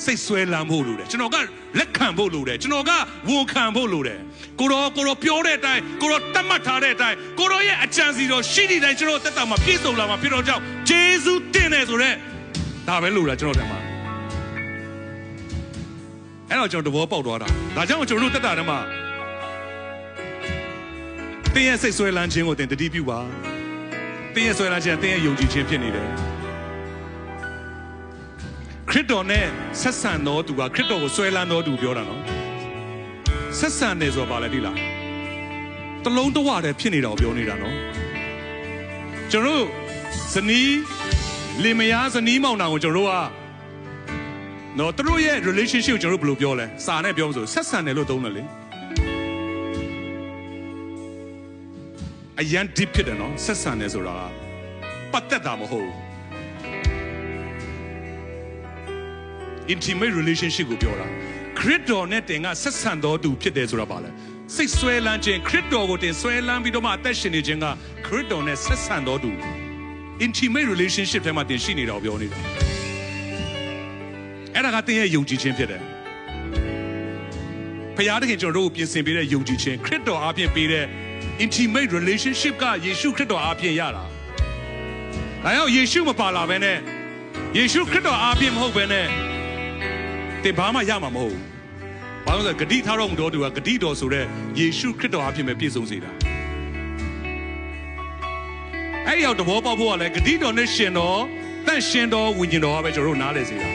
စိတ်ဆွဲလန်းဖို့လိုတယ်ကျွန်တော်ကလက်ခံဖို့လိုတယ်ကျွန်တော်ကဝန်ခံဖို့လိုတယ်ကိုတော်ပြောတဲ့အတိုင်းကိုတော်တတ်မှတ်ထားတဲ့အတိုင်းကိုတော်ရဲ့အကြံစီတော်ရှိတဲ့တိုင်းကျွန်တော်တက်တာမှာပြည့်စုံလာမှာဖြစ်တော့ကြောင့်ဂျေဇုတင်တယ်ဆိုတော့ဒါပဲလိုတာကျွန်တော်တက်မှာအဲ့တော့ကျွန်တော်တဘောပေါက်သွားတာဒါကြောင့်ကျွန်တော်တို့တက်တာထဲမှာတင်းရဲ့စိတ်ဆွဲလန်းခြင်းကိုတင်တတိပြုပါတင်းရဲ့ဆွဲလန်းခြင်းတင်းရဲ့ယုံကြည်ခြင်းဖြစ်နေတယ်ခရစ်တော်နဲ့ဆက်ဆံတော်သူကခရစ်တော်ကိုဆွဲလန်းတော်သူပြောတာနော်ဆက်ဆံတယ်ဆိုတာဘာလဲဒီလားတလုံးတဝတည်းဖြစ်နေတာကိုပြောနေတာနော်ကျွန်တော်ဇနီးလင်မယားဇနီးမောင်နှံကိုကျွန်တော်တို့ကနော်သူတို့ရဲ့ relationship ကိုကျွန်တော်တို့ဘယ်လိုပြောလဲစာနဲ့ပြောမလို့ဆက်ဆံတယ်လို့သုံးတယ်လေအရန် deep ဖြစ်တယ်နော်ဆက်ဆံတယ်ဆိုတာပတ်သက်တာမဟုတ်ဘူး intimate relationship ကိုပြောတာခရစ်တော်နဲ့တင်ကဆက်ဆံတော်သူဖြစ်တယ်ဆိုတာပါလဲစိတ်ဆွဲလန်းခြင်းခရစ်တော်ကိုတင်ဆွဲလန်းပြီးတော့မှအသက်ရှင်နေခြင်းကခရစ်တော်နဲ့ဆက်ဆံတော်သူ intimate relationship ထဲမှာတင်ရှိနေတာကိုပြောနေတာအဲ့ဒါကတင်ရဲ့ယုံကြည်ခြင်းဖြစ်တယ်ဖခင်တခင်ကျွန်တော်တို့ကိုပြင်ဆင်ပေးတဲ့ယုံကြည်ခြင်းခရစ်တော်အားဖြင့်ပေးတဲ့ intimate relationship ကယေရှုခရစ်တော်အားဖြင့်ရတာဒါကြောင့်ယေရှုမပါလာဘဲနဲ့ယေရှုခရစ်တော်အားဖြင့်မဟုတ်ဘဲနဲ့တင်ဘာမှရမှာမဟုတ်ဘူးဘာလို့လဲဂတိထားတော်မူတော်သူကဂတိတော်ဆိုတဲ့ယေရှုခရစ်တော်အားဖြင့်ပဲပြည့်စုံစေတာအဲ့ရောက်တဘောပေါက်ဖို့ကလည်းဂတိတော်နဲ့ရှင်တော်တန့်ရှင်တော်ဝိညာဉ်တော်ကပဲကျွန်တော်တို့နားလည်စေတာ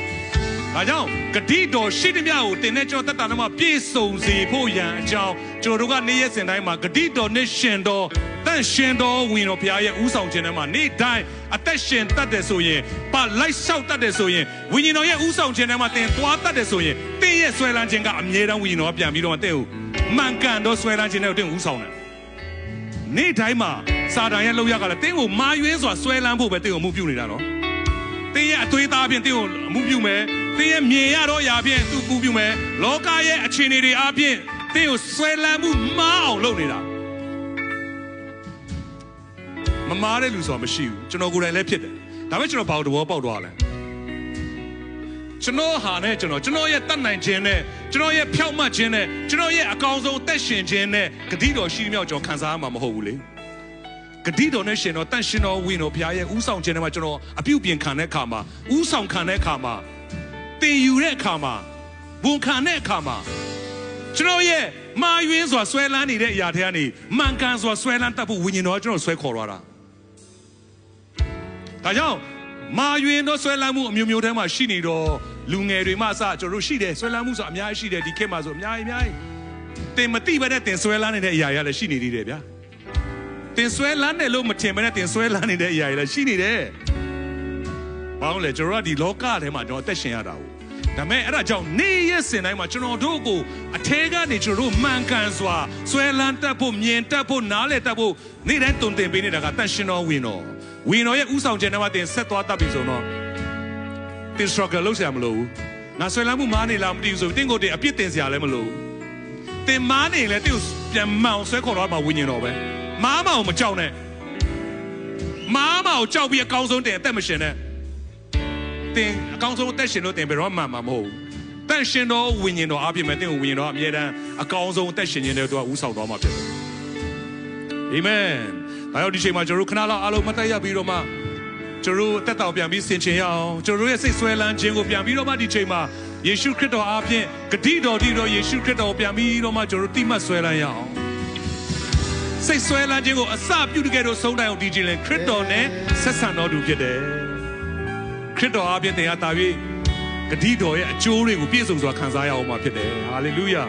ဒါကြောင့်ဂတိတော်ရှိသမျှကိုတင်တဲ့ကျွန်တော်တက်တာနဲ့မှပြည့်စုံစေဖို့ရန်အကြောင်းကျွန်တော်တို့ကနေ့ရက်စဉ်တိုင်းမှာဂတိတော်နဲ့ရှင်တော်တန့်ရှင်တော်ဝိညာဉ်တော်ဘုရားရဲ့ဥဆောင်ခြင်းထဲမှာနေ့တိုင်းအသက်ရှင်တတ်တယ်ဆိုရင်ပါလိုက်လျှောက်တတ်တယ်ဆိုရင်ဝိညာဉ်တော်ရဲ့ဥဆောင်ခြင်းထဲမှာတင်သွားတတ်တယ်ဆိုရင်တင်းရဲ့ဆွဲလန်းခြင်းကအမြဲတမ်းဝိညာဉ်တော်ပြန်ပြီးတော့တင်းကိုမှန်ကန်တော့ဆွဲလန်းခြင်းနဲ့တင်းဥဆောင်တယ်နေ့တိုင်းမှာစာတန်ရဲ့လောက်ရကလည်းတင်းကိုမာယွင်းစွာဆွဲလန်းဖို့ပဲတင်းကိုမှုပြုနေတာနော်တင်းရဲ့အသွေးသားဖြင့်တင်းကိုမှုပြုမယ်တင်းရဲ့မြင်ရတော့ရာဖြင့်သူ့မှုပြုမယ်လောကရဲ့အခြေအနေတွေအပြင်တင်းကိုဆွဲလန်းမှုမားအောင်လုပ်နေတာမမားတဲ့လူဆိုတာမရှိဘူးကျွန်တော်ကိုယ်တိုင်လည်းဖြစ်တယ်ဒါပေမဲ့ကျွန်တော်ဘာလို့တဘောပေါက်သွားလဲကျွန်တော်ဟာနဲ့ကျွန်တော်ရဲ့တတ်နိုင်ခြင်းနဲ့ကျွန်တော်ရဲ့ဖြောက်မှတ်ခြင်းနဲ့ကျွန်တော်ရဲ့အကောင်းဆုံးသက်ရှင်ခြင်းနဲ့ဂတိတော်ရှိသမျှကျွန်တော်ခံစားရမှာမဟုတ်ဘူးလေဂတိတော်နဲ့ရှင်တော်တန့်ရှင်တော်ဝိညာဉ်တော်ဘုရားရဲ့ဥဆောင်ခြင်းနဲ့မှာကျွန်တော်အပြုပြင်ခံတဲ့အခါမှာဥဆောင်ခံတဲ့အခါမှာတင်ယူတဲ့အခါမှာဝန်ခံတဲ့အခါမှာကျွန်တော်ရဲ့မာယွင်းစွာဆွဲလန်းနေတဲ့အရာတွေကနေမှန်ကန်စွာဆွဲလန်းတတ်ဖို့ဝိညာဉ်တော်ကကျွန်တော်ဆွဲခေါ်သွားတာဒါကြောင့်မာယွင်းတော့ဆွဲလန်းမှုအမျိုးမျိုးထဲမှာရှိနေတော့လူငယ်တွေမှအစကျွန်တော်တို့ရှိတယ်ဆွဲလန်းမှုဆိုအများကြီးရှိတယ်ဒီခေတ်မှာဆိုအများကြီးတင်မတိပဲနဲ့တင်ဆွဲလန်းနေတဲ့အရာတွေလည်းရှိနေသေးတယ်ဗျာတ တင်ဆွဲလန်းတယ်လို့မထင်ဘဲနဲ့တင်ဆွဲလန်းနေတဲ့အရာတွေလည်းရှိနေတယ်။ဘာလို့လဲကျွန်တော်တို့ကဒီလောကထဲမှာကျွန်တော်အသက်ရှင်ရတာကိုဒါမဲ့အဲ့ဒါကြောင့်နေ့ရက်စဉ်တိုင်းမှာကျွန်တော်တို့ကိုအထဲကနေကျွန်တော်တို့မှန်ကန်စွာဆွဲလန်းတတ်ဖို့မြင်တတ်ဖို့နားလည်တတ်ဖို့နေ့တိုင်းတုံတင်ပေးနေတာကတန်ရှင်တော်ဝင်တော်ရဲ့ဥဆောင်ခြင်းနဲ့မှတင်ဆက်သွားတတ်ပြီဆိုတော့တင် struggle လုပ်စရာမလိုဘူးငါဆွဲလန်းမှုမားနေလားမသိဘူးဆိုတင်ကိုတင်အပြစ်တင်စရာလည်းမလိုဘူးတင်မားနေလဲတင်ပြန်မောင်ဆွဲခေါ်တော့မှဝิญဉ်တော်ပဲမားမအောင်မကြောက်နဲ့မားမအောင်ကြောက်ပြီးအကောင်းဆုံးတင်အသက်မရှင်နဲ့တင်အကောင်းဆုံးအသက်ရှင်လို့တင်ဘယ်တော့မှမဟုတ်ဘူးတန်ရှင်တော်ဝิญဉ်တော်အပြည့်မဲ့တင်ကိုဝิญဉ်တော်အမြဲတမ်းအကောင်းဆုံးအသက်ရှင်ခြင်းတွေသူကဥဆောင်သွားမှာဖြစ်တယ်အာမင်ဒါကြောင့်ဒီချိန်မှာကျွန်တော်တို့ခဏလောက်အားလုံးမတက်ရပြီးတော့မှကျွန်တော်တို့တက်တောင်ပြန်ပြီးဆင်ခြင်ရအောင်ကျွန်တော်တို့ရဲ့စိတ်ဆွဲလန်းခြင်းကိုပြန်ပြီးတော့မှဒီချိန်မှာယေရှုခရစ်တော်အားဖြင့်ဂတိတော်ဒီတော်ယေရှုခရစ်တော်ပြန်ပြီးတော့မှကျွန်တော်တို့တိမှတ်ဆွဲလန်းရအောင်စိတ်ဆွဲလန်းခြင်းကိုအစပြုတကယ်တော့ဆုံးတိုင်းအောင်ဒီချိန်လဲခရစ်တော်နဲ့ဆက်ဆံတော်သူဖြစ်တယ်ခရစ်တော်အားဖြင့်တရားတာ၍ဂတိတော်ရဲ့အကျိုးတွေကိုပြည့်စုံစွာခံစားရအောင်မှာဖြစ်တယ်ဟာလေလုယာ